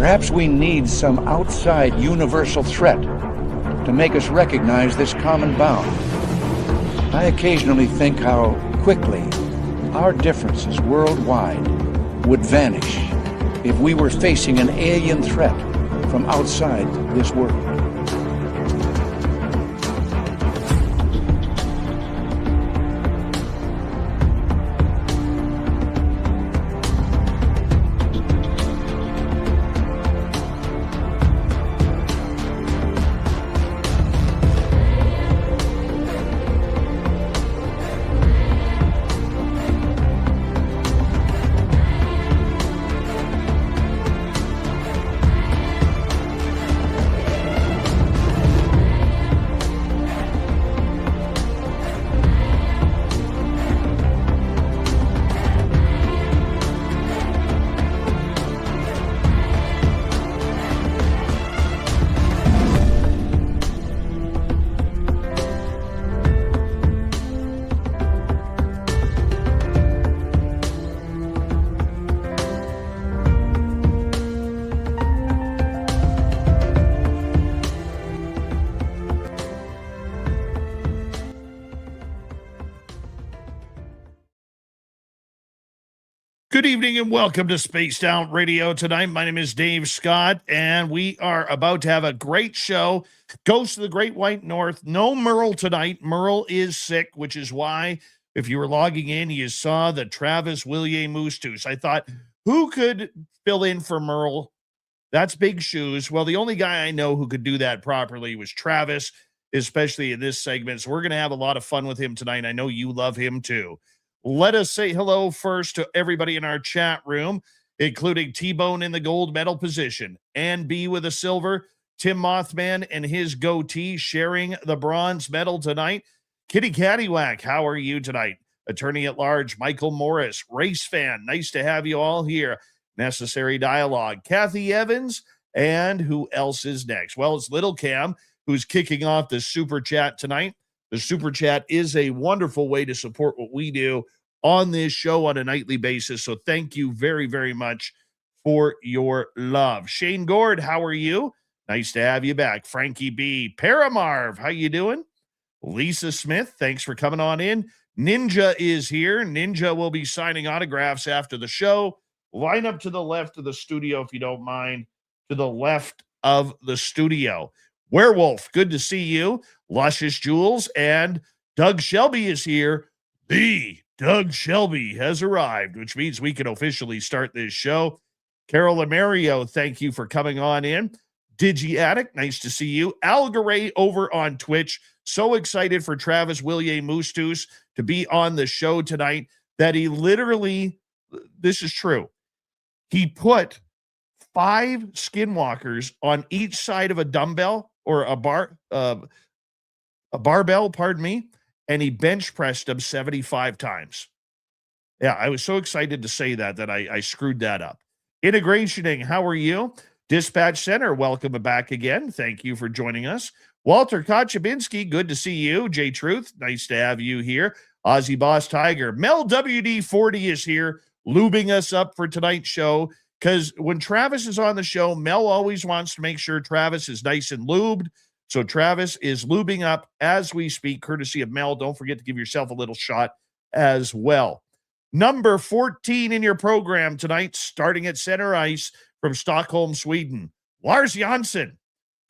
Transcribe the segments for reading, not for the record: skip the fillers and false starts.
Perhaps we need some outside universal threat to make us recognize this common bound. I occasionally think how quickly our differences worldwide would vanish if we were facing an alien threat from outside this world. Good evening and welcome to Spaced Out Radio tonight. My name is Dave Scott, and we are about to have a great show. Ghost of the Great White North. No Merle tonight. Merle is sick, which is why, if you were logging in, you saw the Travis Willier Moostoos. I thought, who could fill in for Merle? That's big shoes. Well, the only guy I know who could do that properly was Travis, especially in this segment. So we're going to have a lot of fun with him tonight. I know you love him too. Let us say hello first to everybody in our chat room, including T-Bone in the gold medal position, and B with a silver, Tim Mothman and his goatee sharing the bronze medal tonight. Kitty Caddywhack, how are you tonight? Attorney at large, Michael Morris, race fan, nice to have you all here. Necessary Dialogue, Kathy Evans, and who else is next? Well, it's Little Cam, who's kicking off the Super Chat tonight. The Super Chat is a wonderful way to support what we do on this show on a nightly basis. So thank you very, very much for your love. Shane Gord, how are you? Nice to have you back. Frankie B. Paramarv, how you doing? Lisa Smith, thanks for coming on in. Ninja is here. Ninja will be signing autographs after the show. Line up to the left of the studio, if you don't mind. To the left of the studio. Werewolf, good to see you. Luscious Jules and Doug Shelby is here. The Doug Shelby has arrived, which means we can officially start this show. Carol Amario, thank you for coming on in. Digi Addict, nice to see you. Algaray over on Twitch. So excited for Travis Willier Moostoos to be on the show tonight that he literally, this is true, he put 5 skinwalkers on each side of a dumbbell or a barbell, pardon me, and he bench pressed them 75 times. Yeah, I was so excited to say that I screwed that up. Integrationing, how are you? Dispatch Center, welcome back again. Thank you for joining us. Walter Kochabinski, good to see you. J Truth, nice to have you here. Aussie Boss Tiger. Mel WD40 is here, lubing us up for tonight's show, because when Travis is on the show, Mel always wants to make sure Travis is nice and lubed. So Travis is lubing up as we speak, courtesy of Mel. Don't forget to give yourself a little shot as well. Number 14 in your program tonight, starting at center ice from Stockholm, Sweden. Lars Jansson.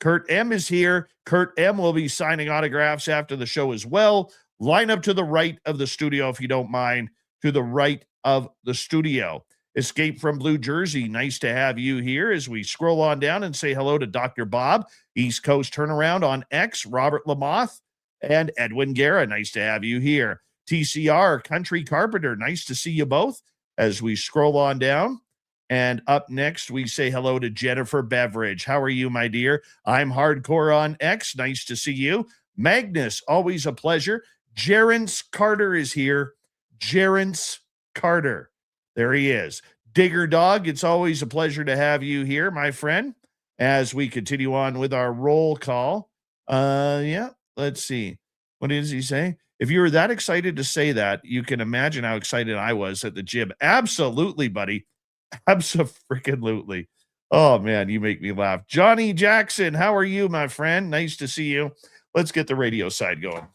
Kurt M is here. Kurt M will be signing autographs after the show as well. Line up to the right of the studio, if you don't mind, to the right of the studio. Escape from Blue Jersey, nice to have you here as we scroll on down and say hello to Dr. Bob, East Coast Turnaround on X, Robert Lamoth, and Edwin Guerra, nice to have you here. TCR, Country Carpenter, nice to see you both as we scroll on down. And up next, we say hello to Jennifer Beveridge. How are you, my dear? I'm Hardcore on X, nice to see you. Magnus, always a pleasure. Jerence Carter is here. Jerence Carter. There he is. Digger Dog, it's always a pleasure to have you here, my friend, as we continue on with our roll call. Yeah, let's see. What does he say? If you were that excited to say that, you can imagine how excited I was at the gym. Absolutely, buddy. Absolutely. Oh, man, you make me laugh. Johnny Jackson, how are you, my friend? Nice to see you. Let's get the radio side going.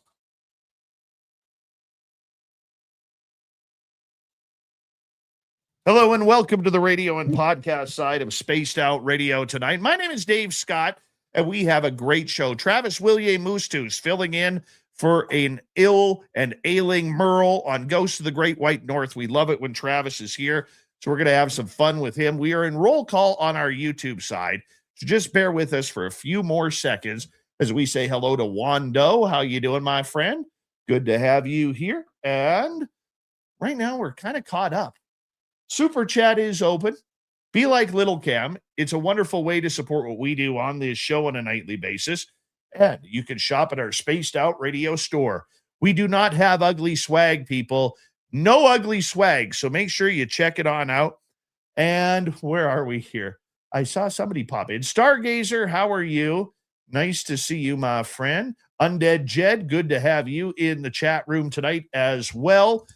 Hello and welcome to the radio and podcast side of Spaced Out Radio tonight. My name is Dave Scott, and we have a great show. Travis Willier Moostoos filling in for an ill and ailing Merle on Ghost of the Great White North. We love it when Travis is here, so we're going to have some fun with him. We are in roll call on our YouTube side, so just bear with us for a few more seconds as we say hello to Wando. How you doing, my friend? Good to have you here. And right now we're kind of caught up. Super chat is open. Be like Little Cam. It's a wonderful way to support what we do on this show on a nightly basis. And you can shop at our Spaced Out Radio store. We do not have ugly swag, people. No ugly swag. So make sure you check it on out. And where are we here? I saw somebody pop in. Stargazer, how are you? Nice to see you, my friend. Undead Jed, good to have you in the chat room tonight as well.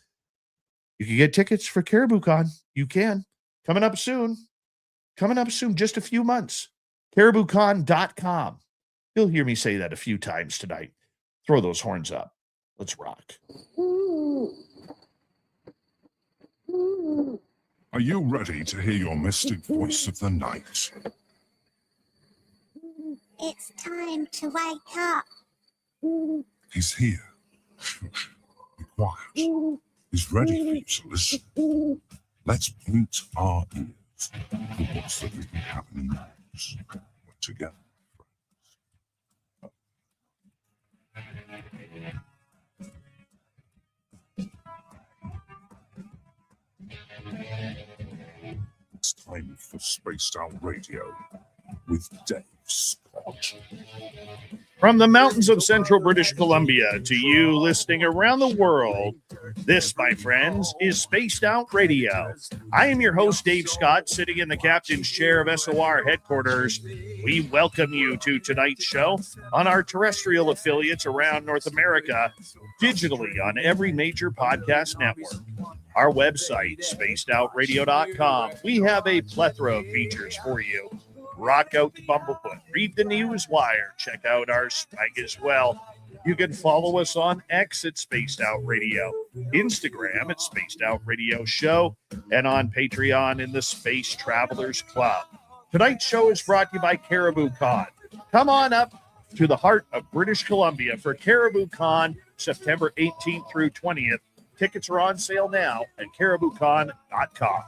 You can get tickets for CaribouCon. You can. Coming up soon. Just a few months. CaribouCon.com. You'll hear me say that a few times tonight. Throw those horns up. Let's rock. Are you ready to hear your mystic voice of the night? It's time to wake up. He's here. Shush. Be quiet. He's ready for you to listen. Let's point our ears to what's really happening next. We're together. It's time for Spaced Out Radio with Dave Scott. From the mountains of central British Columbia to you listening around the world, this, my friends, is Spaced Out Radio. I am your host, Dave Scott, sitting in the captain's chair of SOR headquarters. We welcome you to tonight's show on our terrestrial affiliates around North America, digitally on every major podcast network. Our website, spacedoutradio.com. We have a plethora of features for you. Rock out to Bumblefoot, read the news wire, check out our Spike as well. You can follow us on X at Spaced Out Radio, Instagram at Spaced Out Radio Show, and on Patreon in the Space Travelers Club. Tonight's show is brought to you by CaribouCon. Come on up to the heart of British Columbia for CaribouCon, September 18th through 20th. Tickets are on sale now at CaribouCon.com.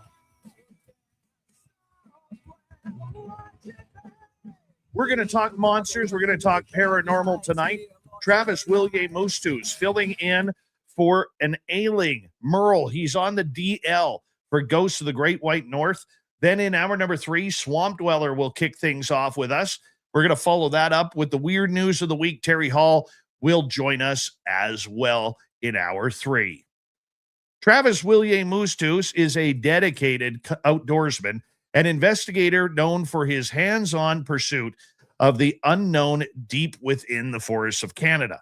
We're going to talk monsters. We're going to talk paranormal tonight. Travis Willier Moostoos filling in for an ailing Merle. He's on the DL for Ghosts of the Great White North. Then in hour number 3, Swamp Dweller will kick things off with us. We're going to follow that up with the weird news of the week. Terry Hall will join us as well in hour 3. Travis Willier Moostoos is a dedicated outdoorsman, an investigator known for his hands-on pursuit of the unknown deep within the forests of Canada.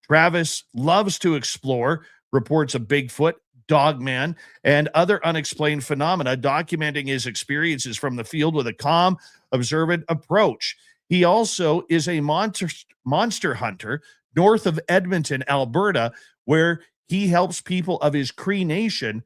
Travis loves to explore reports of Bigfoot, Dogman, and other unexplained phenomena, documenting his experiences from the field with a calm, observant approach. He also is a monster hunter north of Edmonton, Alberta, where he helps people of his Cree Nation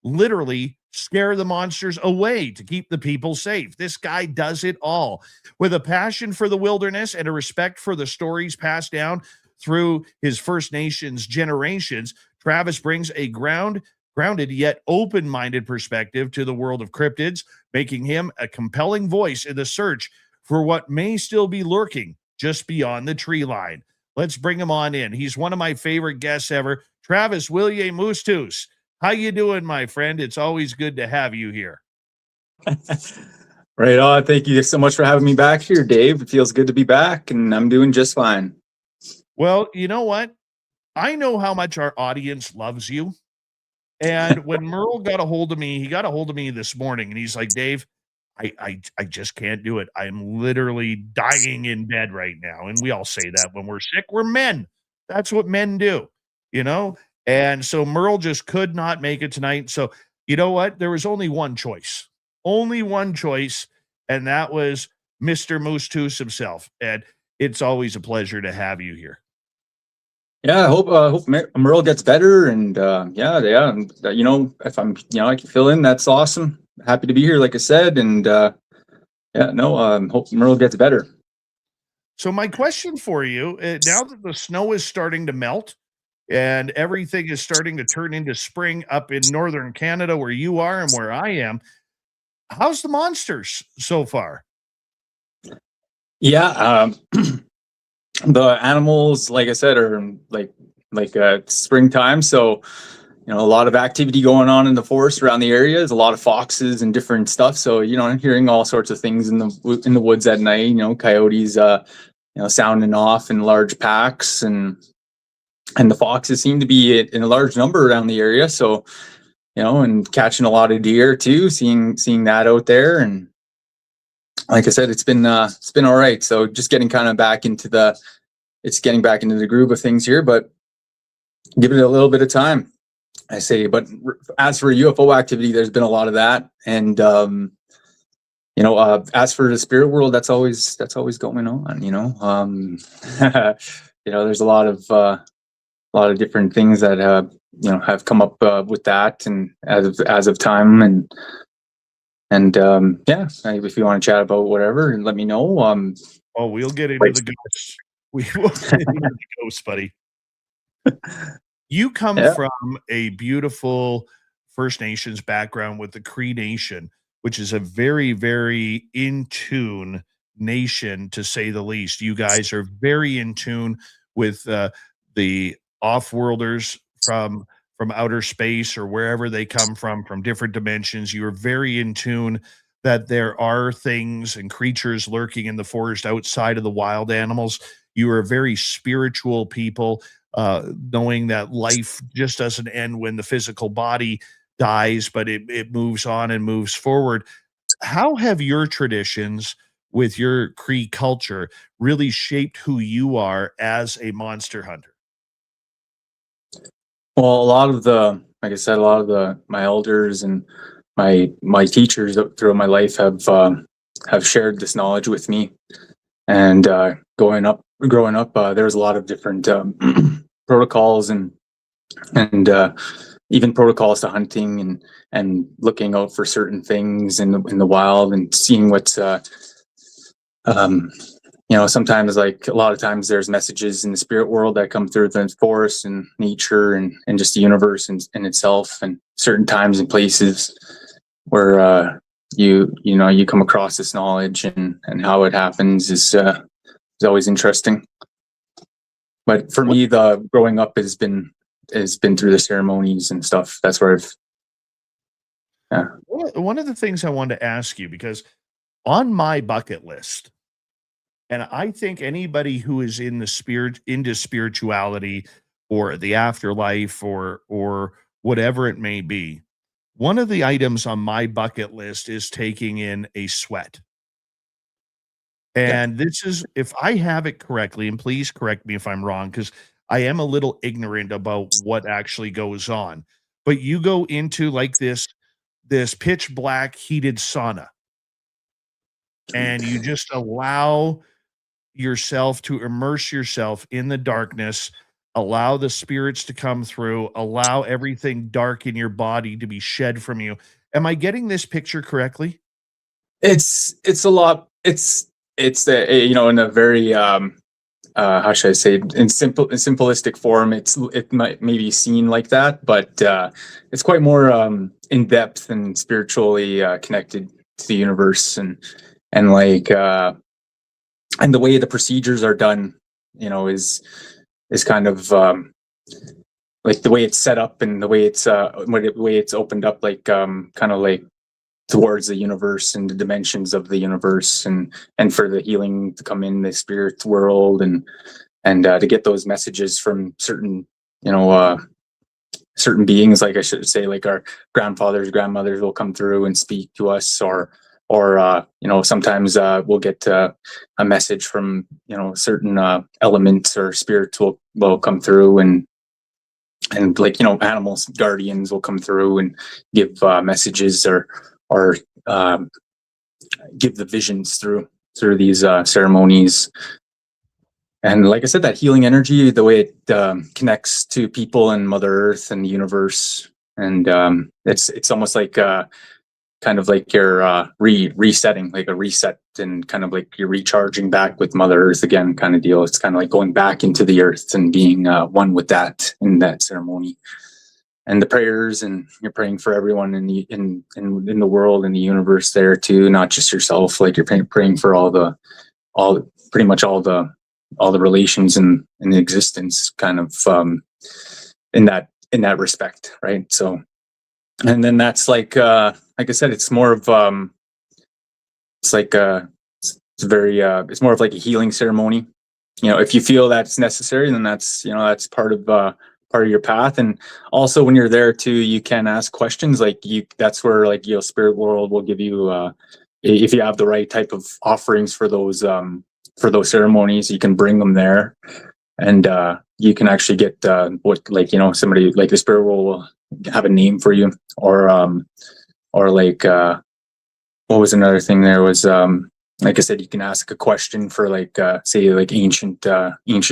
literally scare the monsters away to keep the people safe. This guy does it all. With a passion for the wilderness and a respect for the stories passed down through his First Nations generations, Travis brings a grounded yet open-minded perspective to the world of cryptids, making him a compelling voice in the search for what may still be lurking just beyond the tree line. Let's bring him on in. He's one of my favorite guests ever. Travis Willier Moostoos. How you doing, my friend? It's always good to have you here. Right on. Thank you so much for having me back here, Dave. It feels good to be back, and I'm doing just fine. Well, you know what? I know how much our audience loves you. And when Merle got a hold of me, he got a hold of me this morning, and he's like, Dave, I just can't do it. I'm literally dying in bed right now. And we all say that when we're sick. We're men. That's what men do, you know? And so Merle just could not make it tonight. So you know what? There was only one choice. Only one choice. and that was Mr. Moostoos himself. And it's always a pleasure to have you here. Yeah, I hope Merle gets better, and yeah. You know, if I'm, you know, I can fill in. That's awesome. Happy to be here, like I said, and hope Merle gets better. So my question for you, now that the snow is starting to melt and everything is starting to turn into spring up in northern Canada, where you are and where I am, how's the monsters so far? Yeah, the animals, like I said, are springtime, so you know, a lot of activity going on in the forest around the area. There's a lot of foxes and different stuff. So, you know, I'm hearing all sorts of things in the woods at night, you know, coyotes, sounding off in large packs, and the foxes seem to be in a large number around the area. So, you know, and catching a lot of deer too, seeing that out there. And like I said, it's been all right. So just getting back into the groove of things here, but give it a little bit of time, I say. But as for UFO activity, there's been a lot of that, and as for the spirit world, that's always going on. You know, there's a lot of different things that have come up with that, and as of time, and if you want to chat about whatever, and let me know. We'll get into the ghosts. We will get into the ghosts, buddy. You come from a beautiful First Nations background with the Cree Nation, which is a very, very in tune nation, to say the least. You guys are very in tune with the off-worlders from outer space or wherever they come from different dimensions. You are very in tune that there are things and creatures lurking in the forest outside of the wild animals. You are a very spiritual people, knowing that life just doesn't end when the physical body dies, but it moves on and moves forward. How have your traditions with your Cree culture really shaped who you are as a monster hunter? Well, like I said, my elders and my teachers throughout my life have shared this knowledge with me. And growing up, there's a lot of different protocols and even protocols to hunting and looking out for certain things in the wild, and seeing what's sometimes, like a lot of times, there's messages in the spirit world that come through the forest and nature and just the universe in itself, and certain times and places where you come across this knowledge, and how it happens is always interesting. But for me, the growing up has been through the ceremonies and stuff. That's where One of the things I wanted to ask you, because on my bucket list, and I think anybody who is into spirituality or the afterlife or whatever it may be, one of the items on my bucket list is taking in a sweat. And this is, if I have it correctly, and please correct me if I'm wrong, because I am a little ignorant about what actually goes on. But you go into like this pitch black heated sauna, and you just allow yourself to immerse yourself in the darkness, allow the spirits to come through, allow everything dark in your body to be shed from you. Am I getting this picture correctly? It's a lot. It's in a very how should I say, in simplistic form, it might maybe seen like that, but it's quite more in depth and spiritually connected to the universe, and like and the way the procedures are done, is kind of like the way it's set up, and the way it's opened up, like kind of like towards the universe and the dimensions of the universe, and for the healing to come in the spirit world, and to get those messages from certain certain beings, like I should say, like our grandfathers, grandmothers will come through and speak to us, or sometimes we'll get a message from certain elements or spirits will come through, and like animals, guardians will come through and give messages, or give the visions through these ceremonies. And like I said, that healing energy, the way it connects to people and Mother Earth and the universe, and it's almost like kind of like you're resetting, like a reset, and kind of like you're recharging back with Mother Earth again, kind of deal. It's kind of like going back into the earth and being one with that in that ceremony. And the prayers, and you're praying for everyone in the world, in the universe there too, not just yourself. Like you're praying for pretty much all the relations in existence, kind of in that respect, right? So, and then that's like I said, it's more of it's more of like a healing ceremony. If you feel that's necessary, then that's part of your path. And also when you're there too, you can ask questions. That's where like spirit world will give you if you have the right type of offerings for those ceremonies, you can bring them there, and you can actually get somebody like the spirit world will have a name for you, or like what was another thing there was like I said, you can ask a question for say ancient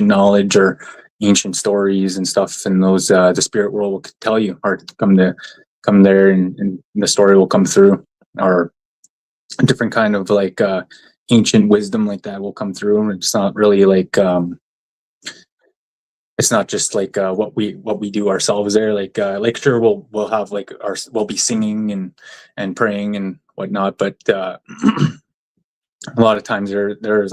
knowledge or ancient stories and stuff, and those the spirit world will tell you, or come there, and the story will come through, or a different kind of ancient wisdom like that will come through. And it's not really it's not just what we do ourselves there. Sure, we'll have we'll be singing and praying and whatnot, but a lot of times there's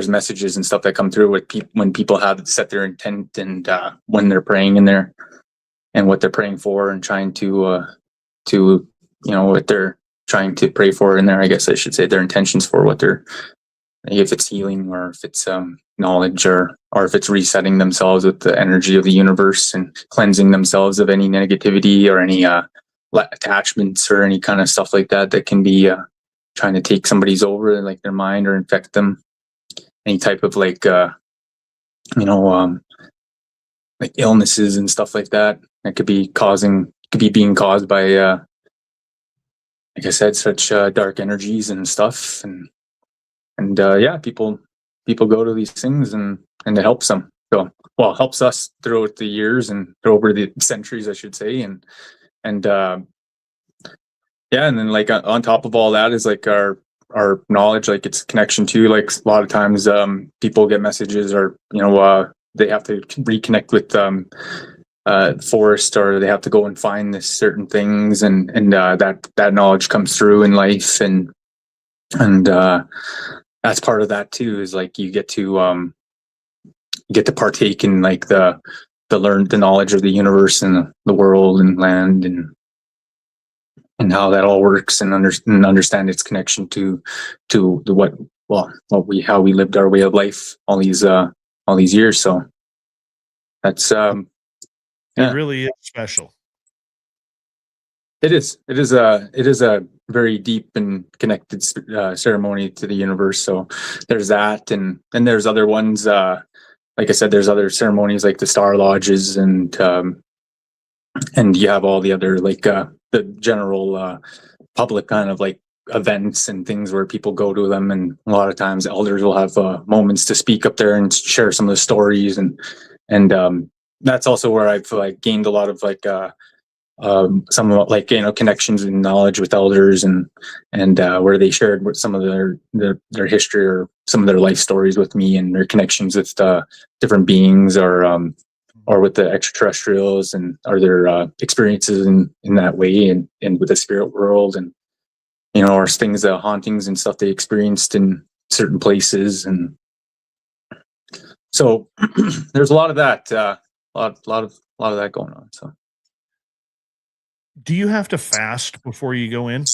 messages and stuff that come through with when people have set their intent, and when they're praying in there, and what they're praying for, and trying to what they're trying to pray for in there. I guess I should say their intentions for what they're, if it's healing, or if it's knowledge, or if it's resetting themselves with the energy of the universe and cleansing themselves of any negativity or any attachments or any kind of stuff like that can be trying to take somebody's over, like their mind, or infect them. Any type of illnesses and stuff like that could be being caused by like I said, such dark energies and stuff, and people go to these things, and it helps them. So, well, it helps us throughout the years and over the centuries, I should say, and then on top of all that is our knowledge, its connection to a lot of times people get messages, or they have to reconnect with forest, or they have to go and find this certain things, and that knowledge comes through in life, and that's part of that too, is you get to partake in the knowledge of the universe and the world and land, and how that all works, and understand its connection to how we lived our way of life all these years. So that's It really is special. It is a very deep and connected ceremony to the universe. So there's that, and then there's other ones. Like I said, there's other ceremonies like the Star Lodges, and you have all the other the general public kind of events and things where people go to them, and a lot of times elders will have moments to speak up there and share some of the stories, and that's also where I've gained a lot of some connections and knowledge with elders, and where they shared what some of their history or some of their life stories with me, and their connections with different beings, or with the extraterrestrials, and or their experiences in that way, and with the spirit world, and or things, hauntings and stuff they experienced in certain places. And so there's a lot of that, a lot of that going on. So do you have to fast before you go in?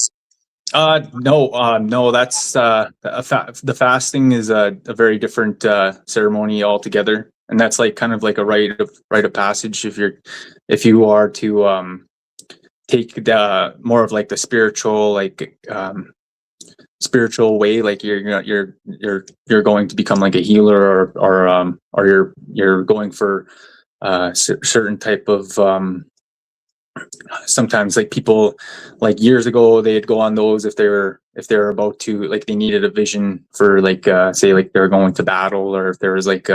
No, that's the fasting is a very different ceremony altogether, and that's kind of a rite of passage if you are to take the more of the spiritual way, you're going to become a healer, or you're going for certain type of sometimes like people like years ago they'd go on those if they were about to, like, they needed a vision for like say like they're going to battle, or if there was like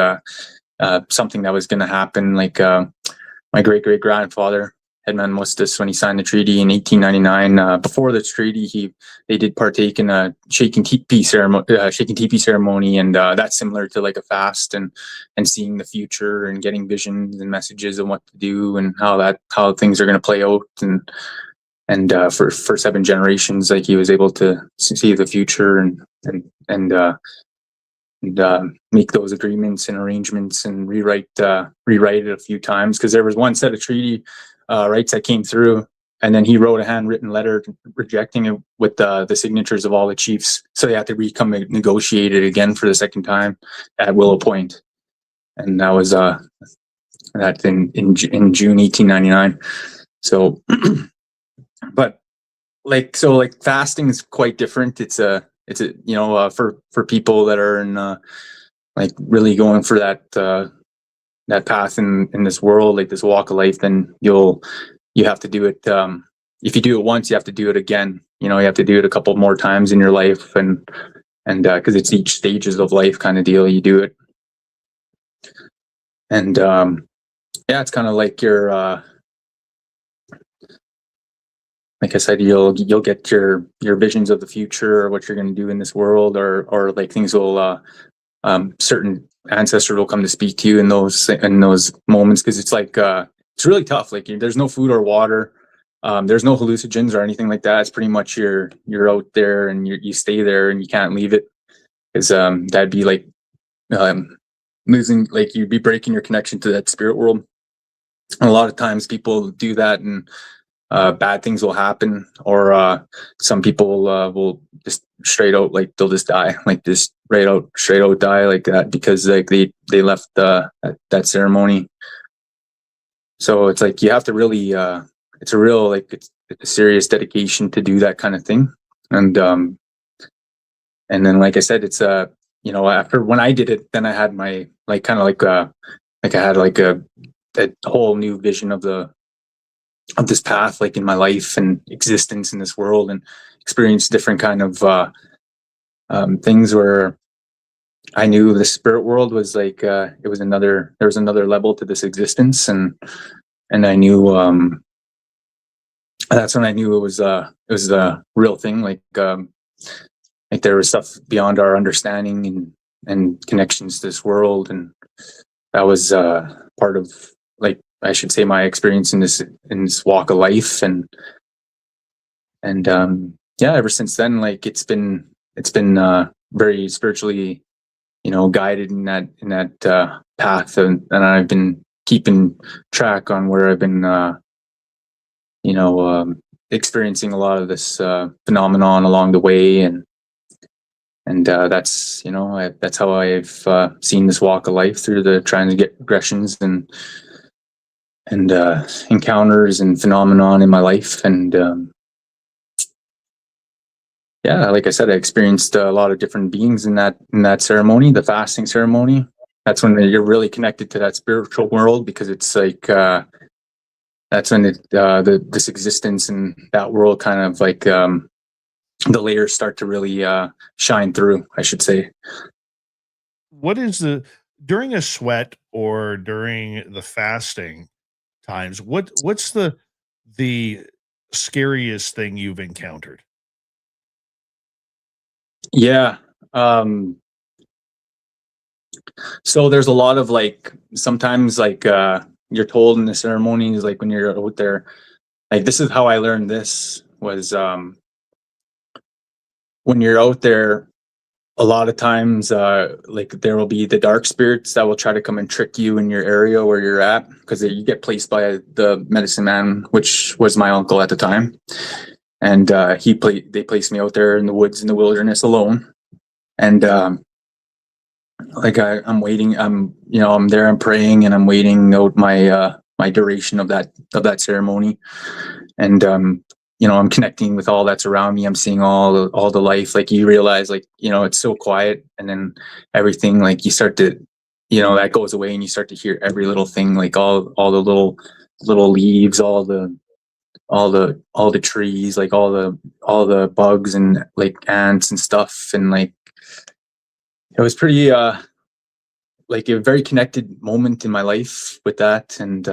something that was going to happen, like my great grandfather Willier Moostoos, when he signed the treaty in 1899, before the treaty they did partake in a shaking teepee ceremony, and that's similar to like a fast, and seeing the future and getting visions and messages on what to do and how things are going to play out, and for 7 generations, like, he was able to see the future and make those agreements and arrangements and rewrite it a few times, because there was one set of treaty rights that came through, and then he wrote a handwritten letter rejecting it with the signatures of all the chiefs, so they had to become negotiated again for the second time at Willow Point, and that was that in June 1899. So but like fasting is quite different. It's a for people that are in like really going for that path in this world, like this walk of life, then you have to do it. If you do it once, you have to do it again. You have to do it a couple more times in your life, and because it's each stages of life kind of deal, you do it. And yeah, it's kind of like your like I said, you'll get your visions of the future, or what you're going to do in this world, or like things will certain ancestors will come to speak to you in those moments, because it's like it's really tough. Like, there's no food or water, there's no hallucinogens or anything like that. It's pretty much you're out there, and you stay there, and you can't leave it, because that'd be like losing, like, you'd be breaking your connection to that spirit world. And a lot of times people do that, and bad things will happen, or some people will just straight out, like, they'll just die, like, just straight out die like that, because like they left that ceremony. So it's like you have to really it's a real, like, it's a serious dedication to do that kind of thing. And then, like I said, it's after when I did it, then I had my, like, kind of like I had like a whole new vision of this path, like, in my life and existence in this world, and experienced different kind of things where I knew the spirit world was like there was another level to this existence, and I knew that's when I knew it was a real thing, like there was stuff beyond our understanding and connections to this world, and that was part of, like, I should say, my experience in this walk of life, and yeah, ever since then, like, it's been very spiritually, guided in that path, and I've been keeping track on where I've been, experiencing a lot of this phenomenon along the way, and that's that's how I've seen this walk of life, through the transgressions and encounters and phenomenon in my life. And yeah, like I said, I experienced a lot of different beings in that ceremony, the fasting ceremony. That's when you're really connected to that spiritual world, because it's like that's when this existence and that world kind of like the layers start to really shine through, I should say. What is during a sweat or during the fasting times, what's the scariest thing you've encountered? Yeah. So there's a lot of, like, sometimes, like, you're told in the ceremonies, like, when you're out there, like, this is how I learned this, was when you're out there, a lot of times, like, there will be the dark spirits that will try to come and trick you in your area where you're at, because you get placed by the medicine man, which was my uncle at the time. And they placed me out there in the woods, in the wilderness, alone. And like, I'm waiting. I'm there. I'm praying, and I'm waiting out my duration of that ceremony. And I'm connecting with all that's around me. I'm seeing all the life. Like, you realize, like, it's so quiet, and then everything, like, you start to, that goes away, and you start to hear every little thing, like all the little leaves, all the all the trees, like all the bugs and like ants and stuff, and like it was pretty like a very connected moment in my life with that. And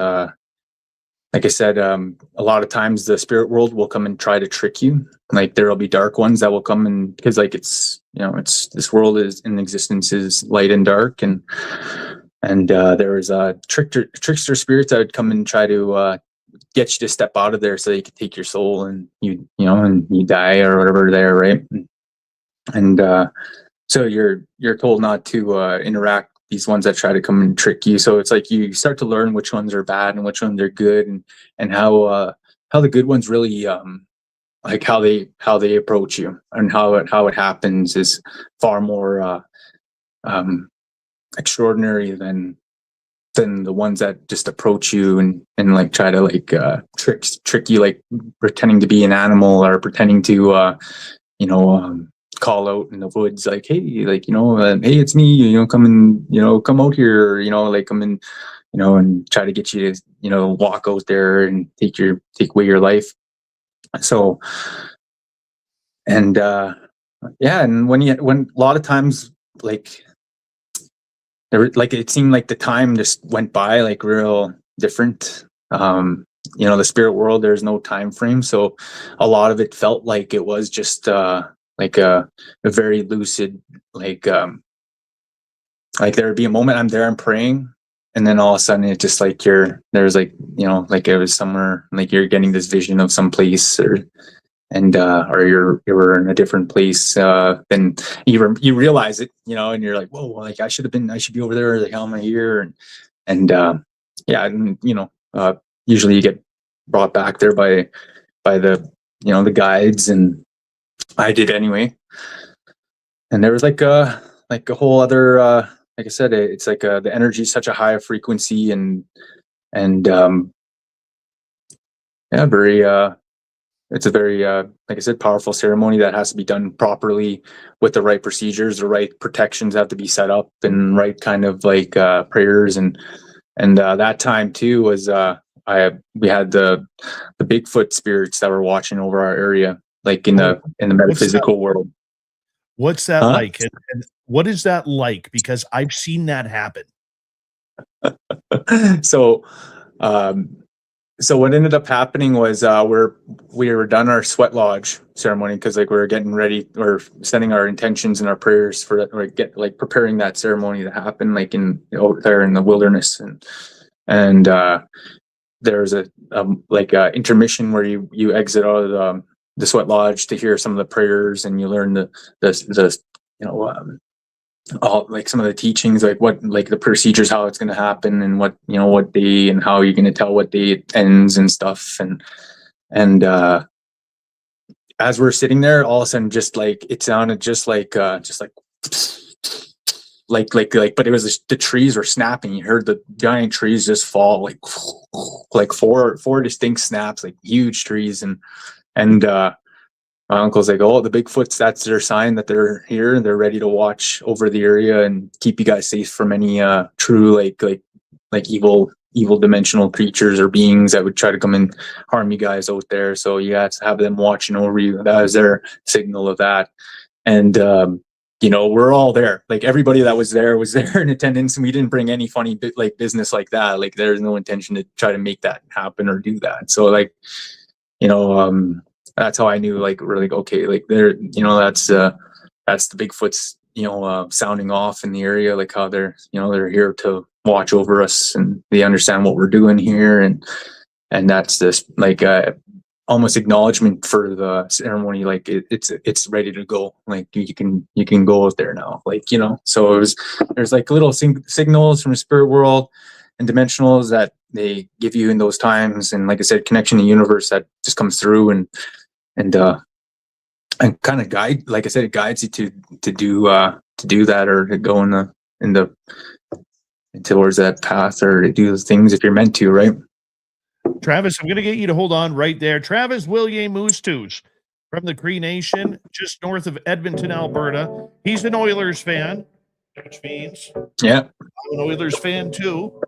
like I said, a lot of times the spirit world will come and try to trick you. Like there'll be dark ones that will come, and because like it's this world is in existence is light and dark, and there was trickster spirits that would come and try to get you to step out of there so they could take your soul, and you die or whatever there, right? And so you're told not to interact with these ones that try to come and trick you. So it's like you start to learn which ones are bad and which ones are good, and how the good ones really like how they approach you, and how it happens is far more extraordinary than the ones that just approach you and like try to like trick you, like pretending to be an animal or pretending to call out in the woods, like, hey, like, hey, it's me, come out here, like come in, and try to get you to, walk out there and take away your life. So, and, yeah. And when a lot of times, like, it seemed like the time just went by like real different. The spirit world, there's no time frame. So a lot of it felt like it was just, like a very lucid, like there would be a moment I'm there, I'm praying, and then all of a sudden it just like there's like like it was somewhere, like you're getting this vision of some place, or you're in a different place, then you realize it, and you're like, whoa, like I should be over there, like how am I here? And yeah, and usually you get brought back there by the the guides, and I did anyway. And there was like a whole other, like I said, it's like the energy is such a high frequency, and yeah, very it's a very like I said, powerful ceremony that has to be done properly with the right procedures. The right protections have to be set up, and right kind of like prayers, and that time too was we had the Bigfoot spirits that were watching over our area, like in the metaphysical world. What's that like? And what is that like? Because I've seen that happen. So what ended up happening was we were done our sweat lodge ceremony, because like we were getting ready, or setting our intentions and our prayers for that, or preparing that ceremony to happen, like out there in the wilderness, and there's a intermission where you exit out of the sweat lodge to hear some of the prayers, and you learn the all like some of the teachings, like what, like the procedures, how it's going to happen, and what what day, and how you're going to tell what day it ends and stuff, and as we're sitting there, all of a sudden, just like it sounded just like but it was the trees were snapping. You heard the giant trees just fall, like four distinct snaps, like huge trees, and my uncle's like, oh, the Bigfoots, that's their sign that they're here, and they're ready to watch over the area and keep you guys safe from any true like evil dimensional creatures or beings that would try to come and harm you guys out there. So you have to have them watching over you. That was their signal of that. And we're all there. Like everybody that was there in attendance, and we didn't bring any funny business like that. Like there's no intention to try to make that happen or do that. So like, that's how I knew, like, really, okay, like they're, that's the Bigfoots, sounding off in the area, like how they're here to watch over us, and they understand what we're doing here, and that's this like almost acknowledgement for the ceremony, like it's ready to go, like you can go out there now, like so there's like little signals from the spirit world and dimensionals that they give you in those times, and like I said, connection to the universe that just comes through and kind of guide, like I said, it guides you to do that, or to go towards that path, or to do those things if you're meant to, right? Travis, I'm going to get you to hold on right there. Travis Willier Moostoos from the Cree Nation, just north of Edmonton, Alberta. He's an Oilers fan, which means yeah, I'm an Oilers fan too.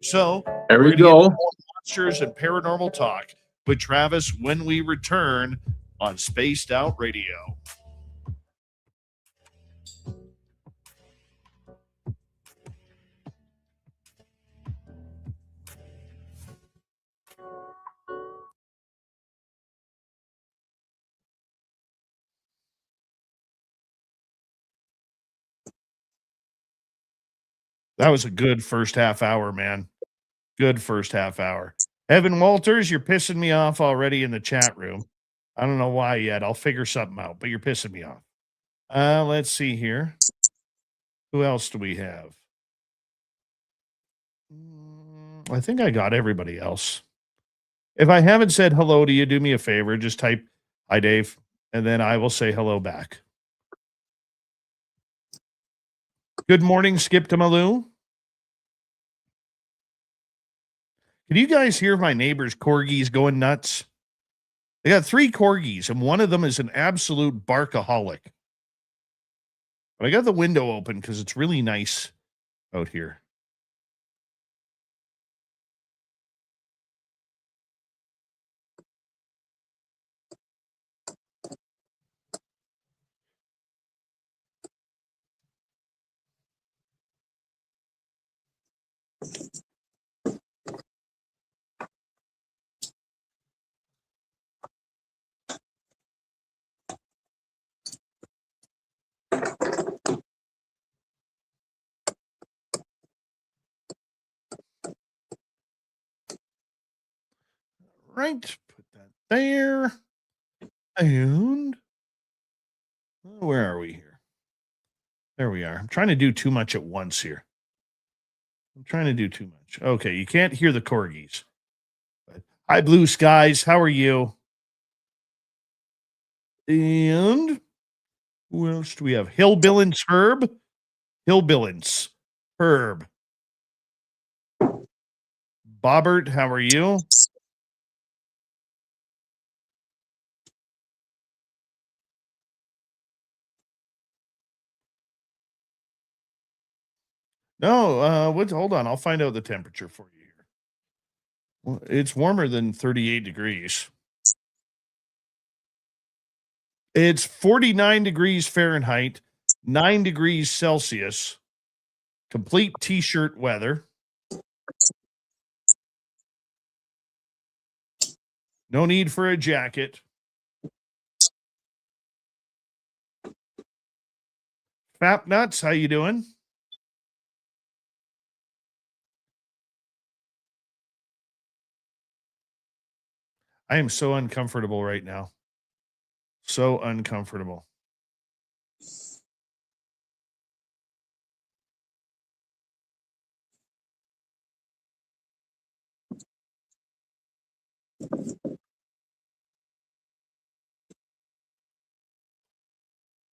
So there we go. Monsters and paranormal talk. with Travis when we return on Spaced Out Radio. That was a good first half hour, man. Good first half hour. Evan Walters, you're pissing me off already in the chat room. I don't know why yet. I'll figure something out, but you're pissing me off. Let's see here. Who else do we have? I think I got everybody else. If I haven't said hello to you, do me a favor. Just type, hi, Dave, and then I will say hello back. Good morning, Skip to Malou. Can you guys hear my neighbor's corgis going nuts? They got 3 corgis, and one of them is an absolute barkaholic. But I got the window open because it's really nice out here. Right, put that there. And where are we here? There we are. I'm trying to do too much at once here. I'm trying to do too much. Okay, you can't hear the corgis. Hi, Blue Skies. How are you? And who else do we have? Hillbillins Herb. Hillbillins Herb. Bobbert, how are you? No, hold on. I'll find out the temperature for you here. Well, it's warmer than 38 degrees. It's 49 degrees Fahrenheit, 9 degrees Celsius, complete t-shirt weather. No need for a jacket. Fap Nuts, how you doing? I am so uncomfortable right now. So uncomfortable.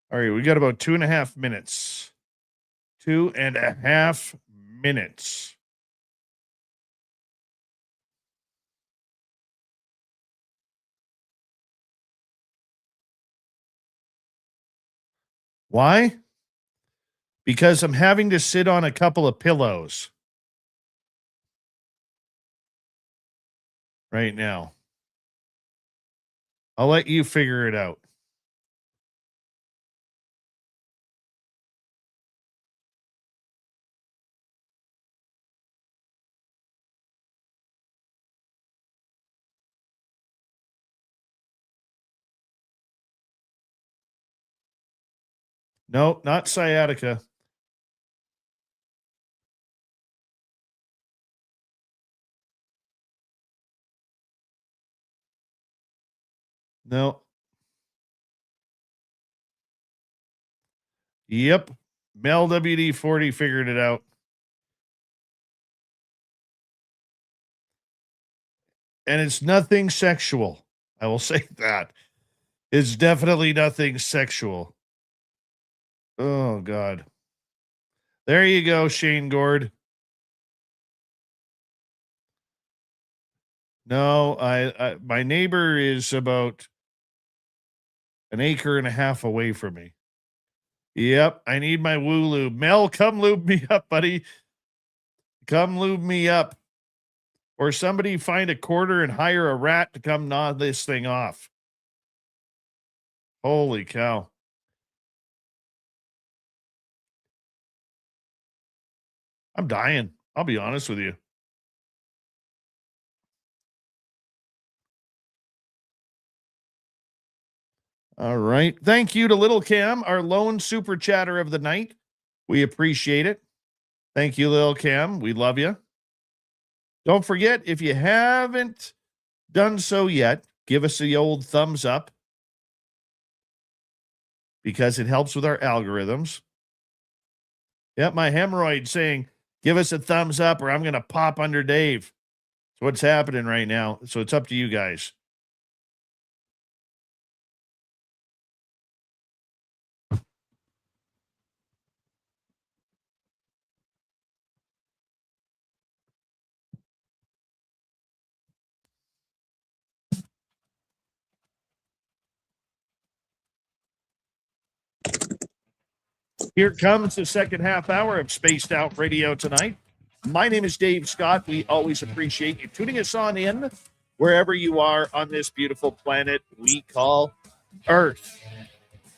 All right, we got about 2.5 minutes. 2.5 minutes. Why? Because I'm having to sit on a couple of pillows right now. I'll let you figure it out. No, not sciatica. No. Yep. Mel WD-40 figured it out. And it's nothing sexual. I will say that. It's definitely nothing sexual. Oh, God. There you go, Shane Gord. No, I my neighbor is about an acre and a half away from me. Yep, I need my woo lube. Mel, come lube me up, buddy. Come lube me up. or somebody find a quarter and hire a rat to come gnaw this thing off. Holy cow. I'm dying. I'll be honest with you. All right. Thank you to Little Cam, our lone super chatter of the night. We appreciate it. Thank you, Little Cam. We love you. Don't forget, if you haven't done so yet, give us the old thumbs up because it helps with our algorithms. Yep, my hemorrhoid saying, give us a thumbs up or I'm going to pop under Dave. That's what's happening right now. So it's up to you guys. Here comes the second half hour of Spaced Out Radio tonight. My name is Dave Scott. We always appreciate you tuning us on in wherever you are on this beautiful planet we call Earth.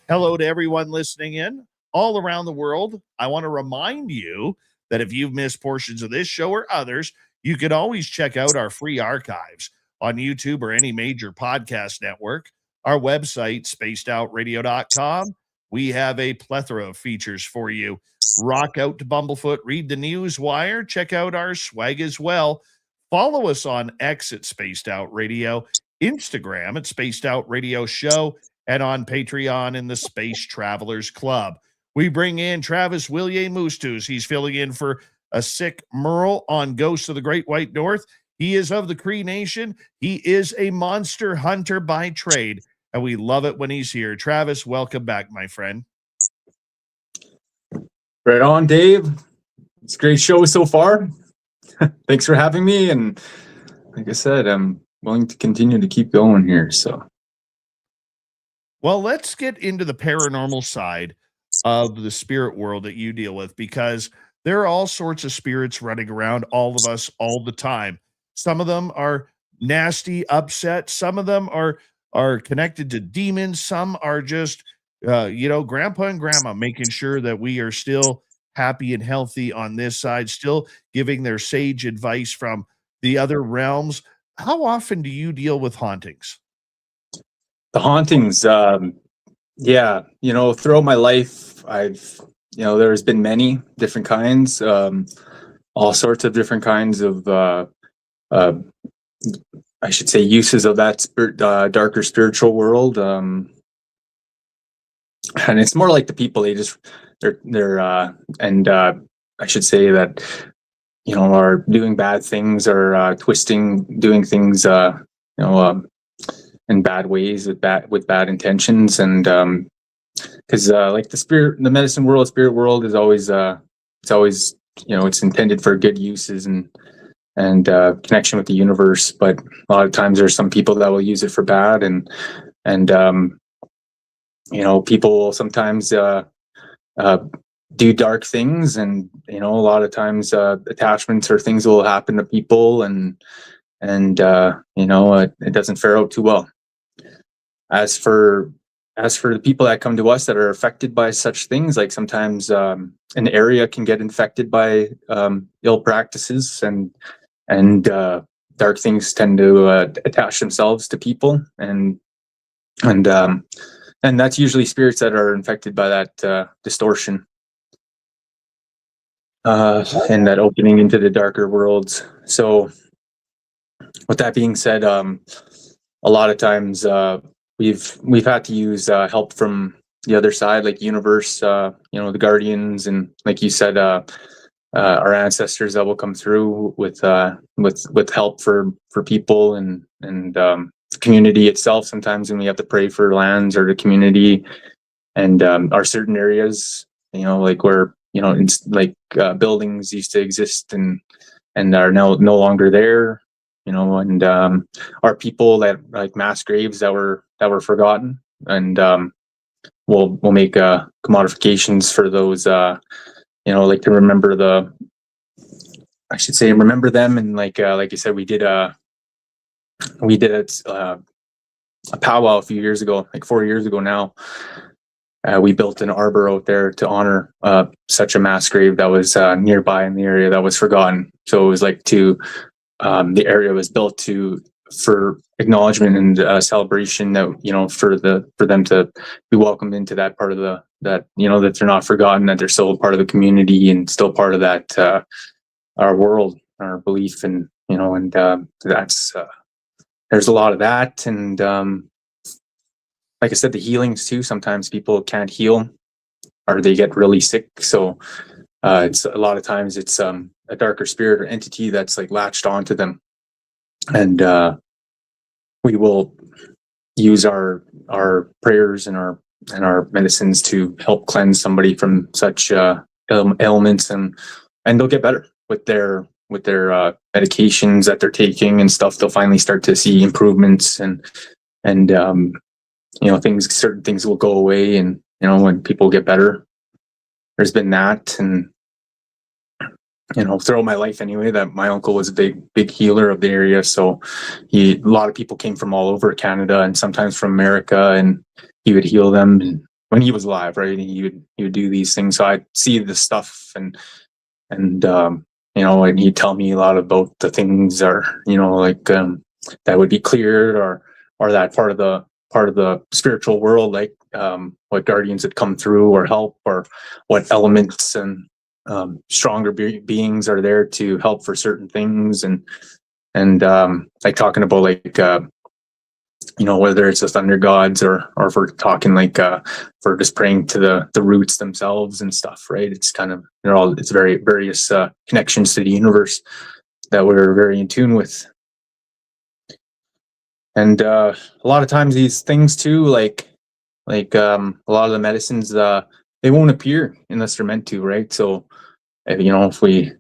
Hello to everyone listening in all around the world. I want to remind you that if you've missed portions of this show or others, you can always check out our free archives on YouTube or any major podcast network. Our website, spacedoutradio.com. We have a plethora of features for you. Rock out to Bumblefoot, read the news wire, check out our swag as well. Follow us on X at Spaced Out Radio, Instagram at Spaced Out Radio Show, and on Patreon in the Space Travelers Club. We bring in Travis Willier Moostoos. He's filling in for a sick Merle on Ghosts of the Great White North. He is of the Cree Nation. He is a monster hunter by trade. And we love it when he's here. Travis, welcome back, my friend. Right on, Dave. It's a great show so far. Thanks for having me. And like I said, I'm willing to continue to keep going here. So, well, let's get into the paranormal side of the spirit world that you deal with, because there are all sorts of spirits running around all of us all the time. Some of them are nasty, upset. Some of them are connected to demons. Some are just, grandpa and grandma making sure that we are still happy and healthy on this side, still giving their sage advice from the other realms. How often do you deal with hauntings? the hauntings, throughout my life, there's been many different kinds, all sorts of different kinds of, I should say, uses of that darker spiritual world. And it's more like the people, I should say that, are doing bad things or doing things, in bad ways with bad intentions. And because like the medicine world, spirit world is always, it's intended for good uses and connection with the universe. But a lot of times there's some people that will use it for bad, and people will sometimes do dark things, and a lot of times attachments or things will happen to people, and it doesn't fare out too well. As for the people that come to us that are affected by such things, like sometimes an area can get infected by ill practices, and dark things tend to attach themselves to people, and that's usually spirits that are infected by that distortion and that opening into the darker worlds. So with that being said, a lot of times we've had to use help from the other side, like universe, the guardians, and like you said, our ancestors that will come through with help for people and the community itself. Sometimes when we have to pray for lands or the community, and our certain areas, like where it's like buildings used to exist and are now no longer there, and our people that like mass graves that were forgotten, and we'll make commodifications for those, like to remember the I should say, remember them. And like you said, we did a powwow a few years ago, like 4 years ago now. We built an arbor out there to honor such a mass grave that was nearby in the area that was forgotten. So it was like the area was built for acknowledgement and celebration, that, you know, for them to be welcomed into that part of that, you know, that they're not forgotten, that they're still a part of the community and still part of that our world, our belief, and, you know, and that's there's a lot of that. And like I said, the healings too. Sometimes people can't heal, or they get really sick. So it's a lot of times it's a darker spirit or entity that's like latched onto them, and we will use our prayers and our medicines to help cleanse somebody from such ailments, and they'll get better with their medications that they're taking and stuff. They'll finally start to see improvements, and you know, certain things will go away, and, you know, when people get better. There's been that, and, you know, throughout my life anyway, that my uncle was a big healer of the area. So a lot of people came from all over Canada and sometimes from America, and he would heal them. And when he was alive, right, he would do these things. So I'd see the stuff, and you know, and he'd tell me a lot about the things, or, you know, like that would be cleared, or that part of the spiritual world, like what guardians had come through or help, or what elements and stronger beings are there to help for certain things, and like talking about, like, you know, whether it's the thunder gods, or if we're talking like for just praying to the roots themselves and stuff, right? It's kind of, you know, it's various connections to the universe that we're very in tune with. And a lot of times these things too, like a lot of the medicines, they won't appear unless they're meant to, right? So, you know, if we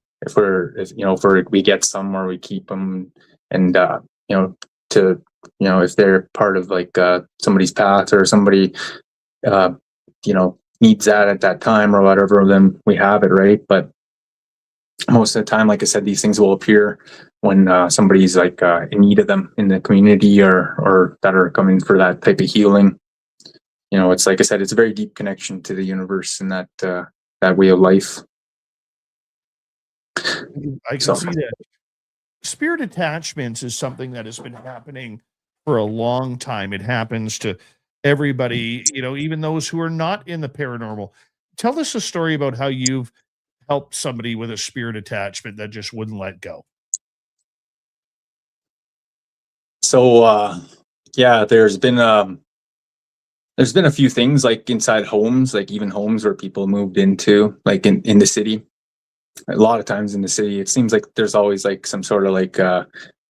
get some, or we keep them, and you know, to, you know, if they're part of like somebody's path, or somebody you know, needs that at that time or whatever, then we have it, right? But most of the time, like I said, these things will appear when somebody's like in need of them in the community, or that are coming for that type of healing. You know, it's like I said, it's a very deep connection to the universe and that way of life. I can see that. Spirit attachments is something that has been happening for a long time. It happens to everybody, you know, even those who are not in the paranormal. Tell us a story about how you've helped somebody with a spirit attachment that just wouldn't let go. So yeah, there's been a few things, like inside homes, like even homes where people moved into, like in the city. A lot of times in the city, it seems like there's always like some sort of like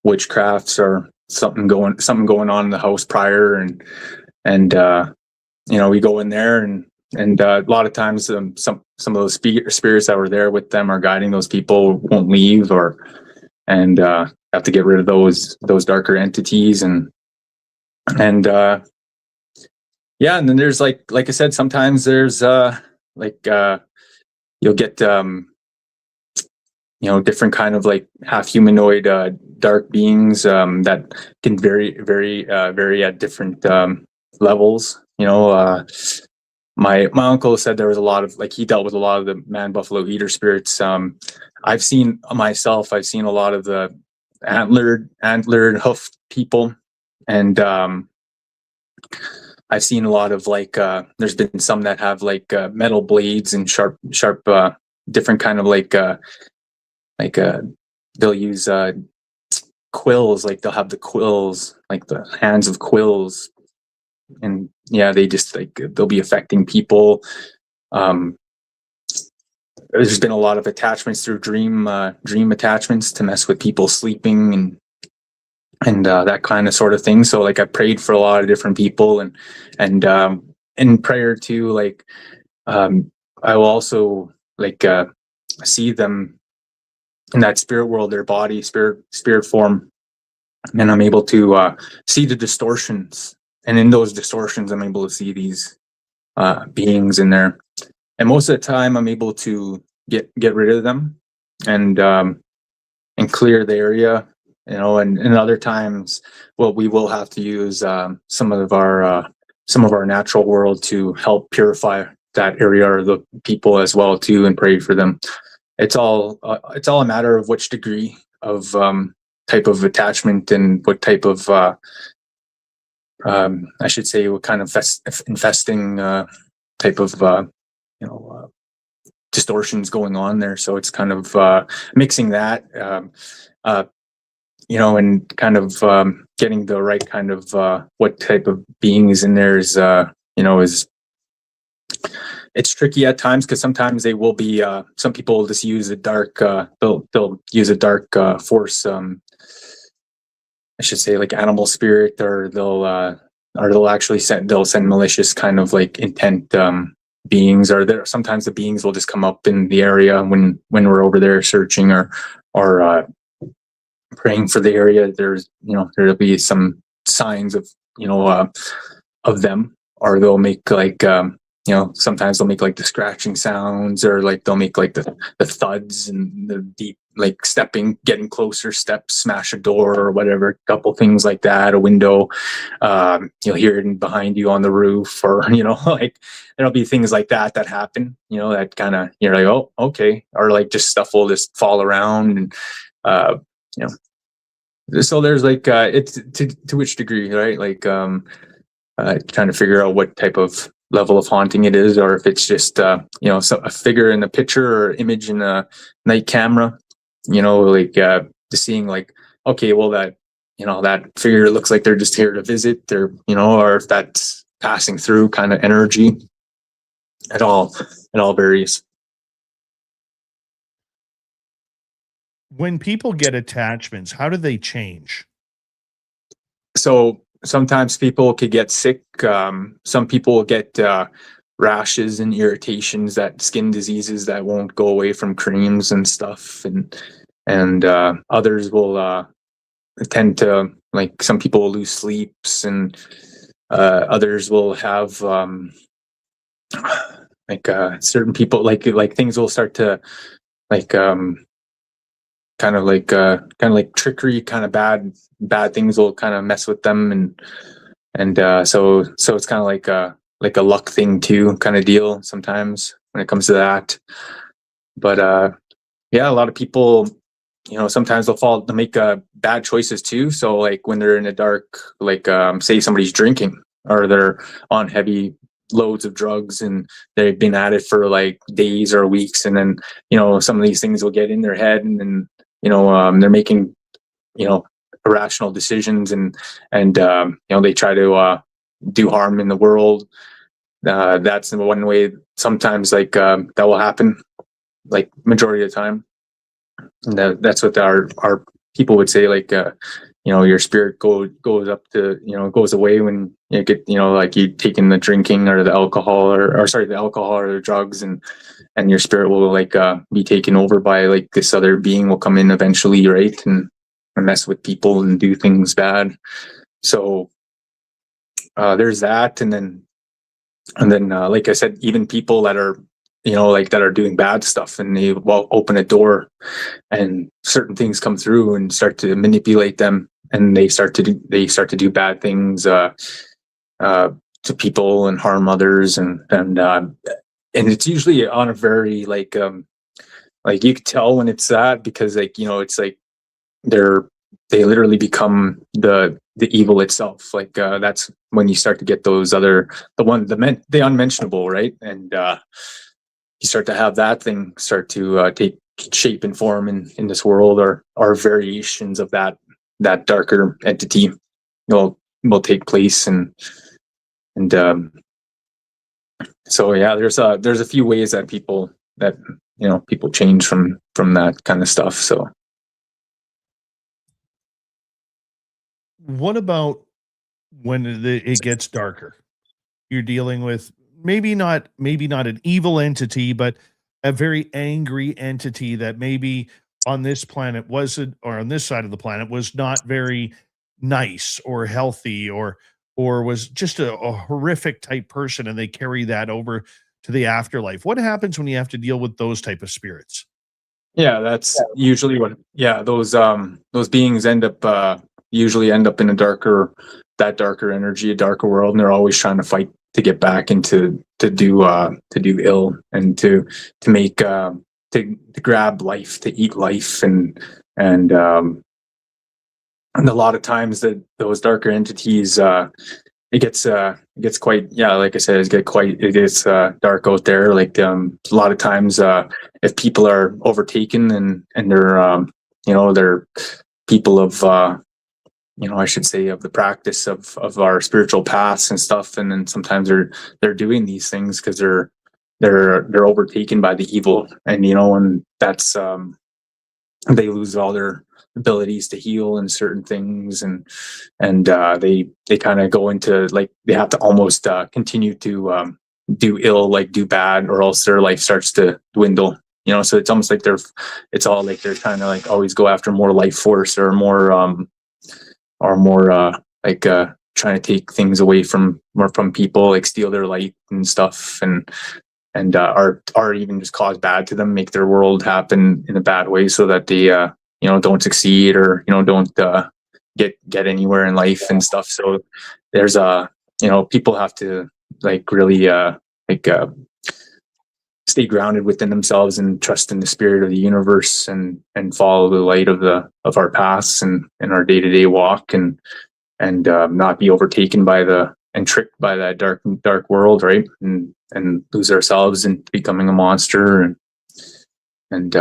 witchcrafts or something going on in the house prior, and you know, we go in there, and a lot of times some of those spirits that were there with them are guiding those people, won't leave, and have to get rid of those darker entities, and yeah. And then there's like I said, sometimes there's you'll get you know, different kind of like half humanoid dark beings that can vary at different levels. You know, my uncle said there was a lot of, like, he dealt with a lot of the man buffalo eater spirits. I've seen a lot of the antlered hoofed people, and I've seen a lot of like there's been some that have like metal blades and sharp different kind of like they'll use quills, like they'll have the quills, like the hands of quills, and yeah, they just like they'll be affecting people. There's been a lot of attachments through dream attachments to mess with people sleeping, and that kind of sort of thing. So like I prayed for a lot of different people, and in prayer too, like I will also like see them in that spirit world, their body, spirit form, and I'm able to see the distortions, and in those distortions I'm able to see these beings in there, and most of the time I'm able to get rid of them, and clear the area, and other times, well, we will have to use some of our natural world to help purify that area or the people as well too, and pray for them. It's all a matter of which degree of type of attachment and what type of I should say what kind of infesting type of distortions going on there. So it's kind of mixing that, and kind of getting the right kind of what type of being is in there is it's tricky at times, because sometimes they will be some people will just use a dark they'll use a dark force, I should say, like animal spirit, or they'll actually send malicious kind of like intent beings, or there sometimes the beings will just come up in the area when we're over there searching or praying for the area. There'll be some signs of of them, or they'll make like sometimes they'll make like the scratching sounds, or like they'll make like the thuds and the deep like stepping, getting closer steps, smash a door or whatever, a couple things like that, a window. You'll hear it behind you on the roof, or like there'll be things like that happen, that kind of, you're like, oh, okay. Or like just stuff will just fall around, and so there's like it's to which degree, right? Like trying to figure out what type of level of haunting it is, or if it's just a figure in a picture or image in a night camera, like just seeing like, okay, well, that that figure looks like they're just here to visit, or or if that's passing through kind of energy. It all varies. When people get attachments, how do they change? So sometimes people could get sick. Some people get rashes and irritations, that skin diseases that won't go away from creams and stuff, and others will tend to, like, some people will lose sleeps, and others will have certain people like things will start to like kind of like trickery, kind of bad things will kind of mess with them, and so it's kind of like a luck thing too, kind of deal sometimes when it comes to that. But yeah, a lot of people, sometimes they'll make bad choices too. So like when they're in the dark, like say somebody's drinking, or they're on heavy loads of drugs and they've been at it for like days or weeks, and then some of these things will get in their head, and then they're making irrational decisions, and they try to do harm in the world. That's one way sometimes, like that will happen, like majority of the time. And that's what our people would say, like your spirit goes up to, goes away when you get, like you taking the drinking or the alcohol, or sorry, the alcohol or the drugs, and your spirit will like be taken over by like this other being will come in eventually, right, and mess with people and do things bad. So there's that, and then like I said, even people that are that are doing bad stuff, and they will open a door and certain things come through and start to manipulate them, and they start to do bad things to people and harm others, and it's usually on a very like you can tell when it's that, because like it's like they literally become the evil itself. Like that's when you start to get those other the unmentionable, right? And you start to have that thing start to take shape and form in this world, or variations of that darker entity will take place, and so yeah, there's a few ways that people change from that kind of stuff. So what about when it gets darker? You're dealing with maybe not an evil entity, but a very angry entity that maybe on this planet wasn't, or on this side of the planet was not very nice or healthy, or was just a horrific type person, and they carry that over to the afterlife. What happens when you have to deal with those type of spirits? Yeah, that's usually what. Yeah, those beings usually end up in that darker energy, a darker world, and they're always trying to fight to get back into to do ill and to make to grab life, to eat life, and a lot of times that those darker entities, it gets quite, yeah, like I said, it gets dark out there. Like a lot of times, if people are overtaken and they're people of I should say, of the practice of our spiritual paths and stuff, and then sometimes they're doing these things because they're overtaken by the evil, and that's they lose all their abilities to heal in certain things, and they kind of go into, like, they have to almost continue to do ill, like do bad, or else their life starts to dwindle. So it's almost like they're trying to, like, always go after more life force, or more trying to take things away from people, like steal their light and stuff, and are even just cause bad to them, make their world happen in a bad way, so that they don't succeed, or don't get anywhere in life and stuff. So there's people have to, like, really stay grounded within themselves and trust in the spirit of the universe, and follow the light of our paths and our day-to-day walk, and not be overtaken by and tricked by that dark world, right? And lose ourselves in becoming a monster. And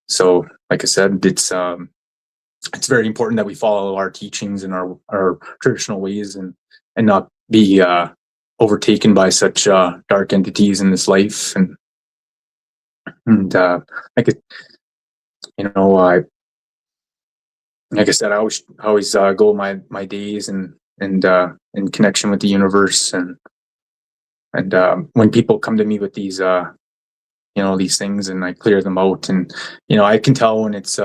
so, like I said, it's very important that we follow our teachings and our traditional ways, and not be overtaken by such dark entities in this life. And like I said, I always go my days and in connection with the universe, and when people come to me with these these things, and I clear them out, and I can tell when it's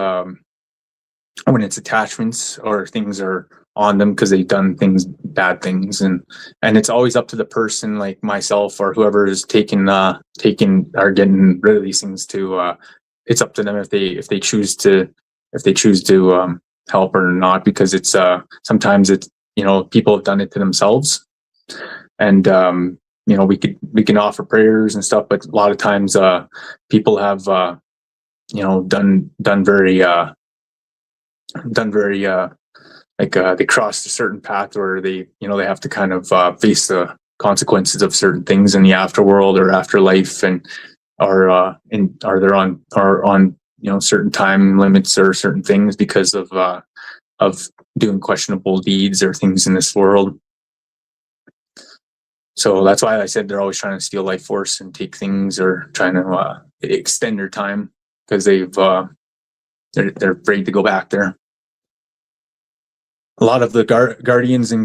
attachments, or things are on them because they've done bad things, and it's always up to the person, like myself or whoever is taking or getting rid of these things, to it's up to them if they choose to help or not, because it's sometimes it's people have done it to themselves, and we can offer prayers and stuff, but a lot of times people have done very they crossed a certain path where they they have to kind of face the consequences of certain things in the afterworld or afterlife, and are they're on certain time limits or certain things because of doing questionable deeds or things in this world. So that's why I said they're always trying to steal life force and take things, or trying to extend their time, because they're afraid to go back there. A lot of the guardians and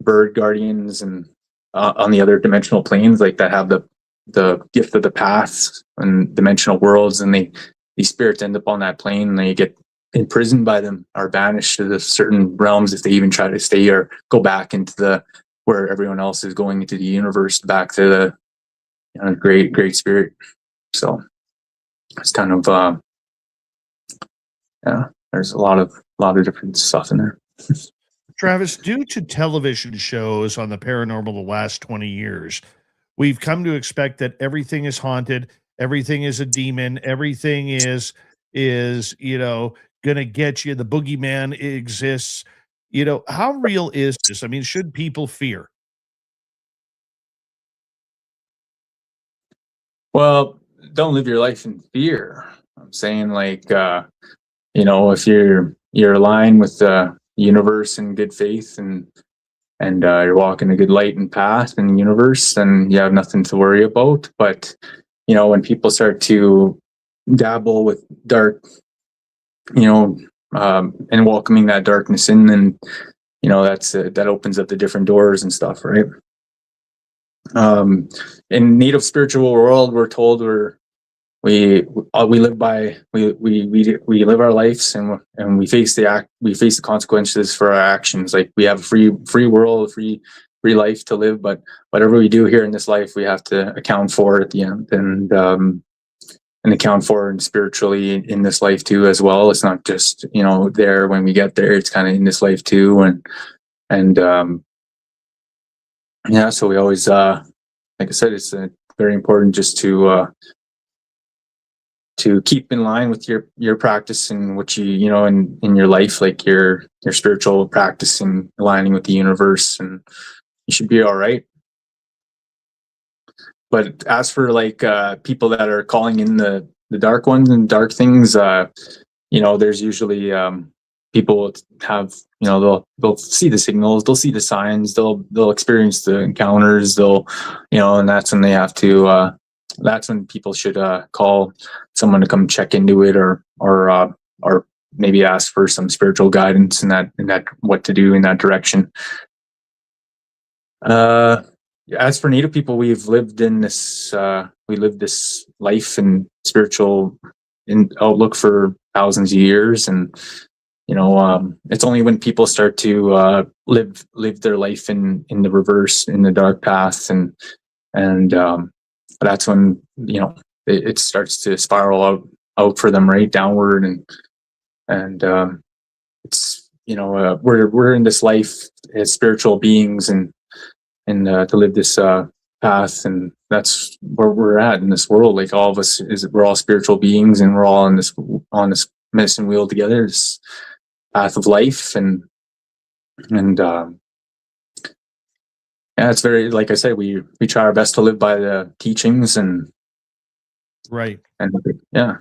bird guardians and on the other dimensional planes, like, that have the gift of the paths and dimensional worlds, and these spirits end up on that plane, and they get imprisoned by them, or banished to the certain realms if they even try to stay or go back into where everyone else is going into the universe, back to the great spirit. So it's kind of there's a lot of different stuff in there. Travis, due to television shows on the paranormal the last 20 years, we've come to expect that everything is haunted, everything is a demon, everything is going to get you. The boogeyman exists. How real is this? I mean, should people fear? Well, Don't live your life in fear. I'm saying, like, if you're aligned with the universe in good faith, and you're walking a good light and path in the universe, then you have nothing to worry about. But when people start to dabble with dark, and welcoming that darkness in, then that opens up the different doors and stuff, right? In native spiritual world, we're told we live by we live our lives, and we face the consequences for our actions. Like, we have a free world, free life to live, but whatever we do here in this life, we have to account for at the end. And and account for and spiritually in this life too as well. It's not just, you know, there when we get there, it's kind of in this life too. And yeah, so we always like I said, it's very important just to keep in line with your practice and what you know in your life, like your spiritual practice and aligning with the universe, and you should be all right. But as for like people that are calling in the dark ones and dark things, you know, there's usually people have, you know, they'll see the signals, they'll see the signs, they'll experience the encounters, they'll, you know, and that's when they have to that's when people should call someone to come check into it, or maybe ask for some spiritual guidance in that what to do in that direction. As for Native people, we've lived in this we lived this life and spiritual outlook for thousands of years, and you know, it's only when people start to live their life in the reverse, in the dark path, and that's when, you know, it starts to spiral out for them, right downward, and it's, you know, we're in this life as spiritual beings, and to live this path, and that's where we're at in this world. Like all of us we're all spiritual beings, and we're all on this medicine wheel together, this path of life, and yeah, it's very, like I said, we try our best to live by the teachings, and right. And yeah,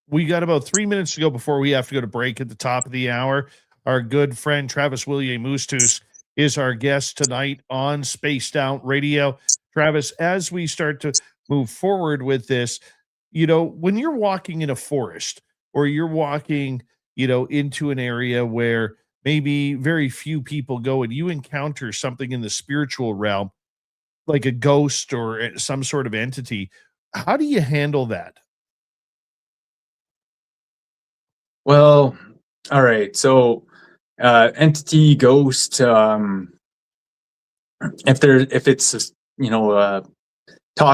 We got about 3 minutes to go before we have to go to break at the top of the hour. Our good friend Travis Willier Moostoos is our guest tonight on Spaced Out Radio. Travis, as we start to move forward with this, you know, when you're walking in a forest, or you're walking, you know, into an area where maybe very few people go, and you encounter something in the spiritual realm, like a ghost or some sort of entity, how do you handle that? well, all right, so entity, ghost, if it's, you know,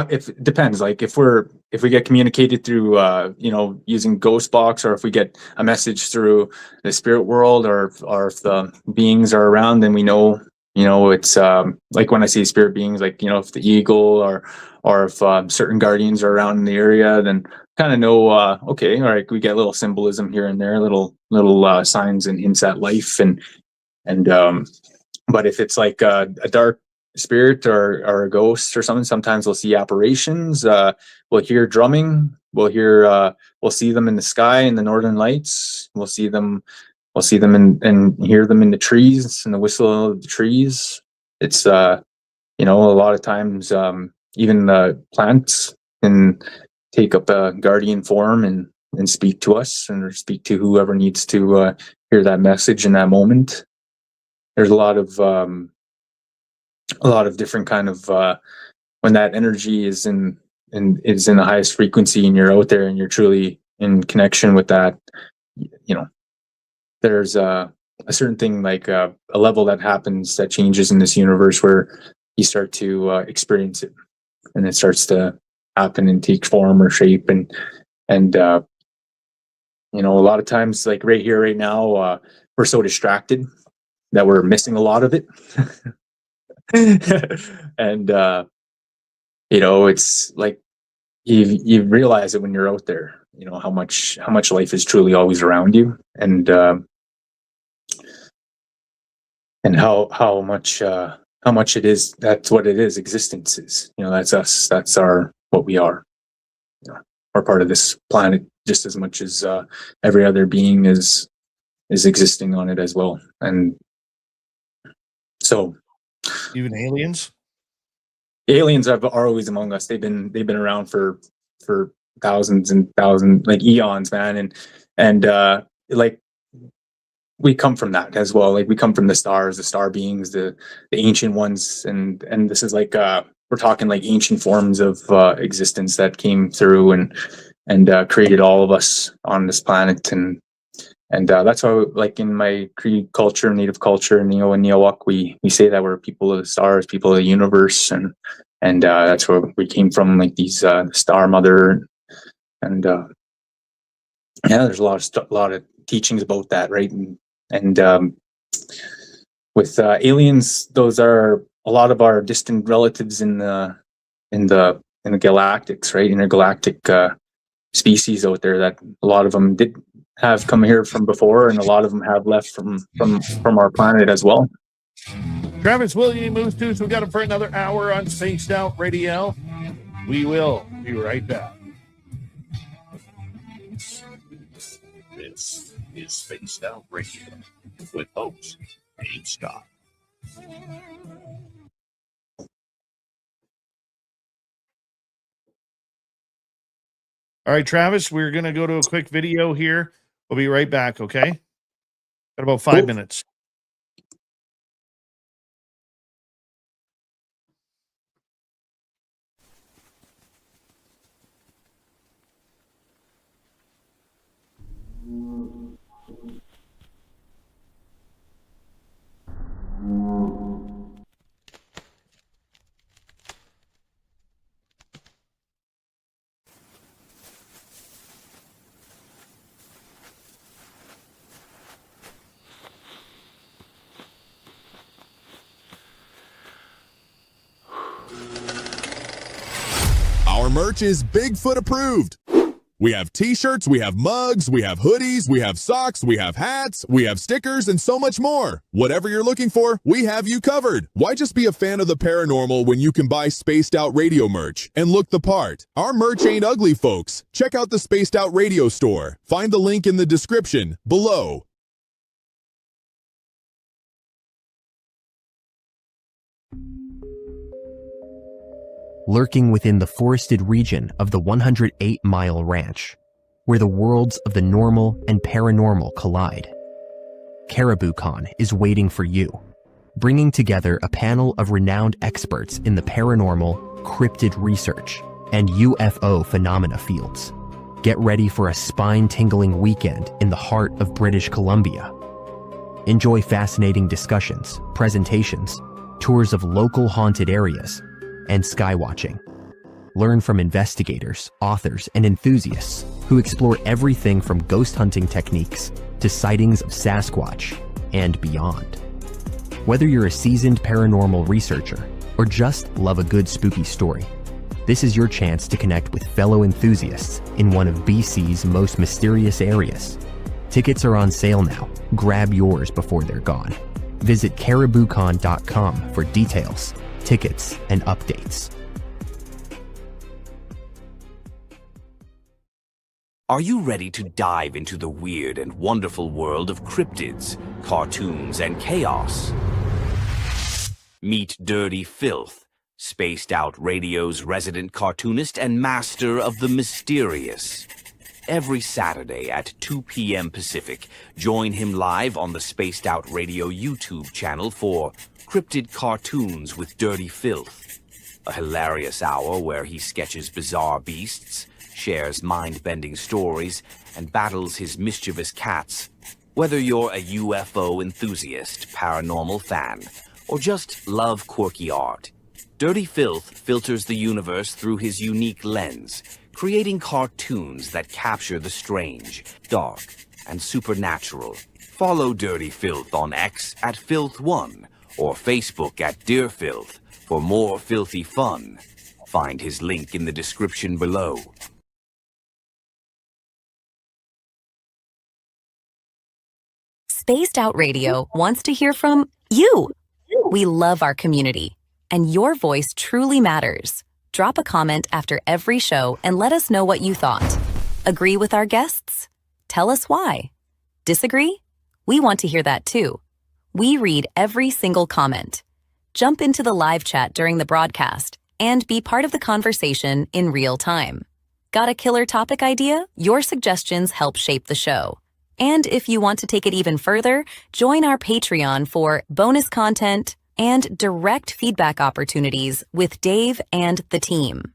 if it depends, like if we get communicated through you know, using ghost box, or if we get a message through the spirit world, or if the beings are around, then we know, you know, it's like when I say spirit beings, like, you know, if the eagle, or if certain guardians are around in the area, then kind of know, okay, all right, we get a little symbolism here and there, little signs and hints at life, and but if it's like a dark spirit, or a ghost or something, sometimes we'll see apparitions, we'll hear drumming, we'll see them in the sky, in the northern lights, we'll see them and hear them in the trees, and the whistle of the trees. It's you know, a lot of times even the plants can take up a guardian form and speak to us, or speak to whoever needs to hear that message in that moment. There's a lot of different kind of when that energy is in the highest frequency, and you're out there and you're truly in connection with that, you know, there's a certain thing, like a level that happens, that changes in this universe, where you start to experience it, and it starts to happen and take form or shape, and you know, a lot of times, like right here, right now, we're so distracted that we're missing a lot of it. And you know, it's like you realize it when you're out there, you know, how much life is truly always around you, and how much it is. That's what it is. Existence is, you know, that's us. That's what we are. You know, we're part of this planet just as much as every other being is existing on it as well. And so, Even aliens? aliens are always among us. They've been around for thousands and thousands, like eons, man. And like, we come from that as well. Like, we come from the stars, the star beings, the ancient ones, and this is like we're talking like ancient forms of existence that came through and created all of us on this planet. And that's why, like, in my Cree culture, Native culture, Neo and Neowak, we say that we're people of the stars, people of the universe, and that's where we came from, like these star mother, yeah, there's a lot of teachings about that, right? And with aliens, those are a lot of our distant relatives in the galactics, right? Intergalactic species out there that a lot of them did have come here from before, and a lot of them have left from our planet as well. Travis, Willier Moostoos, we got him for another hour on Spaced Out Radio. We will be right back. This is Spaced Out Radio with host Dave Scott. All right, Travis, we're going to go to a quick video here. We'll be right back, okay? Got about 5 minutes. Our merch is Bigfoot approved. We have t-shirts, we have mugs, we have hoodies, we have socks, we have hats, we have stickers, and so much more. Whatever you're looking for, we have you covered. Why just be a fan of the paranormal when you can buy Spaced Out Radio merch and look the part? Our merch ain't ugly, folks. Check out the Spaced Out Radio store. Find the link in the description below. Lurking within the forested region of the 108-mile ranch, where the worlds of the normal and paranormal collide. CaribouCon is waiting for you, bringing together a panel of renowned experts in the paranormal, cryptid research, and UFO phenomena fields. Get ready for a spine-tingling weekend in the heart of British Columbia. Enjoy fascinating discussions, presentations, tours of local haunted areas, and skywatching. Learn from investigators, authors, and enthusiasts who explore everything from ghost hunting techniques to sightings of Sasquatch and beyond. Whether you're a seasoned paranormal researcher or just love a good spooky story, this is your chance to connect with fellow enthusiasts in one of BC's most mysterious areas. Tickets are on sale now. Grab yours before they're gone. Visit cariboucon.com for details, tickets, and updates. Are you ready to dive into the weird and wonderful world of cryptids, cartoons, and chaos? Meet Dirty Filth, Spaced Out Radio's resident cartoonist and master of the mysterious. Every Saturday at 2 p.m. Pacific, join him live on the Spaced Out Radio YouTube channel for Cryptid Cartoons with Dirty Filth, a hilarious hour where he sketches bizarre beasts, shares mind-bending stories, and battles his mischievous cats. Whether you're a UFO enthusiast, paranormal fan, or just love quirky art, Dirty Filth filters the universe through his unique lens, creating cartoons that capture the strange, dark, and supernatural. Follow Dirty Filth on X at Filth1 or Facebook at Dear Filth for more filthy fun. Find his link in the description below. Spaced Out Radio wants to hear from you. We love our community, and your voice truly matters. Drop a comment after every show and let us know what you thought. Agree with our guests? Tell us why. Disagree? We want to hear that too. We read every single comment. Jump into the live chat during the broadcast and be part of the conversation in real time. Got a killer topic idea? Your suggestions help shape the show. And if you want to take it even further, join our Patreon for bonus content and direct feedback opportunities with Dave and the team.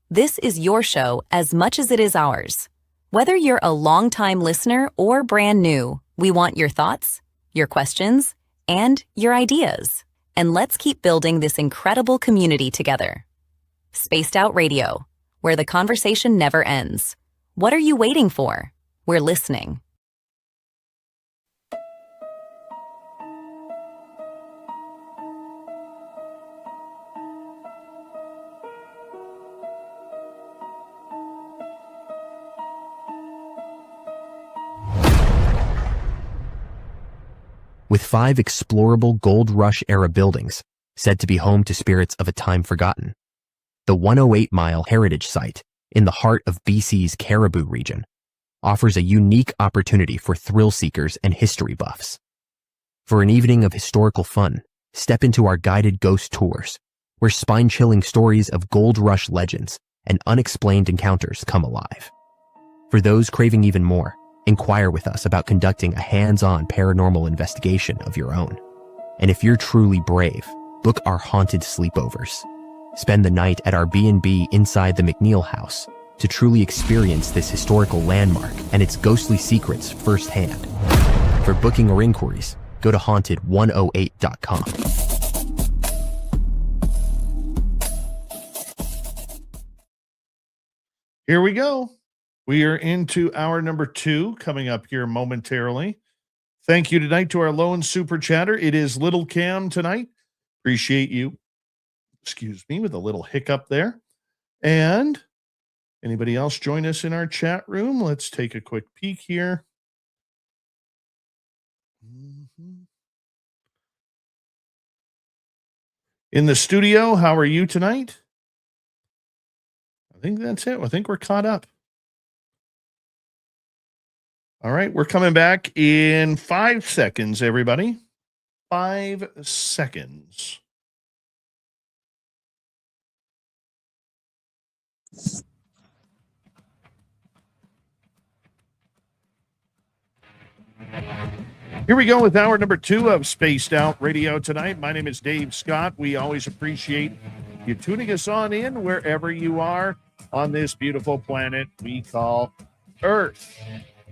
This is your show as much as it is ours. Whether you're a longtime listener or brand new, we want your thoughts, your questions, and your ideas. And let's keep building this incredible community together. Spaced Out Radio, where the conversation never ends. What are you waiting for? We're listening. With 5 explorable Gold Rush era buildings said to be home to spirits of a time forgotten, the 108-mile heritage site in the heart of BC's Caribou region offers a unique opportunity for thrill seekers and history buffs. For an evening of historical fun, step into our guided ghost tours, where spine-chilling stories of Gold Rush legends and unexplained encounters come alive. For those craving even more, inquire with us about conducting a hands-on paranormal investigation of your own. And if you're truly brave, book our haunted sleepovers. Spend the night at our B&B inside the McNeil House to truly experience this historical landmark and its ghostly secrets firsthand. For booking or inquiries, go to haunted108.com. Here we go. We are into hour number 2 coming up here momentarily. Thank you tonight to our lone super chatter. It is Little Cam tonight. Appreciate you. Excuse me, with a little hiccup there. And anybody else join us in our chat room? Let's take a quick peek here. In the studio, how are you tonight? I think that's it. I think we're caught up. All right, we're coming back in 5 seconds, everybody. 5 seconds. Here we go with hour number 2 of Spaced Out Radio tonight. My name is Dave Scott. We always appreciate you tuning us on in wherever you are on this beautiful planet we call Earth.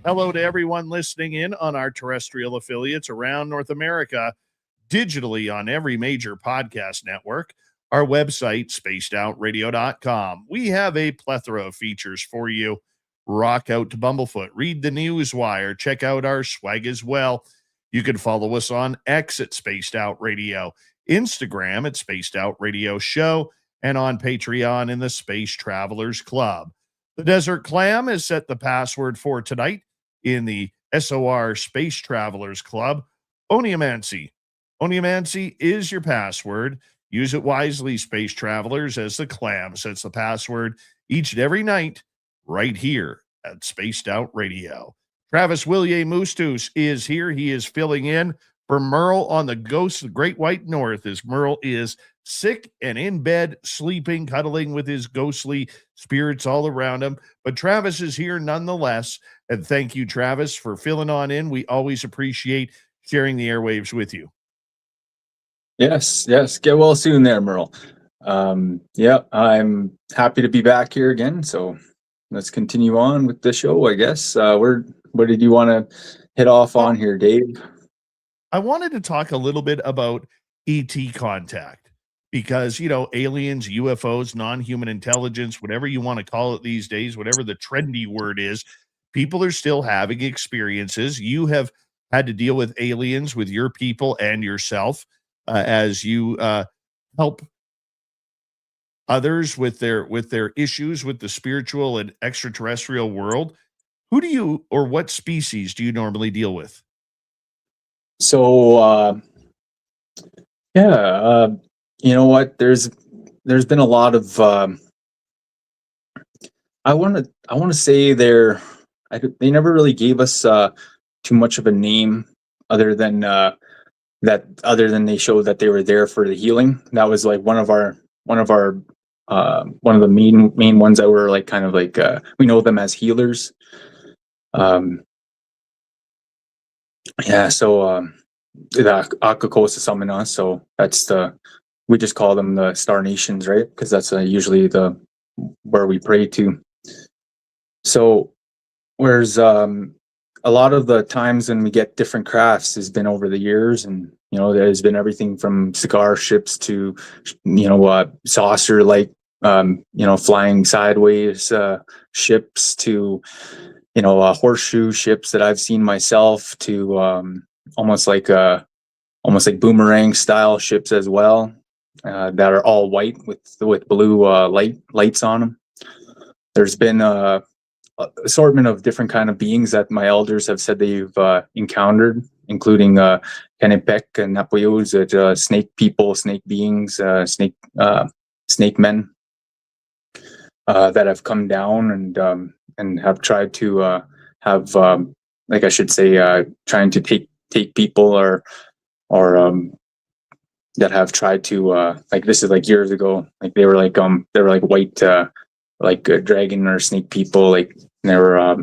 Hello to everyone listening in on our terrestrial affiliates around North America, digitally on every major podcast network, our website, spacedoutradio.com. We have a plethora of features for you. Rock out to Bumblefoot, read the Newswire, check out our swag as well. You can follow us on X at Spaced Out Radio, Instagram at Spaced Out Radio Show, and on Patreon in the Space Travelers Club. The Desert Clam has set the password for tonight in the SOR Space Travelers Club. Oniomancy. Oniomancy is your password. Use it wisely, Space Travelers, as the Clam sets the password each and every night right here at Spaced Out Radio. Travis Willier Moostoos is here. He is filling in for Merle on the Ghost of the Great White North, as Merle is sick and in bed, sleeping, cuddling with his ghostly spirits all around him. But Travis is here nonetheless. And thank you, Travis, for filling on in. We always appreciate sharing the airwaves with you. Yes. Get well soon there, Merle. Yeah, I'm happy to be back here again. So let's continue on with the show, I guess. What did you want to hit off on here, Dave? I wanted to talk a little bit about ET contact because, you know, aliens, UFOs, non-human intelligence, whatever you want to call it these days, whatever the trendy word is, people are still having experiences. You have had to deal with aliens with your people and yourself as you help others with their issues with the spiritual and extraterrestrial world. Who do you, or what species do you normally deal with? So, you know what? There's been a lot of. I want to say they never really gave us too much of a name, other than they showed that they were there for the healing. That was like one of the main ones that were like kind of like we know them as healers. The Akakosa summon us, so we just call them the Star Nations, right? Because that's usually where we pray to. So whereas a lot of the times when we get different crafts has been over the years, and you know, there's been everything from cigar ships to saucer like flying sideways ships to, horseshoe ships that I've seen myself, to almost like boomerang style ships as well, that are all white with blue lights on them. There's been a assortment of different kind of beings that my elders have said they've encountered, including Kenepek and Napoyos, snake people, snake beings, snake men that have come down and have tried to trying to take people, or that have tried to this is like years ago, like they were like white dragon or snake people, like they were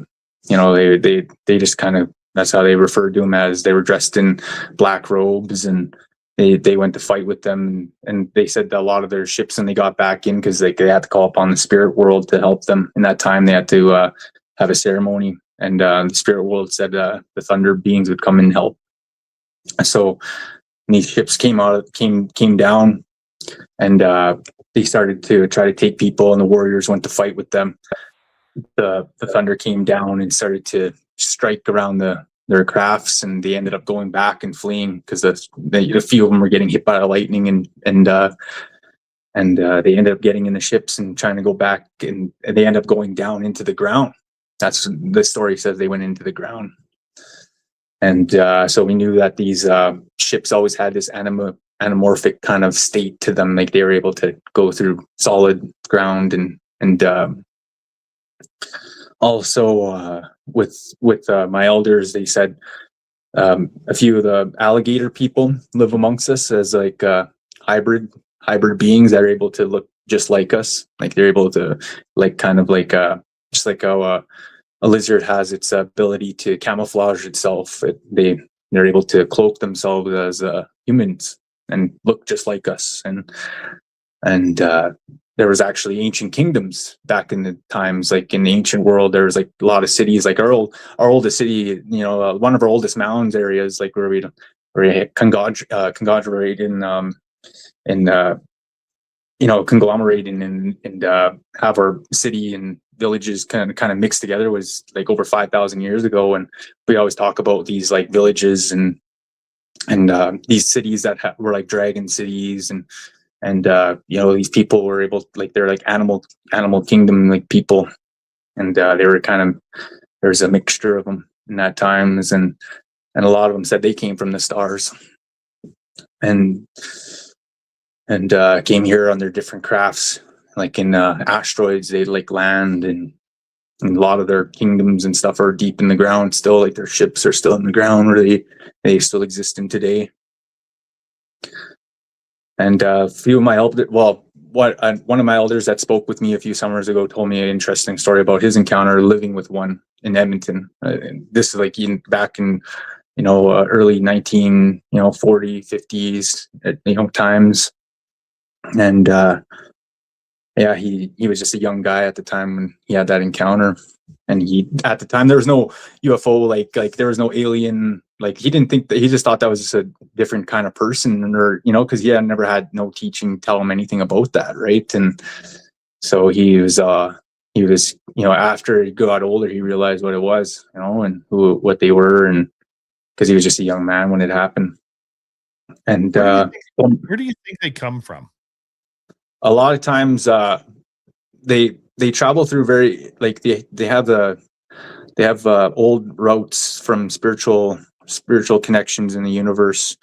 they just kind of, that's how they referred to them, as they were dressed in black robes, and they went to fight with them, and they said that a lot of their ships, and they got back in because they had to call upon the spirit world to help them. In that time, they had to have a ceremony, and the spirit world said the thunder beings would come and help. So these ships came down, and they started to try to take people, and the warriors went to fight with them. The thunder came down and started to strike around their crafts, and they ended up going back and fleeing because a few of them were getting hit by the lightning, and they ended up getting in the ships and trying to go back, and they ended up going down into the ground. That's the story says, they went into the ground. And so we knew that these ships always had this anamorphic kind of state to them, like they were able to go through solid ground, and also with my elders, they said a few of the alligator people live amongst us as like hybrid beings that are able to look just like us, like they're able to just like how a lizard has its ability to camouflage itself. They're able to cloak themselves as humans and look just like us, and there was actually ancient kingdoms back in the times. Like in the ancient world, there was like a lot of cities, like our oldest city, one of our oldest mountains areas, like where we conglomerate and have our city and villages kind of mixed together, was like over 5,000 years ago. And we always talk about these like villages and these cities that were like dragon cities, and these people were able, like they're like animal kingdom like people, and they were there's a mixture of them in that times, and a lot of them said they came from the stars and came here on their different crafts, like in asteroids. They like land, and a lot of their kingdoms and stuff are deep in the ground still, like their ships are still in the ground, where they still exist in today. And a few of my one of my elders that spoke with me a few summers ago told me an interesting story about his encounter living with one in Edmonton. This is like back in early 40, 50s times. And he was just a young guy at the time when he had that encounter. And at the time there was no UFO, like there was no alien. Like he didn't think that, he just thought that was just a different kind of person, or because he had never had no teaching tell him anything about that, right? And so he was after he got older, he realized what it was, and what they were, and because he was just a young man when it happened. And where do you think they come from? A lot of times they travel through very, like they have old routes from spiritual connections in the universe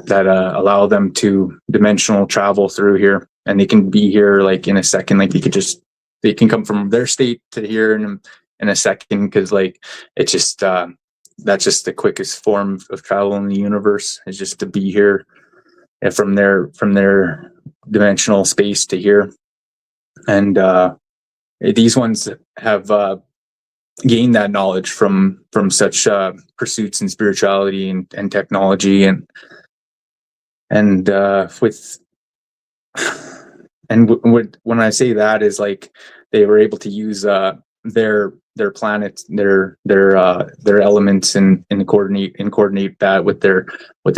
that allow them to dimensional travel through here, and they can be here like in a second. Like they can come from their state to here in a second, because like it's just that's just the quickest form of travel in the universe, is just to be here, and from their dimensional space to here. And these ones have gained that knowledge from such pursuits in spirituality and technology, and when I say that is like they were able to use their planets, their elements, and coordinate that with their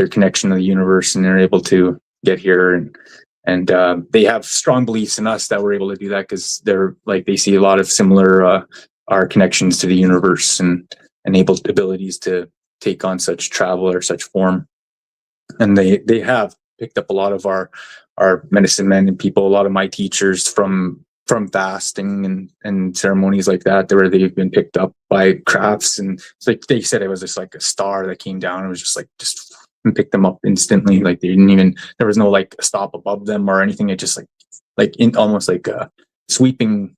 connection to the universe, and they're able to get here they have strong beliefs in us that we're able to do that because they're like they see a lot of similar our connections to the universe and abilities to take on such travel or such form. And they have picked up a lot of our medicine men and people, a lot of my teachers from fasting and ceremonies like that, where they've been picked up by crafts. And it's like they said it was just like a star that came down. It was just and picked them up instantly. Like they didn't even, there was no like stop above them or anything. It just almost like a sweeping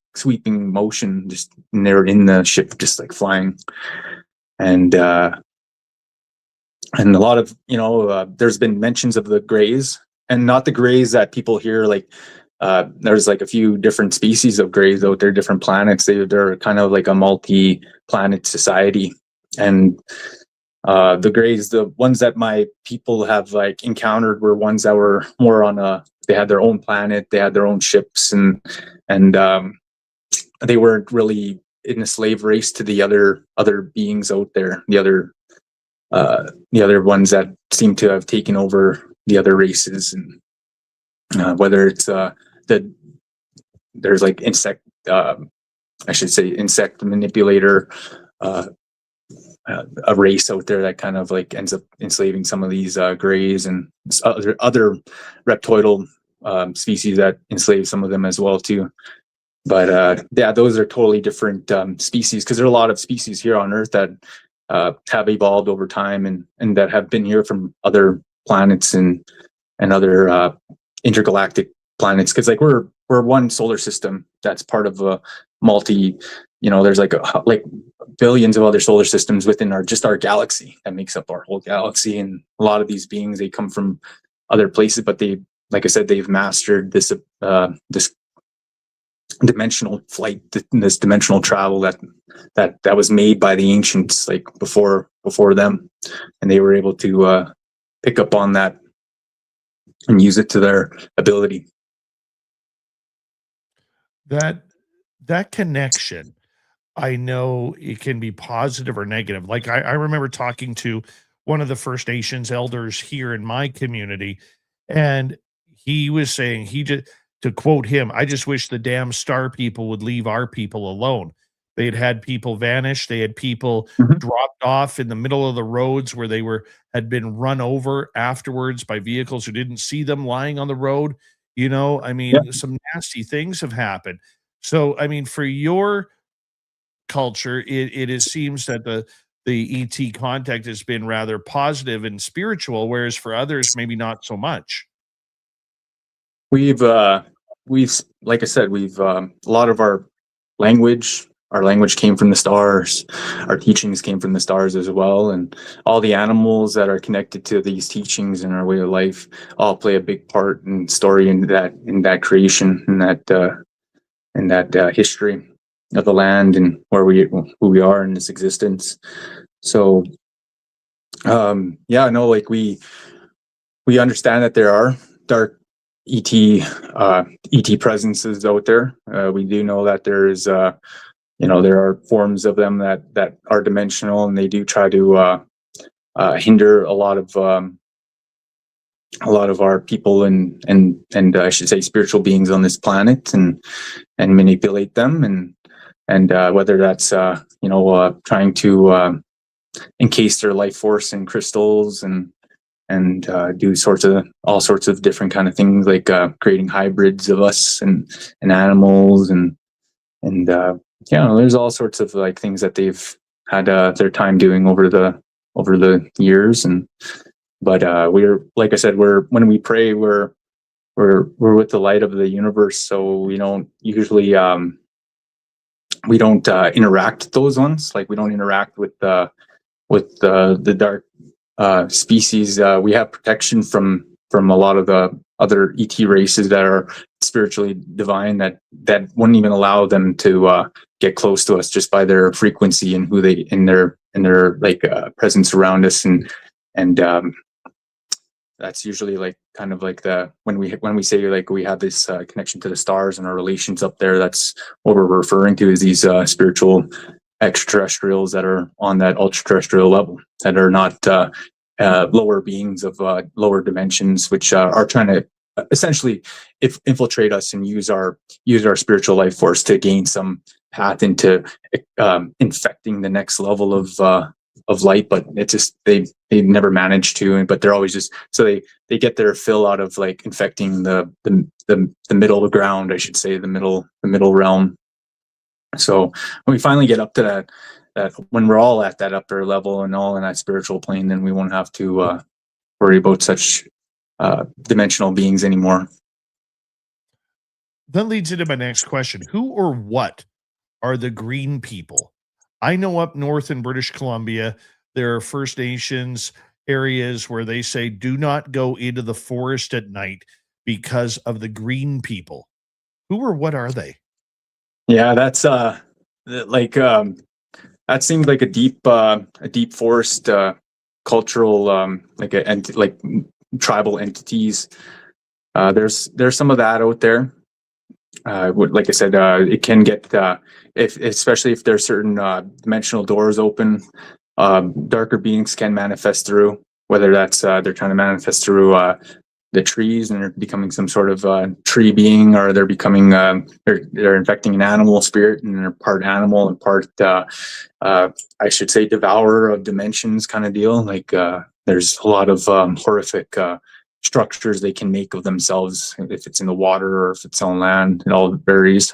motion, just and they're in the ship just like flying. And a lot of, there's been mentions of the grays, and not the grays that people hear. Like there's like a few different species of grays out there, different planets. They're kind of like a multi-planet society. And the grays, the ones that my people have like encountered, were ones that were more on they had their own planet, they had their own ships, and they weren't really in a slave race to the other beings out there, the other ones that seem to have taken over the other races. And whether it's there's like insect manipulator, a race out there that kind of like ends up enslaving some of these grays, and other reptoidal species that enslave some of them as well too. But those are totally different species, because there are a lot of species here on Earth that have evolved over time and that have been here from other planets and other intergalactic planets. Because like we're one solar system that's part of a multi. There's like billions of other solar systems within our galaxy that makes up our whole galaxy. And a lot of these beings, they come from other places, but like I said, they've mastered this dimensional flight, this dimensional travel that was made by the ancients, like before them, and they were able to pick up on that and use it to their ability. That connection, I know it can be positive or negative. Like I remember talking to one of the First Nations elders here in my community, and he was saying, to quote him, "I just wish the damn star people would leave our people alone." They had people vanish. They had people dropped off in the middle of the roads where they had been run over afterwards by vehicles who didn't see them lying on the road. Some nasty things have happened. So, for your culture, it seems that the ET contact has been rather positive and spiritual, whereas for others, maybe not so much. We've like I said, a lot of our language came from the stars. Our teachings came from the stars as well, and all the animals that are connected to these teachings and our way of life all play a big part in story in that creation, in that history of the land and who we are in this existence. So we understand that there are dark ET presences out there. We do know that there's there are forms of them that are dimensional, and they do try to hinder a lot of our people and I should say spiritual beings on this planet, and manipulate them, and whether that's trying to encase their life force in crystals and do all sorts of different kind of things, like creating hybrids of us and animals and there's all sorts of like things that they've had their time doing over the years. But we're, like I said, when we pray, we're with the light of the universe, so we don't usually interact with those ones. Like we don't interact with the dark species. We have protection from a lot of the other ET races that are spiritually divine, that wouldn't even allow them to get close to us just by their frequency and who they in their like presence around us, and that's usually like kind of like when we say like we have this connection to the stars and our relations up there, that's what we're referring to, is these spiritual extraterrestrials that are on that ultra-terrestrial level, that are not lower beings of lower dimensions, which are trying to essentially if infiltrate us and use our spiritual life force to gain some path into infecting the next level of light. But it just they never manage to, but they're always just so they get their fill out of like infecting the middle ground, I should say, the middle realm. So when we finally get up to that when we're all at that upper level and all in that spiritual plane, then we won't have to worry about such dimensional beings anymore. That leads into my next question. Who or what are the green people? I know up north in British Columbia, there are First Nations areas where they say do not go into the forest at night because of the green people. Who or what are they? Yeah, that's like that seemed like a deep forest cultural like tribal entities. There's some of that out there. Like I said, it can get especially if there's certain dimensional doors open, darker beings can manifest through, whether that's they're trying to manifest through the trees and they're becoming some sort of tree being, or they're becoming they're infecting an animal spirit and they're part animal and part I should say devourer of dimensions kind of deal. Like there's a lot of horrific structures they can make of themselves, if it's in the water or if it's on land. It all varies.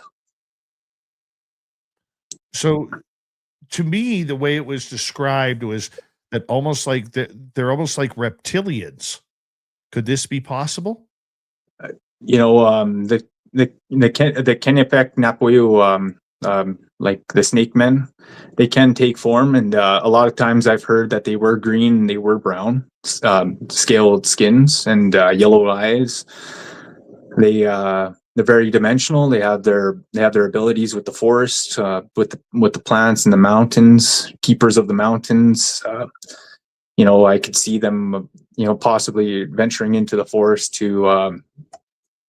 So to me, the way it was described was that almost like they're almost like reptilians. Could this be possible? You know, the Kennebec Napoyu, like the snake men, they can take form, and a lot of times I've heard that they were green and they were brown, scaled skins and yellow eyes. They're very dimensional. They have their abilities with the forest, with the plants and the mountains, keepers of the mountains. You know, I could see them, you know, possibly venturing into the forest to,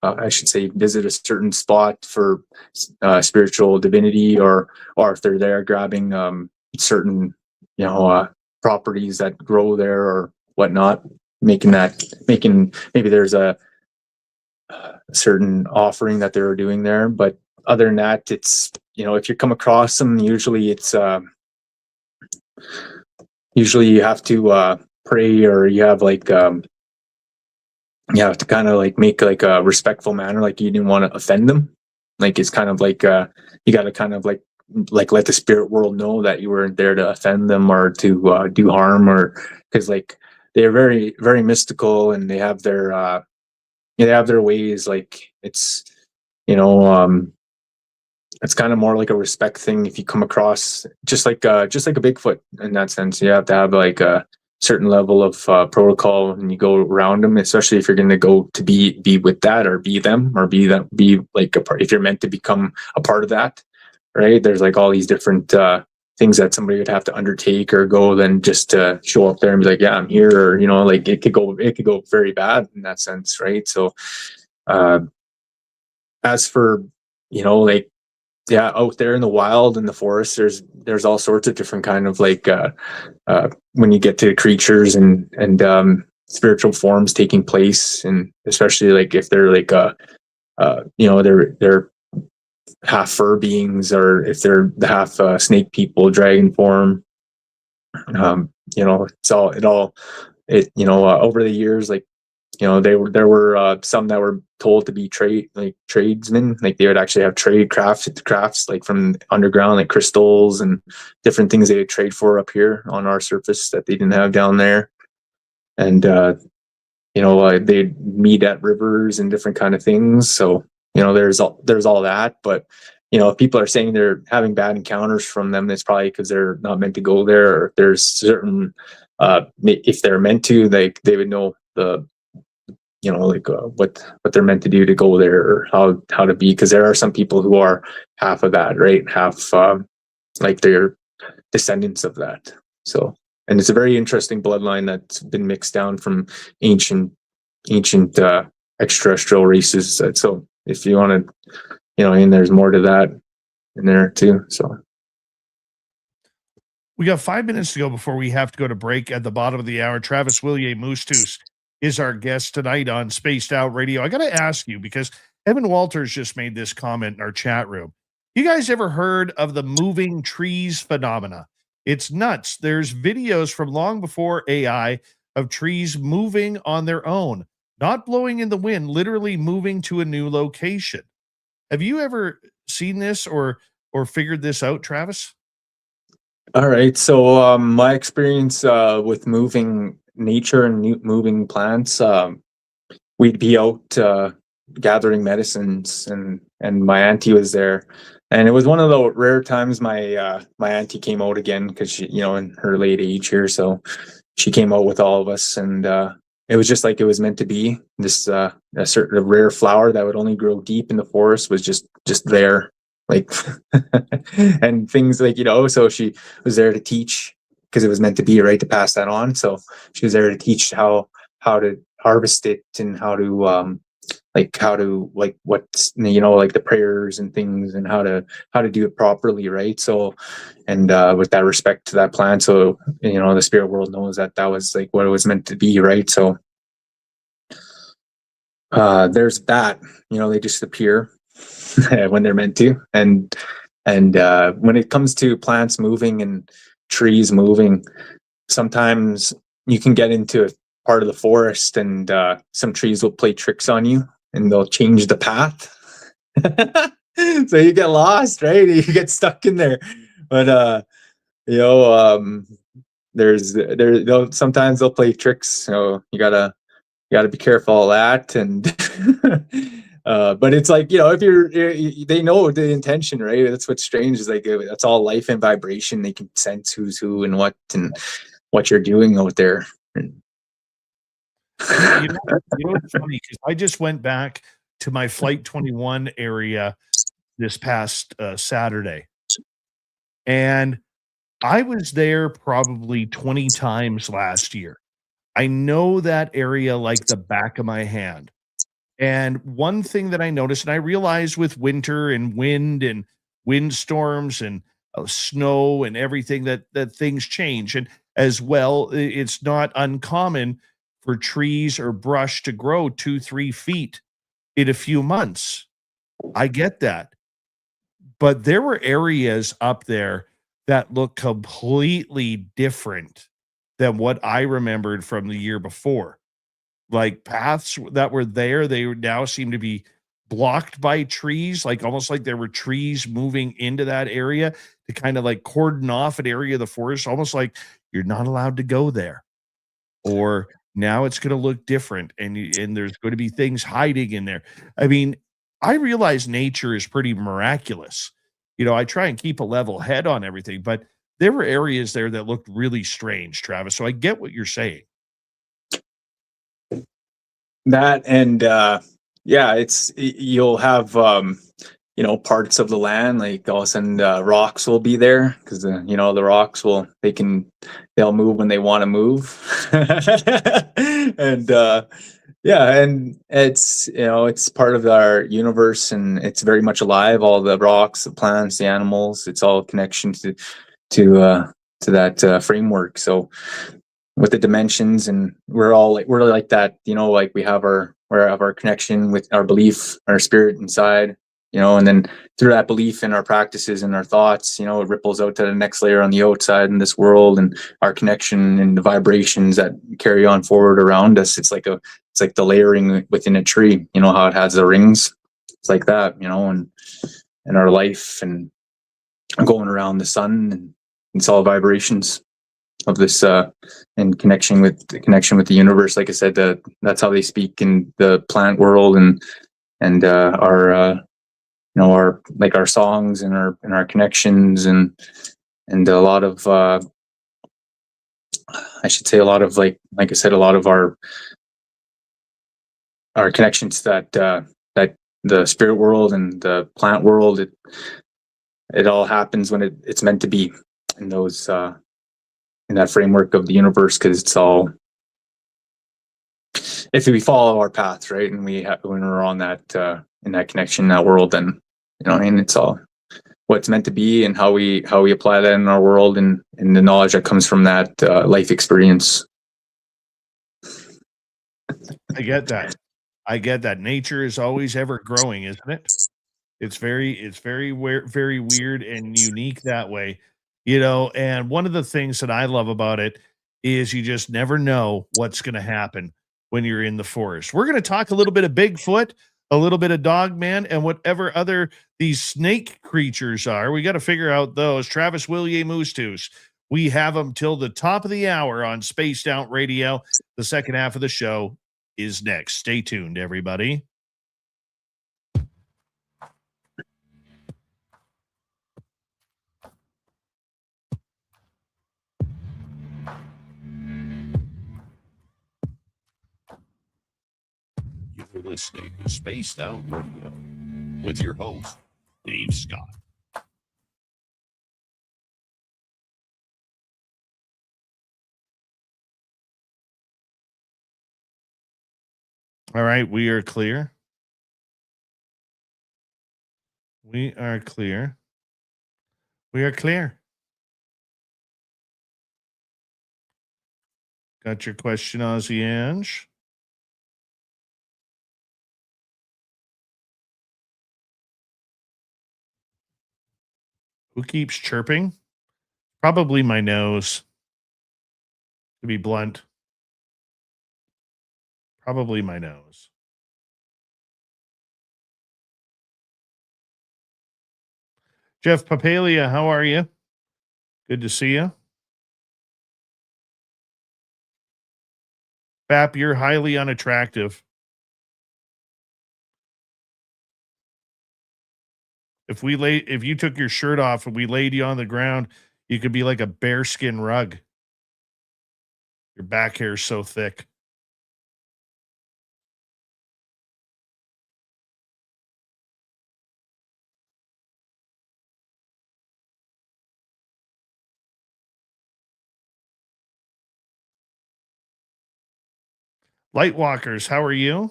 I should say, visit a certain spot for spiritual divinity, or if they're there grabbing certain, you know, properties that grow there or whatnot, making maybe there's a certain offering that they were doing there. But other than that, it's, you know, if you come across them, usually it's usually you have to pray, or you have like you have to kind of like make like a respectful manner, like you didn't want to offend them. Like it's kind of like you got to kind of like let the spirit world know that you weren't there to offend them or to do harm, or because like they're very, very mystical and they have their ways. Like it's, you know, it's kind of more like a respect thing. If you come across just like a Bigfoot in that sense, you have to have like a certain level of protocol and you go around them, especially if you're going to go to be with that, or be them, or be like a part, if you're meant to become a part of that, right? There's like all these different things that somebody would have to undertake or go then just to show up there and be like, yeah, I'm here. Or, you know, like it could go very bad in that sense, right? So as for, you know, like, yeah, out there in the wild, in the forest, there's all sorts of different kind of like when you get to creatures and spiritual forms taking place, and especially like if they're like you know, they're half fur beings, or if they're the half snake people, dragon form. You know, you know, over the years, like, you know, there were some that were told to be tradesmen, like they would actually have trade crafts like from underground, like crystals and different things they would trade for up here on our surface that they didn't have down there. And you know, they'd meet at rivers and different kind of things. So, you know, there's all that. But, you know, if people are saying they're having bad encounters from them, it's probably because they're not meant to go there, or if there's certain if they're meant to, like they would know the, you know, like what they're meant to do to go there, or how to be, because there are some people who are half of that, right? Half like they're descendants of that. So, and it's a very interesting bloodline that's been mixed down from ancient extraterrestrial races. So if you want to, you know, and there's more to that in there too. So we got 5 minutes to go before we have to go to break at the bottom of the hour. Travis Willier Moostoos is our guest tonight on Spaced Out Radio. I got to ask you, because Evan Walters just made this comment in our chat room. You guys ever heard of the moving trees phenomena? It's nuts. There's videos from long before AI of trees moving on their own, not blowing in the wind, literally moving to a new location. Have you ever seen this or figured this out, Travis? All right. So my experience with moving nature and moving plants, we'd be out gathering medicines, and my auntie was there, and it was one of the rare times my auntie came out again, because she, in her late age here, so she came out with all of us, and it was just like it was meant to be. This a certain rare flower that would only grow deep in the forest was just there, like, and things like, so she was there to teach, because it was meant to be, right, to pass that on. So she was there to teach how to harvest it, and how to what's, like the prayers and things, and how to do it properly, right? So, and with that respect to that plant, so the spirit world knows that was like what it was meant to be, right? So there's that, they just appear when they're meant to, and when it comes to plants moving and trees moving, sometimes you can get into a part of the forest, and some trees will play tricks on you, and they'll change the path. So you get lost, right? You get stuck in there. But sometimes they'll play tricks, so you gotta be careful of that. And but it's like, if they know the intention, right? That's what's strange, is like, that's all life and vibration. They can sense who's who and what you're doing out there. It's funny, because I just went back to my Flight 21 area this past Saturday, and I was there probably 20 times last year. I know that area like the back of my hand. And one thing that I noticed, and I realized with winter and wind and windstorms and snow and everything, that things change. And as well, it's not uncommon for trees or brush to grow 2-3 feet in a few months. I get that. But there were areas up there that look completely different than what I remembered from the year before. Like paths that were there, they now seem to be blocked by trees, like almost like there were trees moving into that area to kind of like cordon off an area of the forest, almost like you're not allowed to go there. Or now it's going to look different, and there's going to be things hiding in there. I mean, I realize nature is pretty miraculous. I try and keep a level head on everything, but there were areas there that looked really strange, Travis. So I get what you're saying. That, and you'll have parts of the land, like all of a sudden rocks will be there, because the rocks they'll move when they want to move. And and it's part of our universe, and it's very much alive. All the rocks, the plants, the animals, it's all connection to that framework. So with the dimensions, and we're like that, like we have our connection with our belief, our spirit inside, and then through that belief and our practices and our thoughts, it ripples out to the next layer on the outside in this world, and our connection and the vibrations that carry on forward around us. It's like the layering within a tree, how it has the rings. It's like that, and our life, and going around the sun, and it's all vibrations of this and connection with the universe. Like I said, that's how they speak in the plant world, and our like our songs and our connections, and a lot of I should say a lot of like I said, a lot of our connections that the spirit world and the plant world, it all happens when it's meant to be in those in that framework of the universe, because it's all, if we follow our paths, right, and when we're on that in that connection, that world, then it's all what's meant to be, and how we apply that in our world, and the knowledge that comes from that life experience. I get that. I get that. Nature is always ever growing, isn't it? Very weird and unique that way, and one of the things that I love about it is you just never know what's gonna happen when you're in the forest. We're gonna talk a little bit of Bigfoot, a little bit of Dogman, and whatever other these snake creatures are. We gotta figure out those. Travis Willier Moostoos. We have them till the top of the hour on Spaced Out Radio. The second half of the show is next. Stay tuned, everybody. You're listening to Spaced Out Radio with your host, Dave Scott. All right, we are clear. We are clear. We are clear. Got your question, Ozzy Ange. Who keeps chirping? Probably my nose. To be blunt. Probably my nose. Jeff Papalia, how are you? Good to see you. Bap, you're highly unattractive. If you took your shirt off and we laid you on the ground, you could be like a bearskin rug. Your back hair is so thick. Lightwalkers, how are you?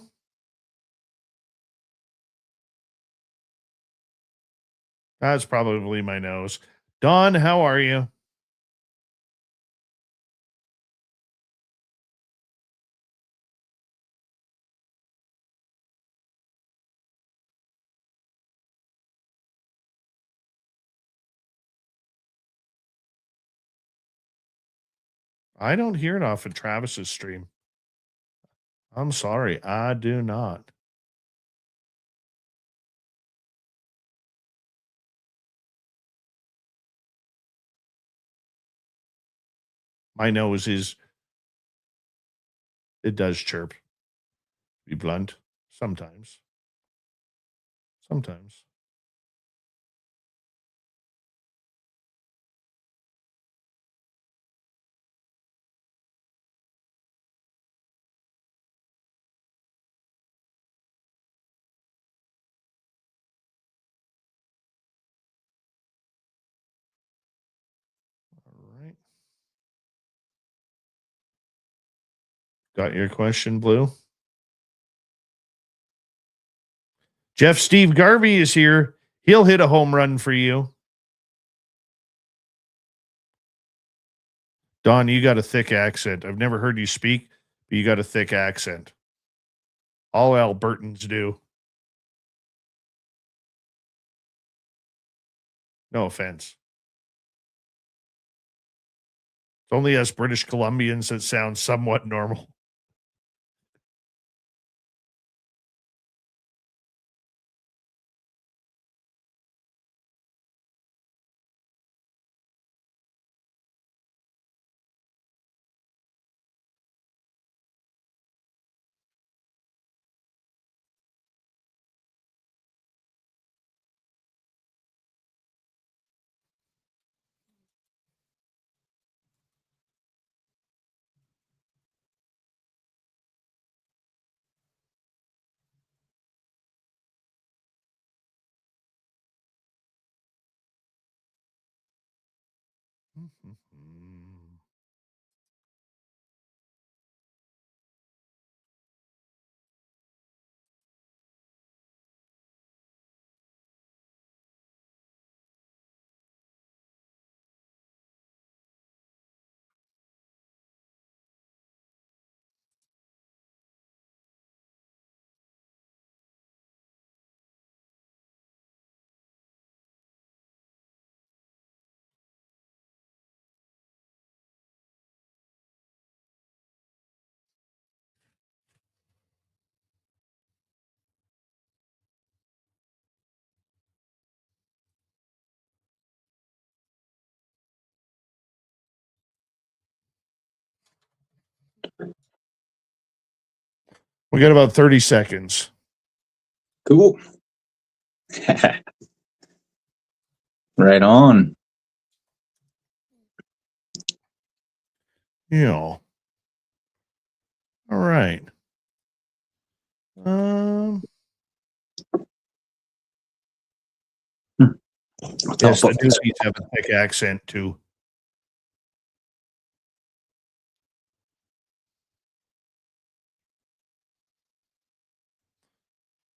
That's probably my nose. Don, how are you? I don't hear it off of Travis's stream. I'm sorry, I do not. My nose it does chirp. Be blunt. Sometimes. Sometimes. All right. Got your question, Blue? Jeff Steve Garvey is here. He'll hit a home run for you. Don, you got a thick accent. I've never heard you speak, but you got a thick accent. All Albertans do. No offense. It's only us British Columbians that sound somewhat normal. We got about 30 seconds. Cool. Right on. Yeah. All right. Yes, I do need to have a thick accent too.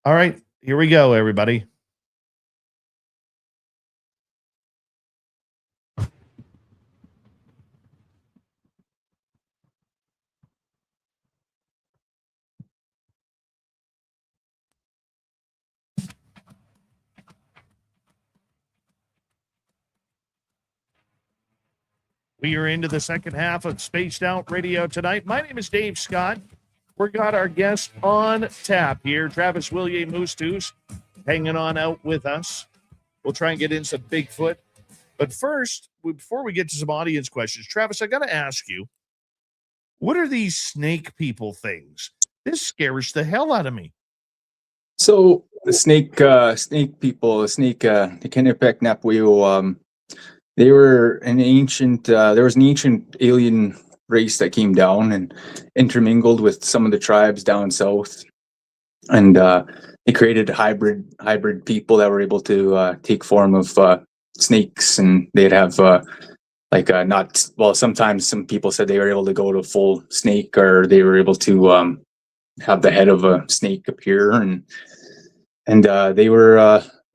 All right, here we go, everybody. We are into the second half of Spaced Out Radio tonight. My name is Dave Scott. We got our guest on tap here, Travis Willier Moostoos, hanging on out with us. We'll try and get in some Bigfoot. But first, before we get to some audience questions, Travis, I got to ask you, what are these snake people things? This scares the hell out of me. So the snake people, the Kennebec Napweo, they were an ancient, there was an ancient alien race that came down and intermingled with some of the tribes down south. And they created hybrid people that were able to take form of snakes, and they'd have sometimes some people said they were able to go to full snake, or they were able to have the head of a snake appear, and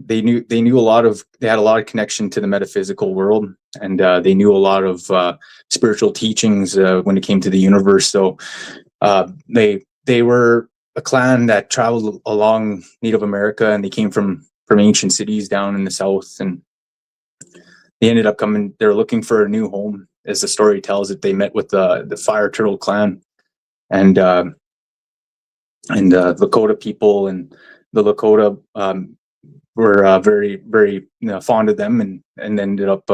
they knew they had a lot of connection to the metaphysical world, and they knew a lot of spiritual teachings when it came to the universe. So they were a clan that traveled along Native America, and they came from ancient cities down in the south, and they ended up coming. They're looking for a new home, as the story tells it. They met with the Fire Turtle clan, and Lakota people, and the Lakota were very, very fond of them, and ended up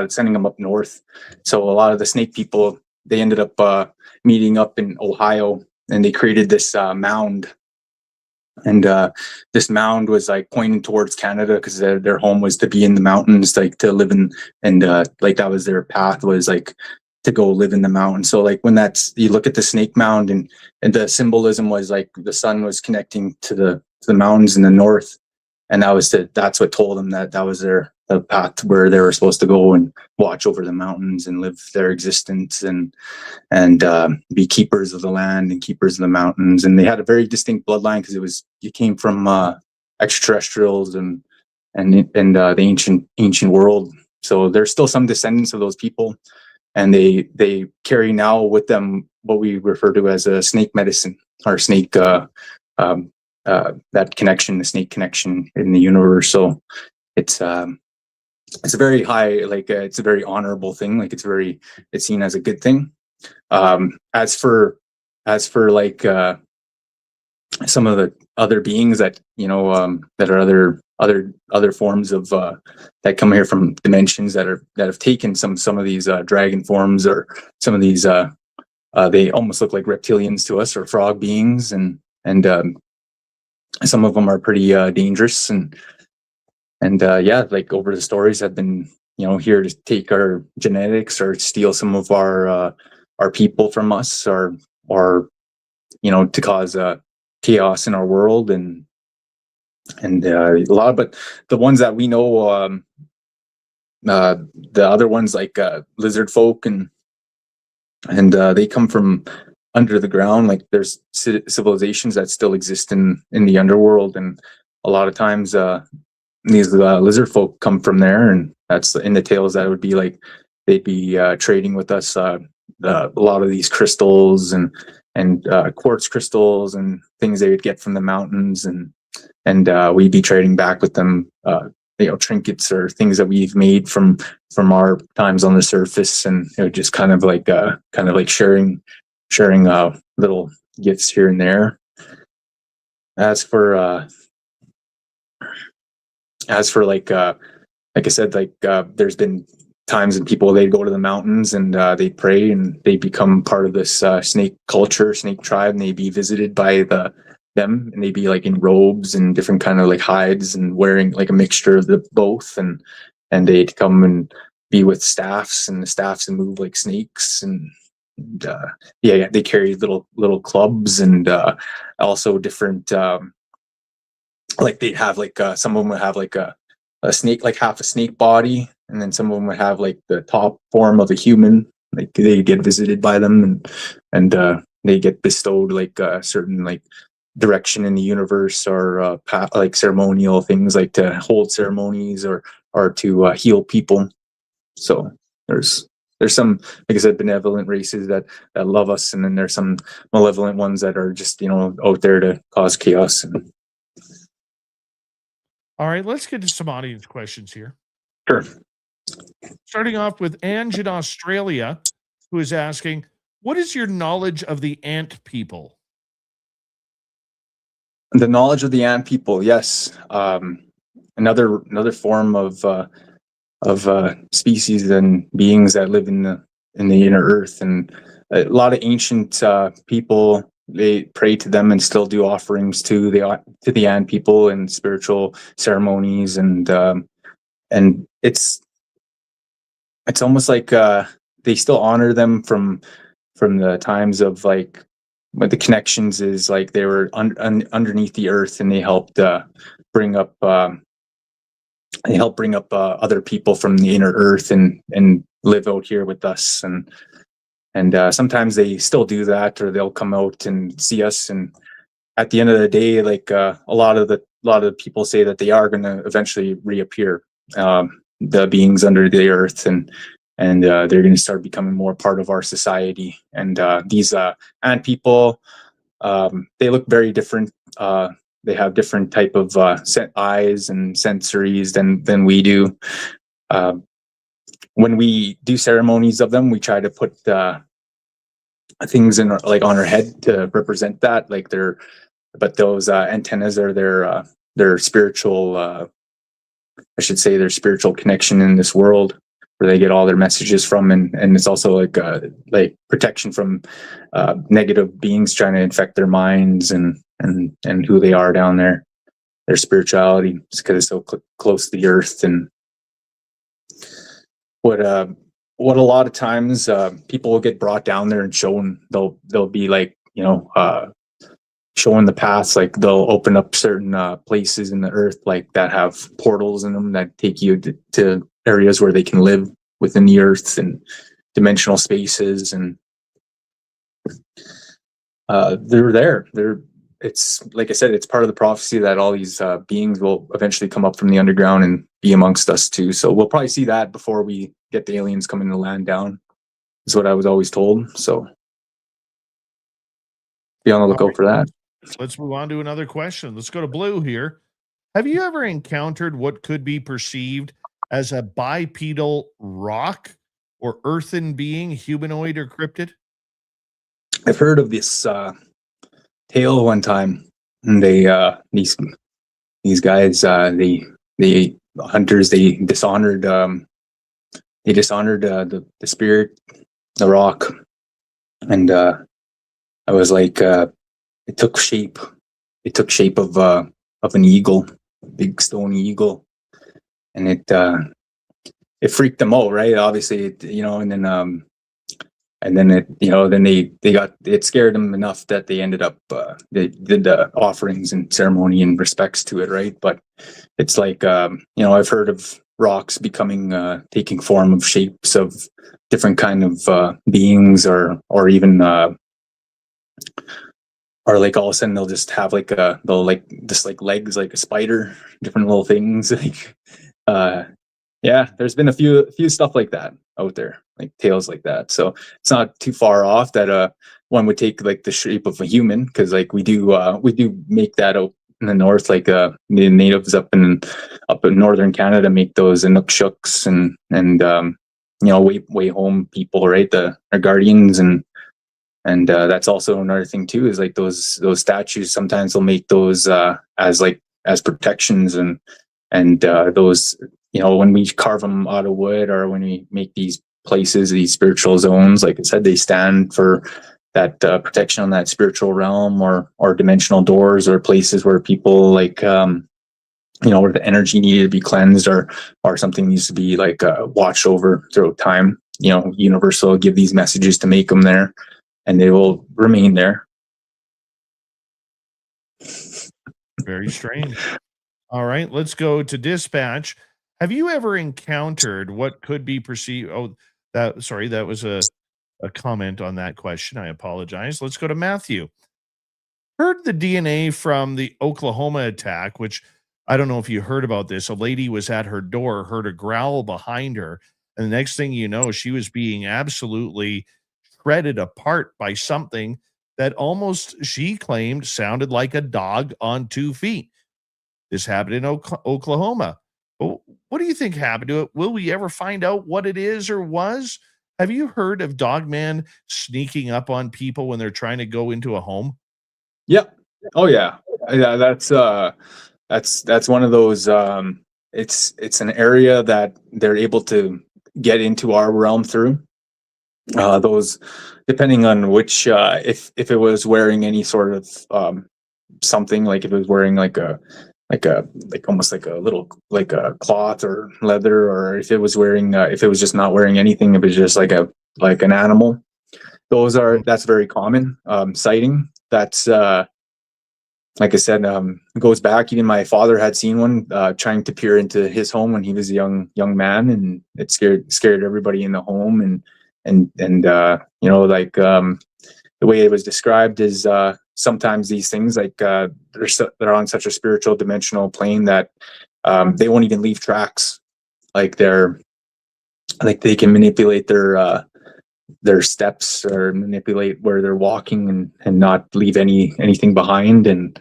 sending them up north. So a lot of the snake people, they ended up meeting up in Ohio, and they created this mound. And this mound was like pointing towards Canada, because their home was to be in the mountains, like to live in, and that was their path, was like to go live in the mountains. So like when you look at the snake mound, and the symbolism was like the sun was connecting to the mountains in the north, and that's what told them that was the path where they were supposed to go and watch over the mountains and live their existence, and be keepers of the land and keepers of the mountains. And they had a very distinct bloodline, because you came from extraterrestrials and the ancient world. So there's still some descendants of those people, and they carry now with them what we refer to as a snake medicine, or snake that connection, the snake connection in the universe. So it's a very high, it's a very honorable thing. Like it's seen as a good thing. As for some of the other beings that that are other forms of that come here from dimensions that have taken some of these dragon forms, or some of these they almost look like reptilians to us, or frog beings, and some of them are pretty dangerous, and over the stories have been here to take our genetics, or steal some of our people from us, or to cause chaos in our world, and a lot. But the ones that we know, the other ones like lizard folk, and they come from under the ground. Like there's civilizations that still exist in the underworld, and a lot of times these lizard folk come from there, and that's in the tales that it would be like they'd be trading with us a lot of these crystals and quartz crystals and things they would get from the mountains, and we'd be trading back with them trinkets or things that we've made from our times on the surface, and just kind of like sharing little gifts here and there. As for like I said, there's been times when people, they'd go to the mountains and they pray and they become part of this snake culture, snake tribe, and they'd be visited by them, and they'd be like in robes and different kind of like hides and wearing like a mixture of the both, and they'd come and be with staffs, and the staffs and move like snakes, and they carry little clubs, and also different like they'd have like some of them would have like a snake, like half a snake body, and then some of them would have like the top form of a human. Like they get visited by them, and they get bestowed like a certain like direction in the universe, or like ceremonial things, like to hold ceremonies or to heal people. So there's some, like I said, benevolent races that love us, and then there's some malevolent ones that are just, out there to cause chaos. All right, let's get to some audience questions here. Sure. Starting off with Ange in Australia, who is asking, what is your knowledge of the ant people? The knowledge of the ant people, yes. Another form of species and beings that live in the inner earth, and a lot of ancient people, they pray to them and still do offerings to the ant people and spiritual ceremonies, and it's almost like they still honor them from the times of like, what the connections is like, they were underneath the earth, and they helped bring up other people from the inner earth and live out here with us, and sometimes they still do that, or they'll come out and see us, and at the end of the day, like a lot of the people say that they are going to eventually reappear, the beings under the earth, and they're going to start becoming more part of our society. And these ant people, they look very different. They have different type of eyes and sensories than we do. When we do ceremonies of them, we try to put things in like on our head to represent that. Like but those antennas are their spiritual, I should say, their spiritual connection in this world, where they get all their messages from, and it's also like protection from negative beings trying to infect their minds and who they are down there, their spirituality, because it's so close to the earth. And what a lot of times people will get brought down there and shown, they'll be like, showing the paths, like they'll open up certain places in the earth, like that have portals in them that take you to areas where they can live within the earth and dimensional spaces, and they're there. It's like I said, it's part of the prophecy that all these beings will eventually come up from the underground and be amongst us too. So we'll probably see that before we get the aliens coming to land down, is what I was always told. So be on the lookout for that. Let's move on to another question. Let's go to Blue here. Have you ever encountered what could be perceived as a bipedal rock or earthen being, humanoid or cryptid? I've heard of this tale one time, and they these guys, the hunters, they dishonored the spirit, the rock, and I was like, it took shape of an eagle, a big stone eagle, and it freaked them out, right? Obviously, and then it scared them enough that they ended up they did the offerings and ceremony and respects to it, right? But it's like I've heard of rocks taking form of shapes of different kind of beings, or even or like all of a sudden they'll just have legs like a spider, different little things. There's been a few stuff like that out there, like tales like that. So it's not too far off that one would take like the shape of a human, because like we do make that out in the north, like the natives up in northern Canada make those Inukshuk's and way home people, right? Our guardians, and that's also another thing too, is like those statues. Sometimes they'll make those as protections, and those when we carve them out of wood, or when we make these places, these spiritual zones, like I said, they stand for that protection on that spiritual realm, or dimensional doors, or places where people like, where the energy needed to be cleansed, or something needs to be like watched over throughout time. Universal will give these messages to make them there, and they will remain there. Very strange. All right, let's go to dispatch. Have you ever encountered what could be perceived? Oh, that was a comment on that question. I apologize. Let's go to Matthew. Heard the DNA from the Oklahoma attack, which I don't know if you heard about this. A lady was at her door, heard a growl behind her, and the next thing you know, she was being absolutely shredded apart by something that almost, she claimed, sounded like a dog on 2 feet. This happened in Oklahoma. What do you think happened to it? Will we ever find out what it is or was? Have you heard of Dogman sneaking up on people when they're trying to go into a home? Yep. Oh yeah. Yeah. That's one of those. It's an area that they're able to get into our realm through. Those, depending on which, if it was wearing any sort of something, like if it was wearing like almost like a little, like a cloth or leather, or if it was wearing, if it was just not wearing anything, if it was just like an animal. That's very common sighting. That's like I said, it goes back. Even my father had seen one trying to peer into his home when he was a young man, and it scared everybody in the home. And the way it was described is sometimes these things, like they're on such a spiritual dimensional plane that they won't even leave tracks. Like they can manipulate their steps, or manipulate where they're walking, and not leave anything behind. And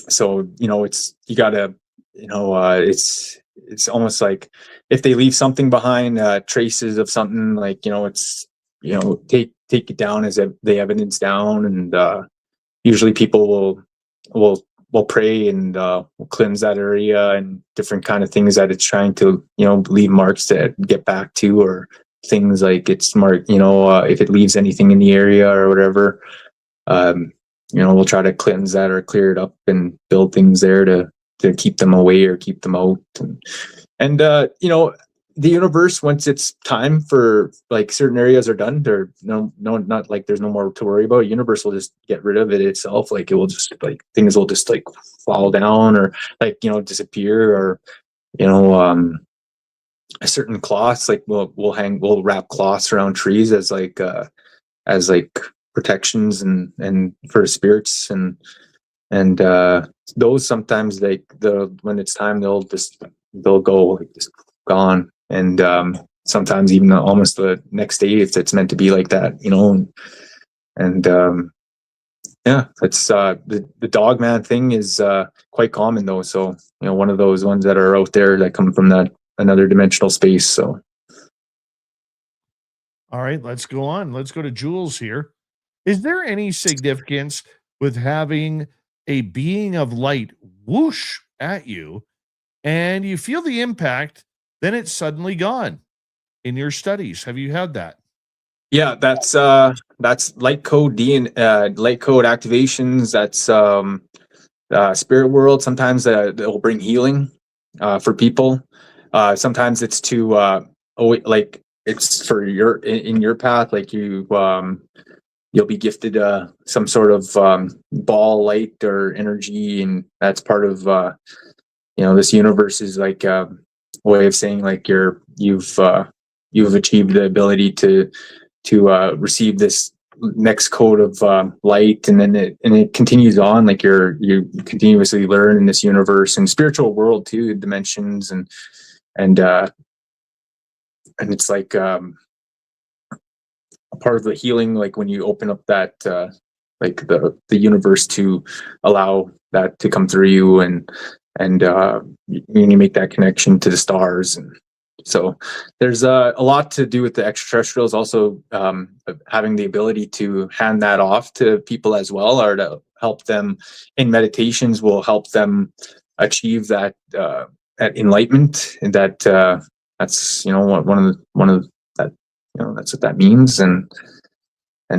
so it's, you gotta, it's almost like if they leave something behind, traces of something, like it's, take it down as the evidence down, and usually people will pray, and will cleanse that area, and different kind of things that it's trying to leave marks to get back to, or things like it's marked, if it leaves anything in the area or whatever, we'll try to cleanse that or clear it up, and build things there to keep them away or keep them out. And the universe, once it's time for, like, certain areas are done, not like there's no more to worry about. Universe will just get rid of it itself. Like, it will just, like, things will just like fall down, or like, disappear, or certain cloths, like we'll wrap cloths around trees as protections, and for spirits, and those sometimes, like, when it's time, they'll go, like, just gone. And sometimes even almost the next day, if it's meant to be like that, yeah, it's the Dogman thing is quite common though. So one of those ones that are out there that come from that another dimensional space. So all right, let's go on. Let's go to Jules here. Is there any significance with having a being of light whoosh at you, and you feel the impact, then it's suddenly gone? In your studies, have you had that? Yeah, that's light code light code activations. That's spirit world. Sometimes they'll bring healing for people. Sometimes it's to like, it's for in your path, like you'll be gifted some sort of ball light or energy, and that's part of this universe is like a way of saying, like, you've achieved the ability to receive this next code of light, and then it continues on, like you continuously learn in this universe and spiritual world too, dimensions, and it's like a part of the healing, like when you open up that like the universe to allow that to come through you, and you make that connection to the stars. And so there's a lot to do with the extraterrestrials also, having the ability to hand that off to people as well, or to help them in meditations will help them achieve that enlightenment, and that's one of that, that's what that means, and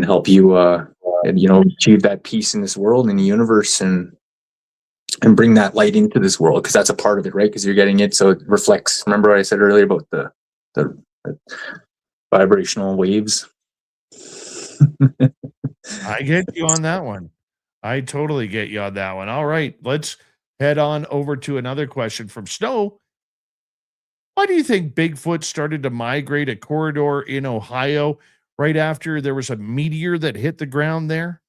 help you achieve that peace in this world, in the universe, and bring that light into this world, because that's a part of it, right? Because you're getting it, so it reflects. Remember what I said earlier about the vibrational waves? I get you on that one. I totally get you on that one. All right, let's head on over to another question from Snow. Why do you think Bigfoot started to migrate a corridor in Ohio right after there was a meteor that hit the ground there?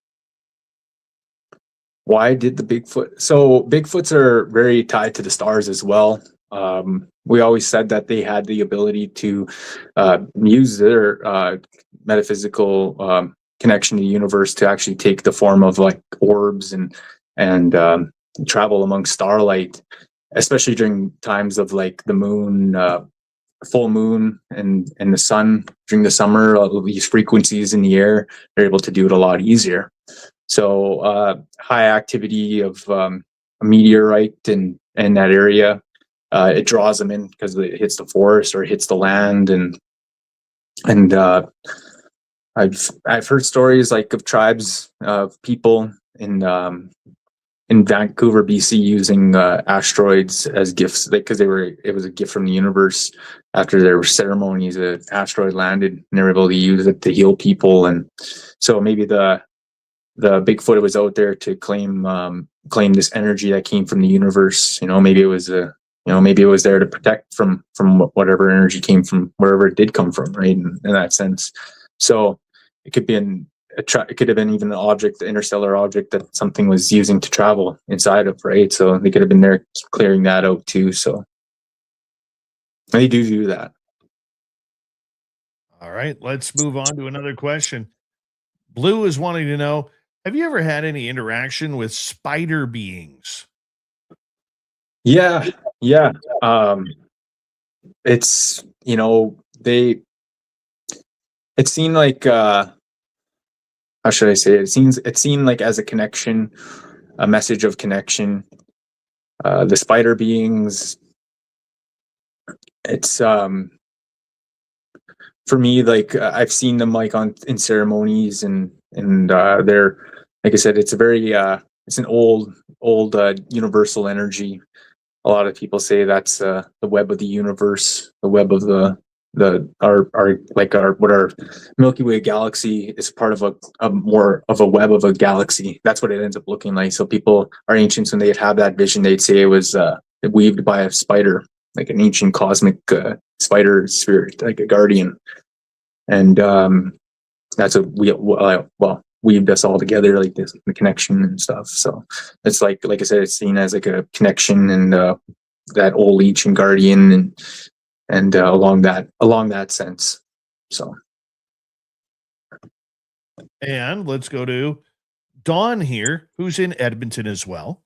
Why did the Bigfoot? So Bigfoots are very tied to the stars as well. We always said that they had the ability to use their metaphysical connection to the universe to actually take the form of like orbs and travel among starlight, especially during times of like the moon, full moon, and the sun during the summer. These frequencies in the air, they're able to do it a lot easier. So high activity of a meteorite in that area, it draws them in because it hits the forest or it hits the land, and I've heard stories like of tribes of people in Vancouver, BC, using asteroids as gifts, because it was a gift from the universe. After their ceremonies, an asteroid landed and they were able to use it to heal people. And so maybe the Bigfoot was out there to claim this energy that came from the universe. Maybe it was maybe it was there to protect from whatever energy came from wherever it did come from, right? In that sense. So it could be it could have been even an object, the interstellar object that something was using to travel inside of, right? So they could have been there clearing that out too. So they do that. All right, let's move on to another question. Blue is wanting to know, have you ever had any interaction with spider beings? Yeah. It's, it seemed like, how should I say it? It seemed like as a connection, a message of connection. The spider beings, it's, for me, like I've seen them like in ceremonies, and they're, like I said, it's a very, it's an old universal energy. A lot of people say that's the web of the universe, the web of our Milky Way galaxy is part of a more of a web of a galaxy. That's what it ends up looking like. So our ancients, when they'd have that vision, they'd say it was weaved by a spider, like an ancient cosmic spider spirit, like a guardian. And that's what weaved us all together, like this, the connection and stuff. So it's like I said, it's seen as like a connection, and that old ancient guardian, and along that sense. So, and let's go to Dawn here, who's in Edmonton as well.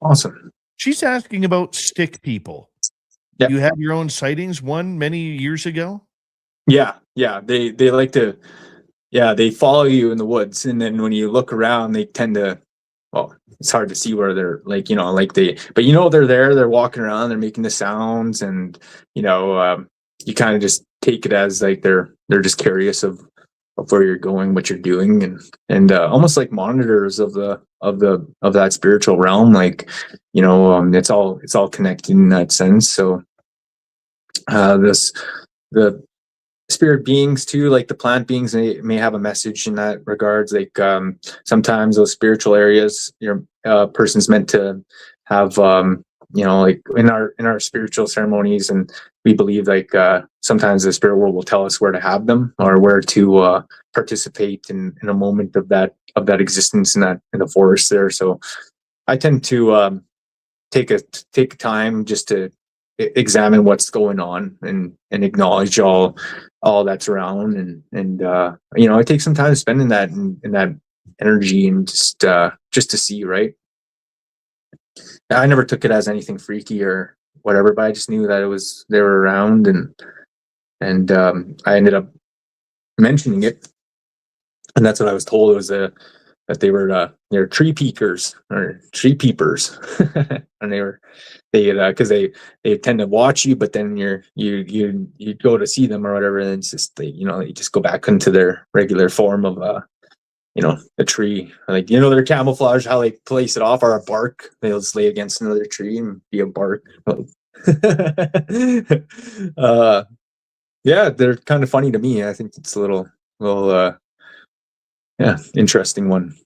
Awesome. She's asking about stick people. Yeah. You had your own sightings one many years ago? Yeah. They like to, they follow you in the woods, and then when you look around, they tend to, well, it's hard to see where they're but they're there, they're walking around, they're making the sounds, and you kind of just take it as like they're just curious of where you're going, what you're doing, and almost like monitors of that spiritual realm, like it's all connected in that sense. So the spirit beings too, like the plant beings, they may have a message in that regards. Like sometimes those spiritual areas, person's meant to have like in our spiritual ceremonies, and we believe like sometimes the spirit world will tell us where to have them, or where to participate in a moment of that existence in the forest there. So I tend to take time just to examine what's going on, and acknowledge all that's around, and it takes some time to spend in that energy, and just to see, right? I never took it as anything freaky or whatever, but I just knew that they were around, and I ended up mentioning it, and that's what I was told. It was that they were tree peekers or tree peepers, and they because they tend to watch you, but then you go to see them or whatever, and it's just they just go back into their regular form of a tree, like their camouflage, how they place it off or a bark. They'll just lay against another tree and be a bark. Yeah, they're kind of funny to me. I think it's a little interesting one.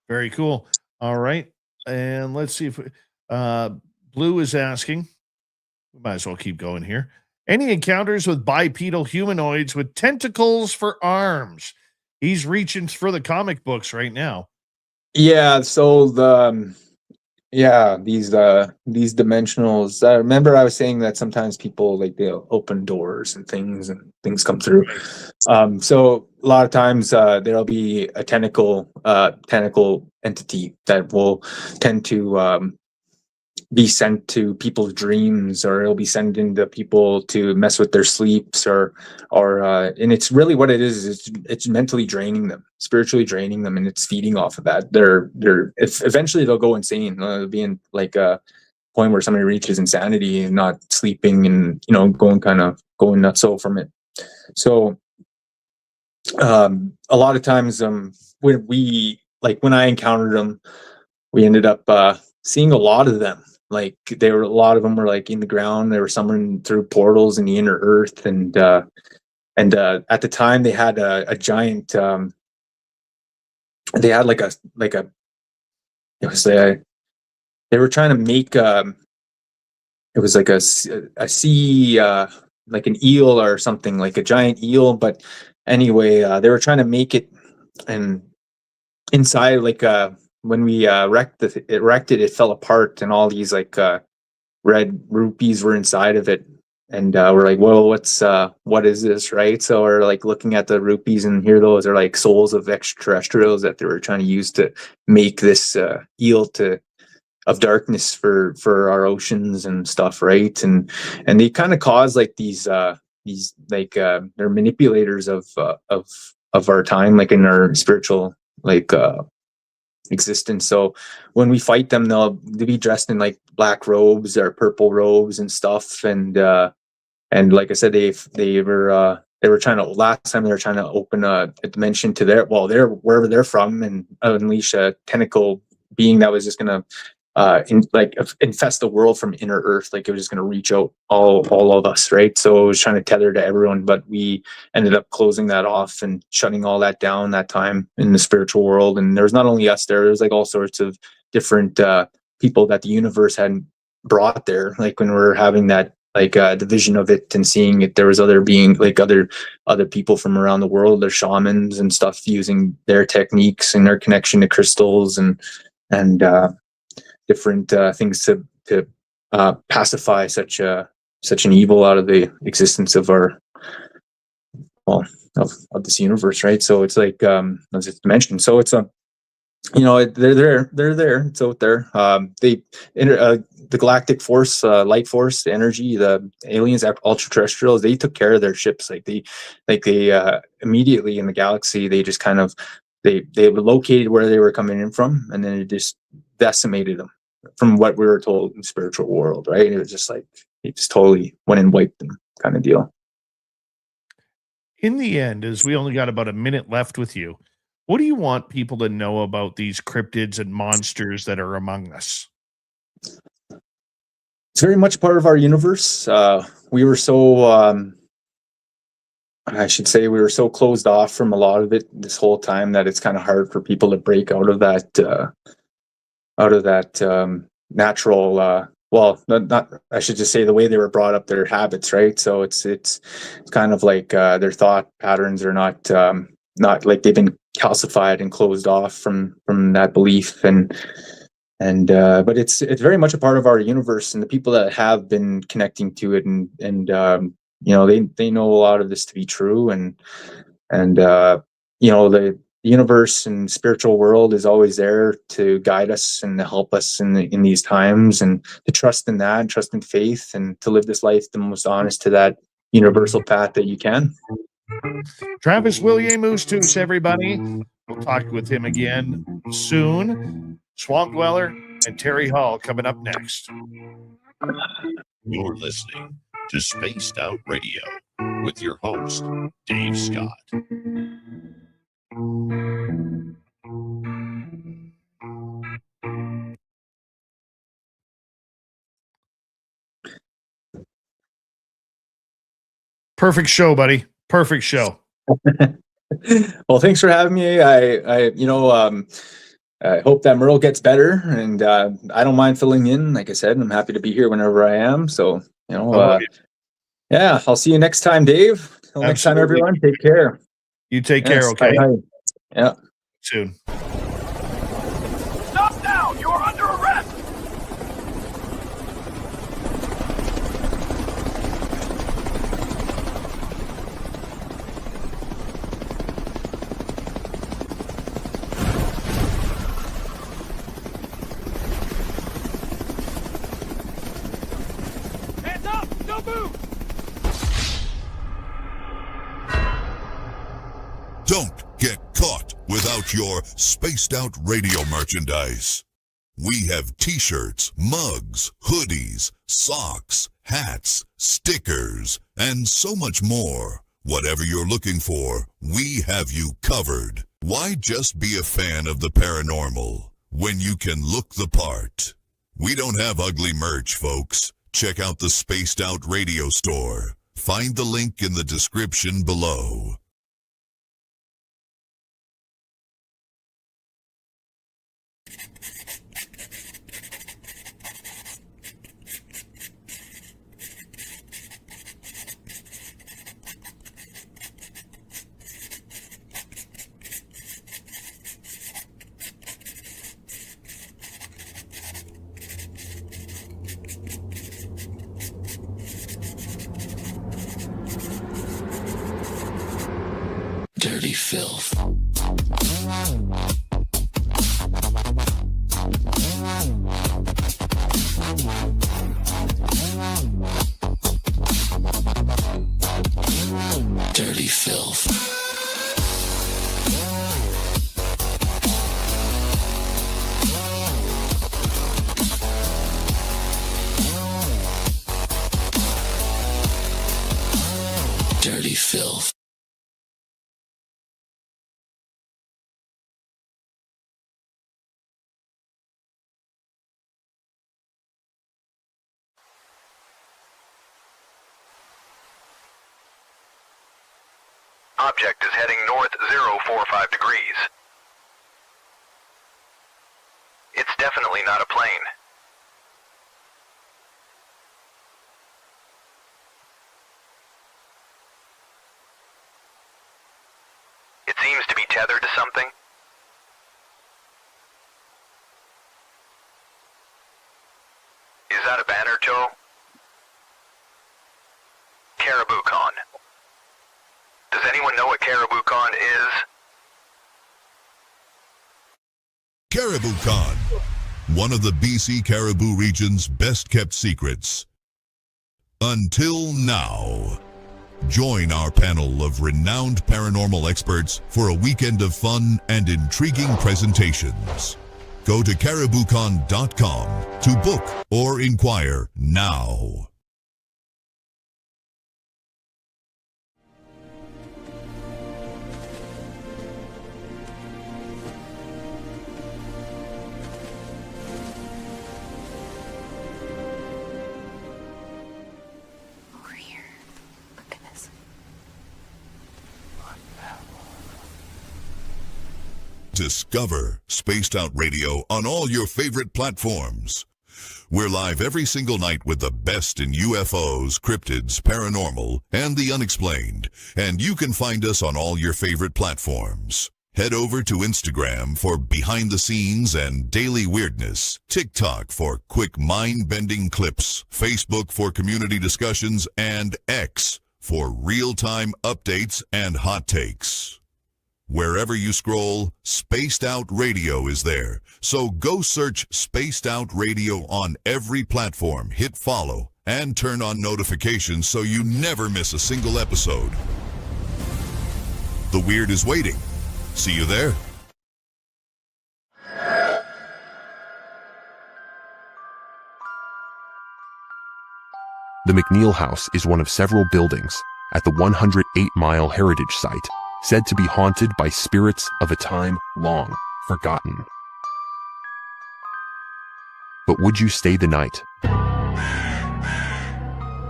Very cool. All right, and let's see if Blue is asking. We might as well keep going here. Any encounters with bipedal humanoids with tentacles for arms? He's reaching for the comic books right now. Yeah, so these dimensionals. I remember I was saying that sometimes people they'll open doors and things come through. So a lot of times there'll be a tentacle entity that will tend to be sent to people's dreams, or it'll be sent into people to mess with their sleeps, or and it's really what it is. It's mentally draining them, spiritually draining them, and it's feeding off of that. Eventually they'll go insane. They'll be in a point where somebody reaches insanity and not sleeping, and going nutso from it. So a lot of times when I encountered them, we ended up seeing a lot of them. A lot of them were in the ground. They were summoned through portals in the inner earth, and at the time they had a giant. They had they were trying to make it was like a sea like an eel or something, like a giant eel. But anyway, they were trying to make it, and inside when we erected it fell apart, and all these red rupees were inside of it, and we're like, well, what is this, right? So we're looking at the rupees, and here those are souls of extraterrestrials that they were trying to use to make this eel of darkness for our oceans and stuff, right? And they kind of cause these they're manipulators of our time, in our spiritual existence. So when we fight them, they'll be dressed in black robes or purple robes and stuff, and like I said, they were trying to, last time they were trying to open a dimension to wherever they're from, and unleash a tentacle being that was just gonna infest the world from inner earth. It was just gonna reach out all of us, right? So it was trying to tether to everyone, but we ended up closing that off and shutting all that down that time in the spiritual world. And there was not only us there was all sorts of different people that the universe hadn't brought there. When we were having that the vision of it and seeing it, there was other being other people from around the world, their shamans and stuff, using their techniques and their connection to crystals and different things to pacify such an evil out of the existence of our of this universe, right? So it's as it's mentioned. So it's they're there. It's out there. The galactic force, light force, the energy, the aliens, ultra terrestrials, they took care of their ships. They immediately in the galaxy, they just kind of they were located where they were coming in from, and then it just decimated them, from what we were told in the spiritual world, right? It was just it just totally went and wiped them, kind of deal. In the end, as we only got about a minute left with you, what do you want people to know about these cryptids and monsters that are among us? It's very much part of our universe. We were so, I should say, we were so closed off from a lot of it this whole time that it's kind of hard for people to break out of that natural. Well, not. I should just say the way they were brought up, their habits, right? So it's kind of their thought patterns are not they've been calcified and closed off from that belief, but it's very much a part of our universe, and the people that have been connecting to it and they know a lot of this to be true, and the universe and spiritual world is always there to guide us and to help us in these times, and to trust in that, and trust in faith, and to live this life the most honest to that universal path that you can. Travis Willier Moostoos, everybody. talk with him again soon. Swamp Dweller and Terry Hall coming up next. You're listening to Spaced Out Radio with your host, Dave Scott. Perfect show, buddy. Perfect show. Well, thanks for having me. I hope that Merle gets better, and I don't mind filling in. Like I said, I'm happy to be here whenever I am. So, yeah, I'll see you next time, Dave. Till next time, everyone. Take care. You take care, okay? Bye. Yeah. Soon. Stop now! You are under arrest! Hands up! Don't move! Don't get caught without your Spaced Out Radio merchandise. We have t-shirts, mugs, hoodies, socks, hats, stickers, and so much more. Whatever you're looking for, we have you covered. Why just be a fan of the paranormal when you can look the part? We don't have ugly merch, folks. Check out the Spaced Out Radio store. Find the link in the description below. Dirty filth. Dirty filth. Dirty filth. Object is heading north 045 degrees. It's definitely not a plane. It seems to be tethered to something. Is that a banner, Joe? Caribou Con. Does anyone know what Caribou Con is? Caribou Con, one of the BC Caribou region's best-kept secrets. Until now. Join our panel of renowned paranormal experts for a weekend of fun and intriguing presentations. Go to cariboucon.com to book or inquire now. Over here. Look at this. Discover Spaced Out Radio on all your favorite platforms. We're live every single night with the best in UFOs, cryptids, paranormal, and the unexplained. And you can find us on all your favorite platforms. Head over to Instagram for behind the scenes and daily weirdness, TikTok for quick mind-bending clips, Facebook for community discussions, and X for real-time updates and hot takes. Wherever you scroll, Spaced Out Radio is there. So go search Spaced Out Radio on every platform, hit follow, and turn on notifications so you never miss a single episode. The weird is waiting. See you there. The McNeil House is one of several buildings at the 108-mile heritage site said to be haunted by spirits of a time long forgotten. But would you stay the night?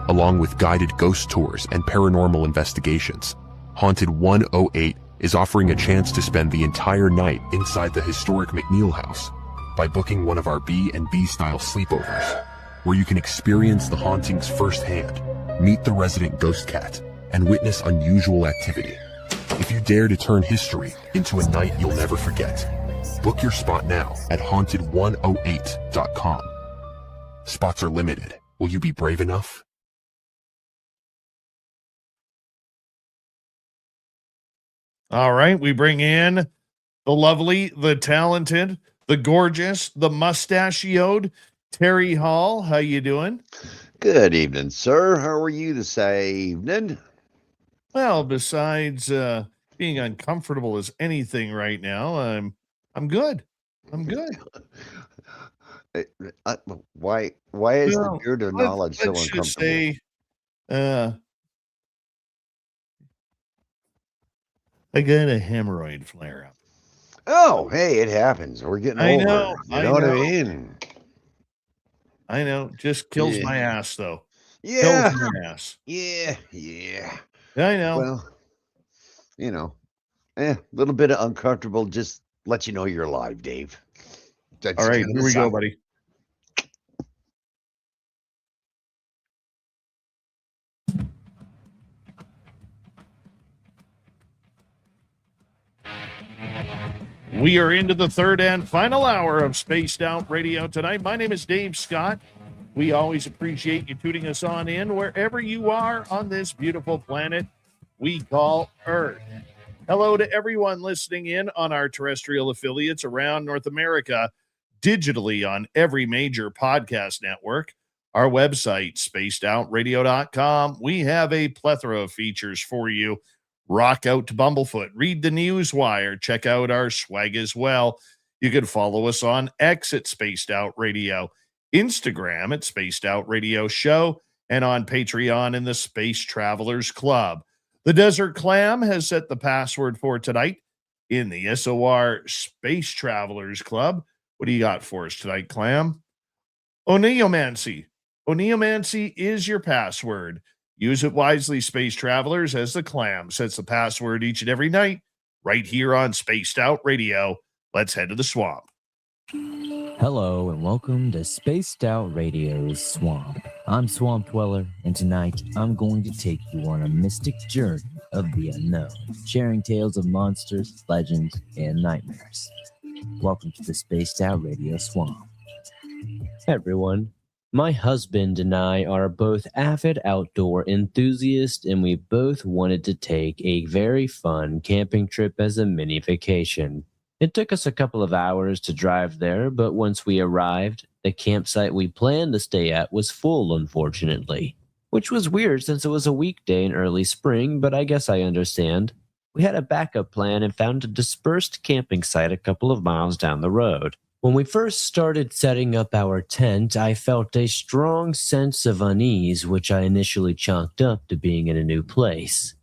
Along with guided ghost tours and paranormal investigations, Haunted 108 is offering a chance to spend the entire night inside the historic McNeil House by booking one of our B&B style sleepovers, where you can experience the hauntings firsthand, meet the resident ghost cat, and witness unusual activity. If you dare to turn history into a night you'll never forget, book your spot now at haunted108.com. Spots are limited. Will you be brave enough? All right, we bring in the lovely, the talented, the gorgeous, the mustachioed Terry Hall. How you doing? Good evening, sir. How are you this evening? Well, besides being uncomfortable as anything right now, I'm good. I'm good. Why is the beard of knowledge so let's just uncomfortable? say, I got a hemorrhoid flare up. Oh, hey, it happens. We're getting I older. know, You know what I mean? I know. Just kills Yeah. my ass, though. Yeah. Kills my ass. Yeah. I know. Well, a little bit of uncomfortable. Just let you know you're alive, Dave. That's All right, kinda here we go, something. buddy. We are into the third and final hour of Spaced Out Radio tonight. My name is Dave Scott. We always appreciate you tuning us on in wherever you are on this beautiful planet we call Earth. Hello to everyone listening in on our terrestrial affiliates around North America, digitally on every major podcast network. Our website, spacedoutradio.com. We have a plethora of features for you. Rock out to Bumblefoot, read the Newswire, check out our swag as well. You can follow us on X at Spaced Out Radio, Instagram at Spaced Out Radio Show, and on Patreon in the Space Travelers Club. The Desert Clam has set the password for tonight in the SOR Space Travelers Club. What do you got for us tonight, Clam? Oneomancy. Oneomancy is your password. Use it wisely, space travelers, as the Clam sets the password each and every night right here on Spaced Out Radio. Let's head to the swamp. Hello and welcome to Spaced Out Radio's Swamp. I'm Swamp Dweller, and tonight I'm going to take you on a mystic journey of the unknown, sharing tales of monsters, legends, and nightmares. Welcome to the Spaced Out Radio Swamp. Hey everyone. My husband and I are both avid outdoor enthusiasts, and we both wanted to take a very fun camping trip as a mini vacation. It took us a couple of hours to drive there, but once we arrived, the campsite we planned to stay at was full, unfortunately. Which was weird since it was a weekday in early spring, but I guess I understand. We had a backup plan and found a dispersed camping site a couple of miles down the road. When we first started setting up our tent, I felt a strong sense of unease, which I initially chalked up to being in a new place.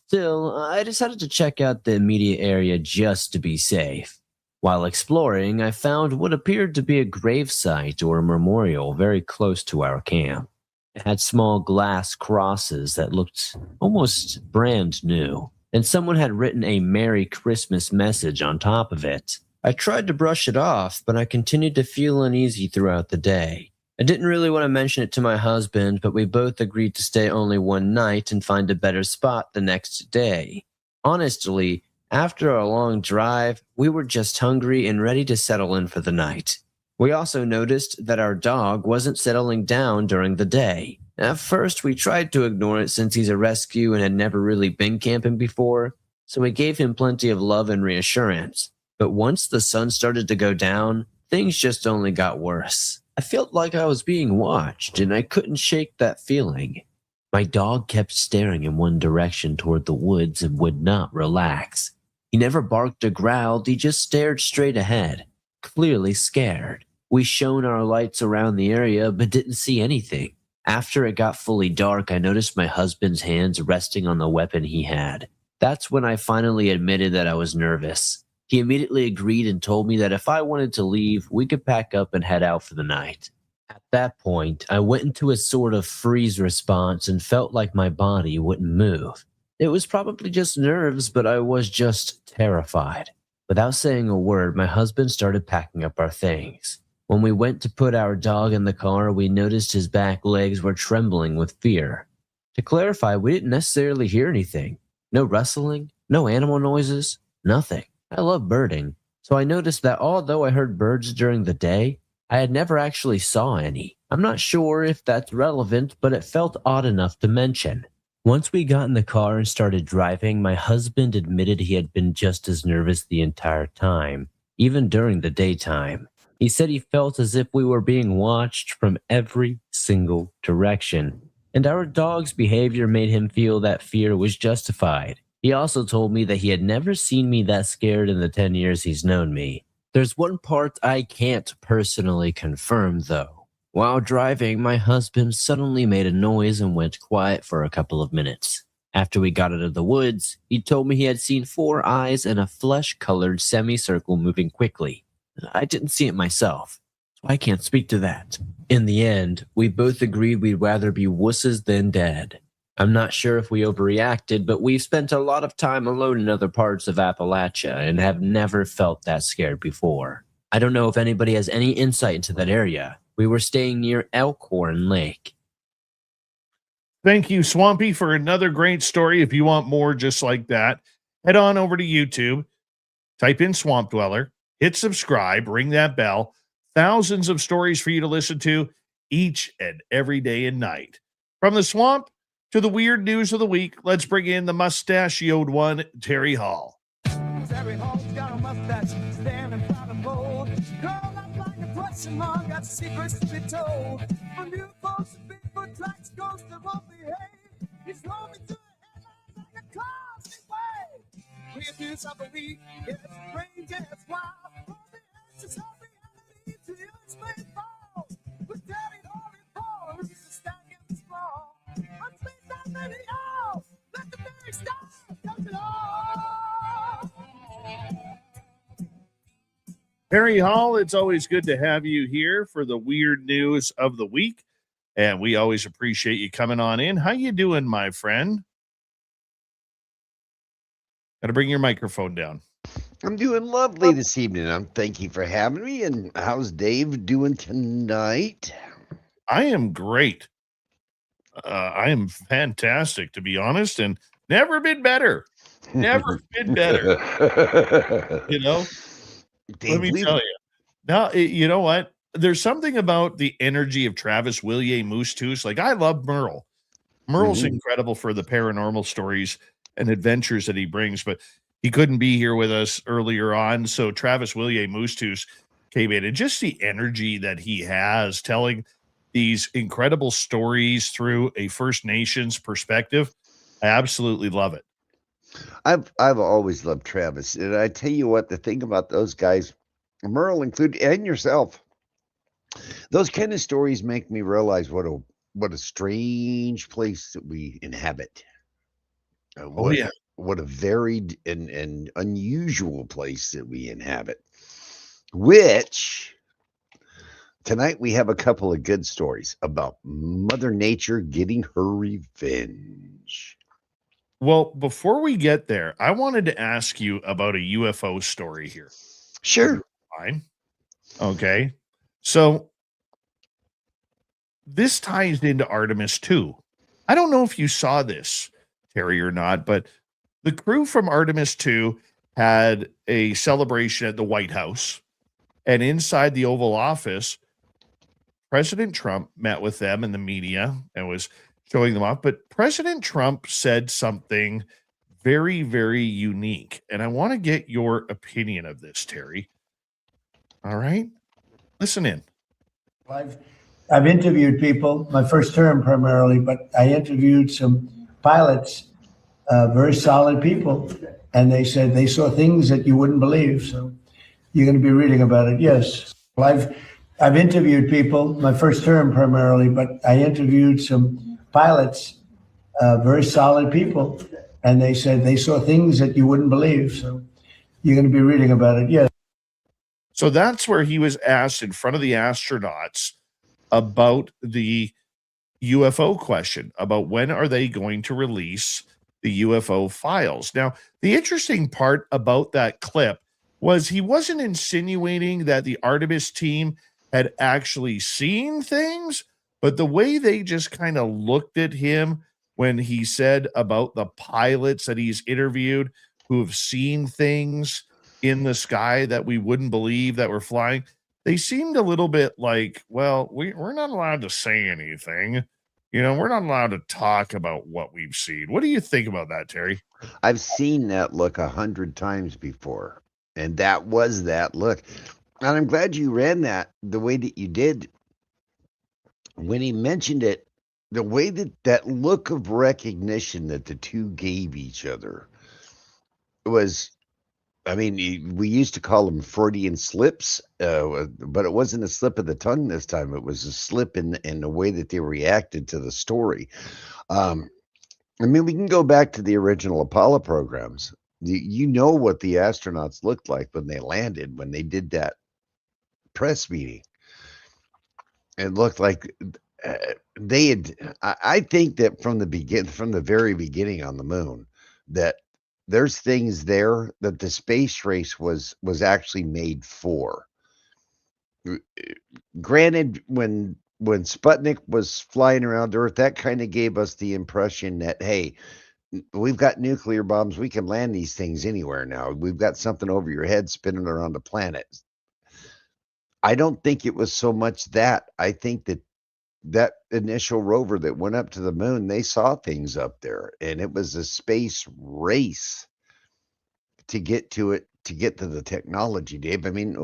Still, I decided to check out the immediate area just to be safe. While exploring, I found what appeared to be a gravesite or a memorial very close to our camp. It had small glass crosses that looked almost brand new, and someone had written a Merry Christmas message on top of it. I tried to brush it off, but I continued to feel uneasy throughout the day. I didn't really want to mention it to my husband, but we both agreed to stay only one night and find a better spot the next day. Honestly, after a long drive, we were just hungry and ready to settle in for the night. We also noticed that our dog wasn't settling down during the day. At first, we tried to ignore it since he's a rescue and had never really been camping before, so we gave him plenty of love and reassurance. But once the sun started to go down, things just only got worse. I felt like I was being watched, and I couldn't shake that feeling. My dog kept staring in one direction toward the woods and would not relax. He never barked or growled, he just stared straight ahead, clearly scared. We shone our lights around the area, but didn't see anything. After it got fully dark, I noticed my husband's hands resting on the weapon he had. That's when I finally admitted that I was nervous. He immediately agreed and told me that if I wanted to leave, we could pack up and head out for the night. At that point, I went into a sort of freeze response and felt like my body wouldn't move. It was probably just nerves, but I was just terrified. Without saying a word, my husband started packing up our things. When we went to put our dog in the car, we noticed his back legs were trembling with fear. To clarify, we didn't necessarily hear anything. No rustling, no animal noises, nothing. I love birding, so I noticed that although I heard birds during the day, I had never actually saw any. I'm not sure if that's relevant, but it felt odd enough to mention. Once we got in the car and started driving, my husband admitted he had been just as nervous the entire time, even during the daytime. He said he felt as if we were being watched from every single direction, and our dog's behavior made him feel that fear was justified. He also told me that he had never seen me that scared in the 10 years he's known me. There's one part I can't personally confirm, though. While driving, my husband suddenly made a noise and went quiet for a couple of minutes. After we got out of the woods, he told me he had seen 4 eyes and a flesh-colored semicircle moving quickly. I didn't see it myself, so I can't speak to that. In the end, we both agreed we'd rather be wusses than dead. I'm not sure if we overreacted, but we've spent a lot of time alone in other parts of Appalachia and have never felt that scared before. I don't know if anybody has any insight into that area. We were staying near Elkhorn Lake. Thank you, Swampy, for another great story. If you want more just like that, head on over to YouTube, type in Swamp Dweller, hit subscribe, ring that bell. Thousands of stories for you to listen to each and every day and night. From the swamp to the weird news of the week, let's bring in the mustachioed one, Terry Hall. Terry Hall's got a mustache, standing proud and bold. Curled up like a question mark, got secrets to be told. From UFOs to Bigfoot tracks, ghosts that won't behave. He's roaming through the headlines like a closet wave. Weird news of the week, it's strange and it's wild. From the answers of reality to the unexplained falls. With Terry Hall and Paul, who's a stack in the small. I'm spaced out radio, let the very stars touch it all. Terry Hall, it's always good to have you here for the weird news of the week, and we always appreciate you coming on in. How you doing, my friend? Got to bring your microphone down. I'm doing lovely this evening. Thank you for having me. And how's Dave doing tonight? I am great. I am fantastic, to be honest, and never been better. Never been better. You know? Dave, let me tell you. Now, you know what? There's something about the energy of Travis Willier Moostoos. Like, I love Merle. Merle's incredible for the paranormal stories and adventures that he brings, but he couldn't be here with us earlier on. So Travis Willier Moostoos came in, and just the energy that he has telling these incredible stories through a First Nations perspective. I absolutely love it. I've always loved Travis, and I tell you what, the thing about those guys, Merle included, and yourself, those kind of stories make me realize what a strange place that we inhabit. What a varied and unusual place that we inhabit. Which tonight we have a couple of good stories about Mother Nature getting her revenge. Well, before we get there, I wanted to ask you about a UFO story here. Sure. Fine. Okay. So this ties into Artemis 2. I don't know if you saw this, Terry, or not, but the crew from Artemis 2 had a celebration at the White House, and inside the Oval Office, President Trump met with them and the media and was showing them off. But President Trump said something very, very unique. And I want to get your opinion of this, Terry. All right. Listen in. I've interviewed people, my first term primarily, but I interviewed some pilots, very solid people. And they said they saw things that you wouldn't believe. So you're going to be reading about it. Yes. Well, I've interviewed people, my first term primarily, but I interviewed some pilots, very solid people, and they said they saw things that you wouldn't believe. So you're going to be reading about it. Yeah. So that's where he was asked in front of the astronauts about the UFO question, about when are they going to release the UFO files. Now, the interesting part about that clip was he wasn't insinuating that the Artemis team had actually seen things, but the way they just kind of looked at him when he said about the pilots that he's interviewed who have seen things in the sky that we wouldn't believe that were flying, they seemed a little bit like, well, we're not allowed to say anything. You know, we're not allowed to talk about what we've seen. What do you think about that, Terry? I've seen that look 100 times before, and that was that look. And I'm glad you ran that the way that you did. When he mentioned it, the way that look of recognition that the two gave each other was, I mean, we used to call them Freudian slips, but it wasn't a slip of the tongue this time. It was a slip in the way that they reacted to the story. I mean, we can go back to the original Apollo programs. You know what the astronauts looked like when they landed, when they did that press meeting. It looked like they had. I think that from the very beginning on the moon, that there's things there that the space race was actually made for. Granted, when Sputnik was flying around Earth, that kind of gave us the impression that, hey, we've got nuclear bombs. We can land these things anywhere now. We've got something over your head spinning around the planet. I don't think it was so much that. I think that initial rover that went up to the moon, they saw things up there, and it was a space race to get to it, to get to the technology, Dave. I mean,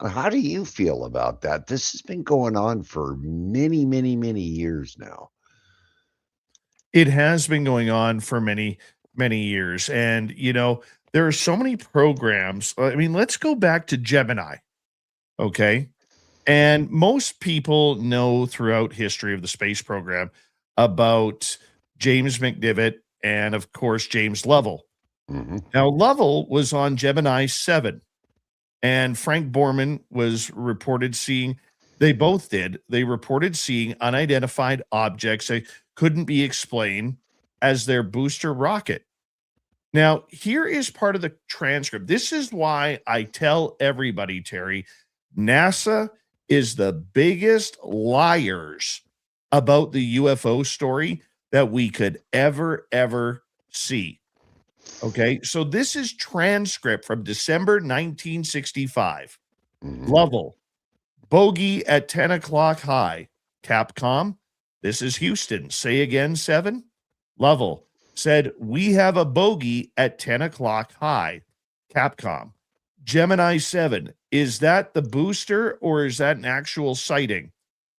how do you feel about that? This has been going on for many, many, many years now. It has been going on for many, many years. And, you know, there are so many programs. I mean, let's go back to Gemini. Okay. And most people know throughout history of the space program about James McDivitt and, of course, James Lovell. Mm-hmm. Now, Lovell was on Gemini 7, and Frank Borman was reported seeing, they both did, they reported seeing unidentified objects that couldn't be explained as their booster rocket. Now, here is part of the transcript. This is why I tell everybody, Terry, NASA is the biggest liars about the UFO story that we could ever see. Okay, so this is transcript from December 1965. Mm-hmm. Lovell, bogey at 10 o'clock high. Capcom, this is Houston. Say again, 7. Lovell said, we have a bogey at 10 o'clock high. Capcom. Gemini 7, is that the booster or is that an actual sighting?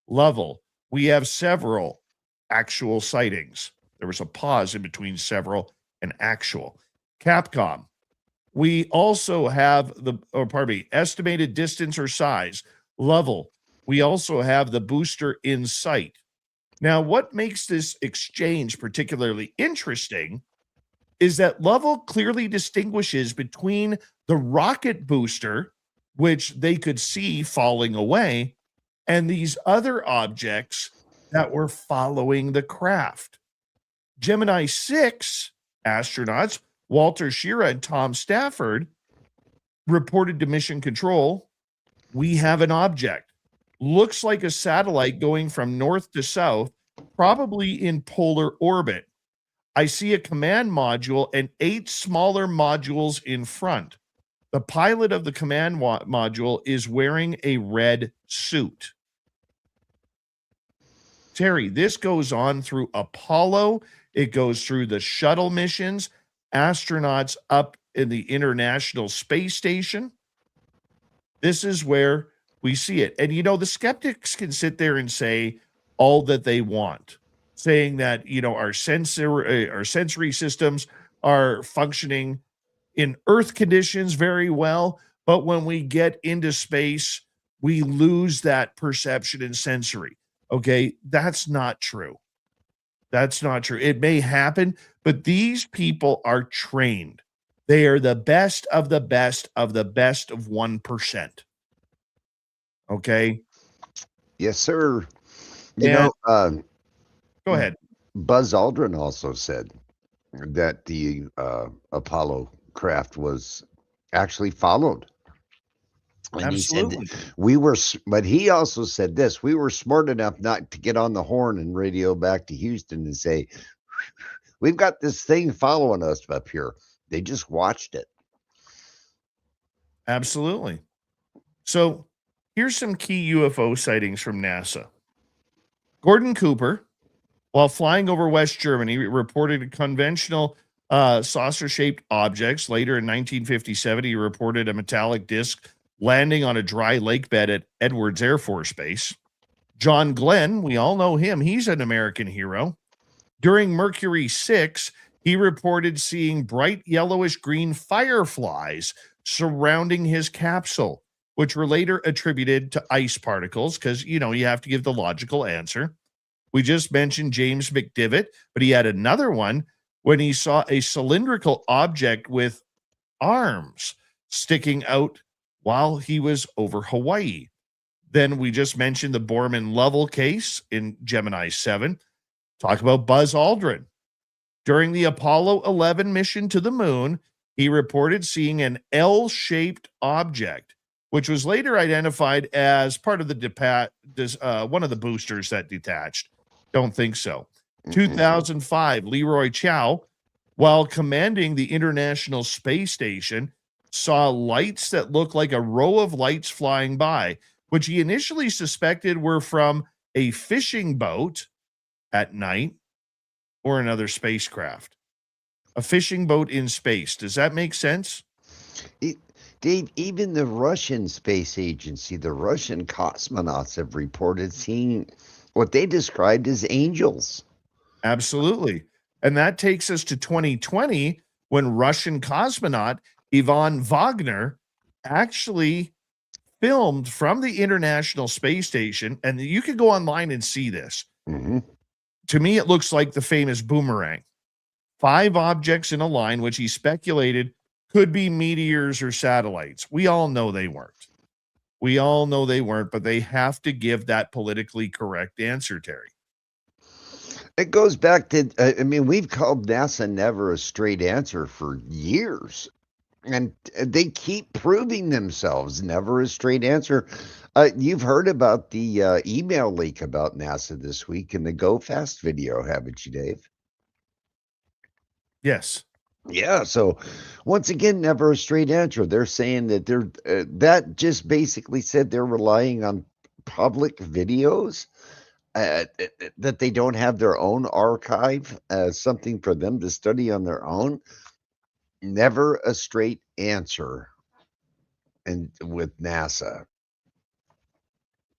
Lovell, we have several actual sightings. There was a pause in between several and actual. Capcom, we also have estimated distance or size. Lovell, we also have the booster in sight. Now, what makes this exchange particularly interesting is that Lovell clearly distinguishes between the rocket booster, which they could see falling away, and these other objects that were following the craft. Gemini 6 astronauts, Walter Schirra and Tom Stafford, reported to mission control, we have an object. Looks like a satellite going from north to south, probably in polar orbit. I see a command module and 8 smaller modules in front. The pilot of the command module is wearing a red suit. Terry, this goes on through Apollo. It goes through the shuttle missions, astronauts up in the International Space Station. This is where we see it. And, you know, the skeptics can sit there and say all that they want, saying that, you know, our sensory systems are functioning in Earth conditions very well. But when we get into space, we lose that perception and sensory. Okay, that's not true. That's not true. It may happen, but these people are trained. They are the best of the best of the best of 1%. Okay. Yes, sir. Go ahead. Buzz Aldrin also said that the Apollo craft was actually followed. And Absolutely. he said but he also said this, we were smart enough not to get on the horn and radio back to Houston and say, we've got this thing following us up here. They just watched it. Absolutely. So here's some key UFO sightings from NASA. Gordon Cooper, while flying over West Germany, reported conventional saucer-shaped objects. Later in 1957, he reported a metallic disc landing on a dry lake bed at Edwards Air Force Base. John Glenn, we all know him. He's an American hero. During Mercury 6, he reported seeing bright yellowish-green fireflies surrounding his capsule, which were later attributed to ice particles because, you have to give the logical answer. We just mentioned James McDivitt, but he had another one when he saw a cylindrical object with arms sticking out while he was over Hawaii. Then we just mentioned the Borman Lovell case in Gemini 7. Talk about Buzz Aldrin. During the Apollo 11 mission to the moon, he reported seeing an L-shaped object, which was later identified as part of the one of the boosters that detached. Don't think so. 2005, Leroy Chow, while commanding the International Space Station, saw lights that looked like a row of lights flying by, which he initially suspected were from a fishing boat at night or another spacecraft. A fishing boat in space. Does that make sense? Dave, even the Russian space agency, the Russian cosmonauts have reported seeing what they described as angels. Absolutely. And that takes us to 2020 when Russian cosmonaut Ivan Wagner actually filmed from the International Space Station. And you can go online and see this. Mm-hmm. To me, it looks like the famous boomerang. 5 objects in a line, which he speculated could be meteors or satellites. We all know they weren't. But they have to give that politically correct answer, Terry. It goes back to, we've called NASA never a straight answer for years. And they keep proving themselves never a straight answer. You've heard about the email leak about NASA this week in the Go Fast video, haven't you, Dave? Yes. Yeah. So once again, never a straight answer. They're saying that that just basically said they're relying on public videos, that they don't have their own archive, something for them to study on their own. Never a straight answer and with NASA.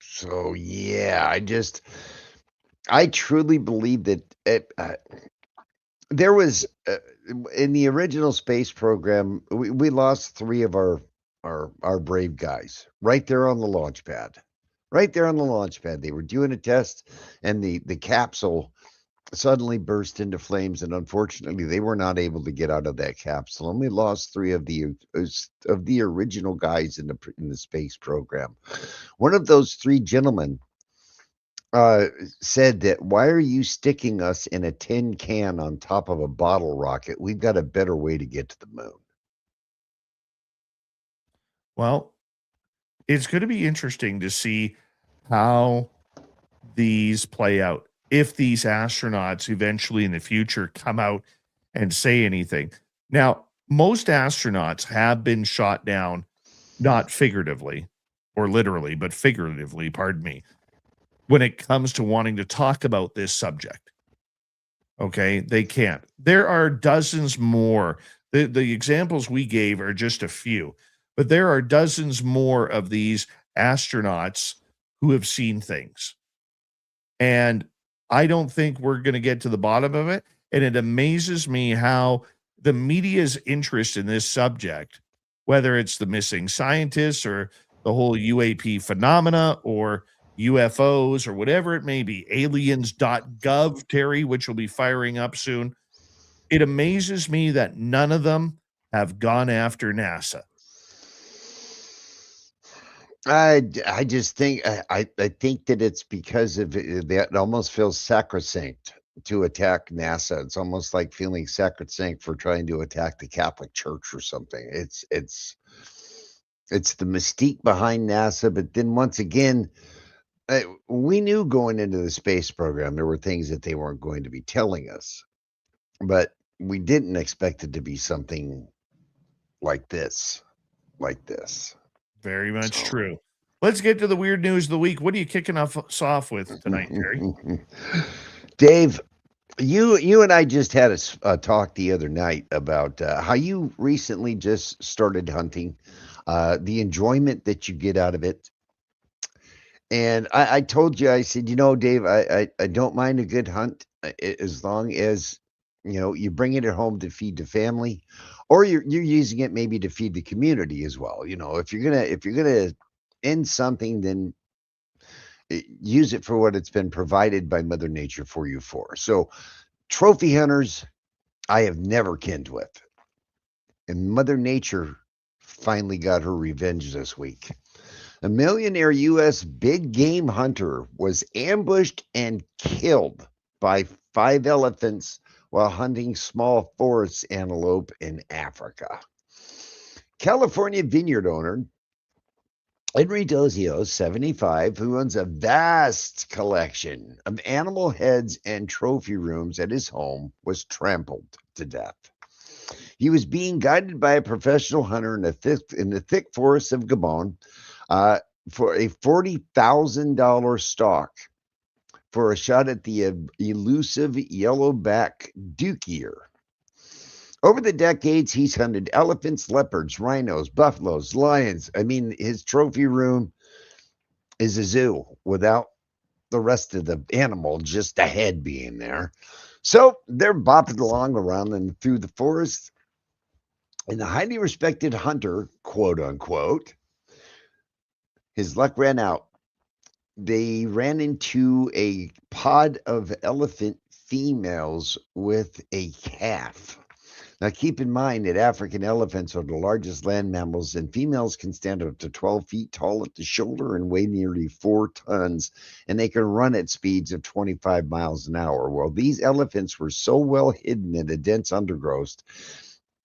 So yeah, I truly believe that there was in the original space program, we lost 3 of our brave guys right there on the launch pad. They were doing a test and the capsule suddenly burst into flames, and unfortunately they were not able to get out of that capsule, and we lost 3 of the original guys in the space program. One of those 3 gentlemen said that, why are you sticking us in a tin can on top of a bottle rocket? We've got a better way to get to the moon. Well, it's going to be interesting to see how these play out. If these astronauts eventually in the future come out and say anything. Now, most astronauts have been shot down, not figuratively or literally, but figuratively, pardon me, when it comes to wanting to talk about this subject. Okay, they can't. There are dozens more. The examples we gave are just a few, but there are dozens more of these astronauts who have seen things. And I don't think we're going to get to the bottom of it. And it amazes me how the media's interest in this subject, whether it's the missing scientists or the whole UAP phenomena or UFOs or whatever it may be, aliens.gov, Terry, which will be firing up soon. It amazes me that none of them have gone after NASA. I just think I think that it's because of it almost feels sacrosanct to attack NASA. It's almost like feeling sacrosanct for trying to attack the Catholic Church or something. It's the mystique behind NASA, but then once again, we knew going into the space program there were things that they weren't going to be telling us, but we didn't expect it to be something like this. Very much true. Let's get to the weird news of the week. What are you kicking us off with tonight, Terry? Dave, you and I just had a talk the other night about how you recently just started hunting, the enjoyment that you get out of it. And I told you, I said, Dave, I don't mind a good hunt as long as, you bring it at home to feed the family, or you're using it maybe to feed the community as well. If you're gonna end something, then use it for what it's been provided by Mother Nature for you for. So trophy hunters, I have never kinned with. And Mother Nature finally got her revenge this week. A millionaire U.S. big game hunter was ambushed and killed by 5 elephants while hunting small forest antelope in Africa. California vineyard owner Henry Dozio, 75, who owns a vast collection of animal heads and trophy rooms at his home, was trampled to death. He was being guided by a professional hunter in the thick forests of Gabon for a $40,000 stalk for a shot at the elusive yellowback duke ear. Over the decades, he's hunted elephants, leopards, rhinos, buffaloes, lions. I mean, his trophy room is a zoo without the rest of the animal, just the head being there. So they're bopping along around and through the forest. And the highly respected hunter, quote unquote, his luck ran out. They ran into a pod of elephant females with a calf. Now, keep in mind that African elephants are the largest land mammals, and females can stand up to 12 feet tall at the shoulder and weigh nearly 4 tons, and they can run at speeds of 25 miles an hour. Well, these elephants were so well hidden in the dense undergrowth,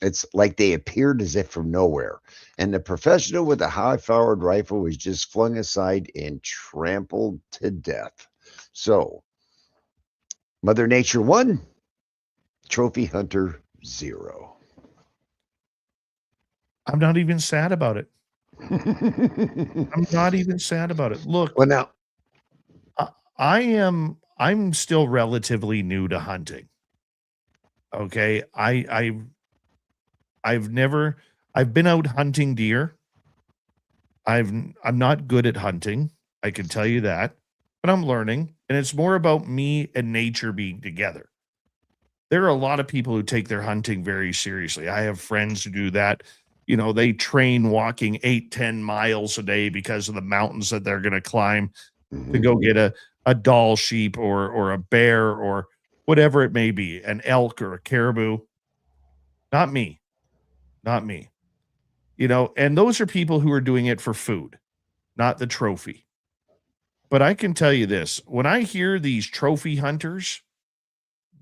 it's like they appeared as if from nowhere. And the professional with a high-powered rifle was just flung aside and trampled to death. So, Mother Nature 1, trophy hunter 0. I'm not even sad about it. I'm not even sad about it. Look, well, now I'm still relatively new to hunting. Okay. I've been out hunting deer. I'm not good at hunting. I can tell you that, but I'm learning, and it's more about me and nature being together. There are a lot of people who take their hunting very seriously. I have friends who do that. They train walking 8-10 miles a day because of the mountains that they're going to climb to go get a doll sheep or a bear or whatever it may be, an elk or a caribou. Not me. And those are people who are doing it for food, not the trophy. But I can tell you this, when I hear these trophy hunters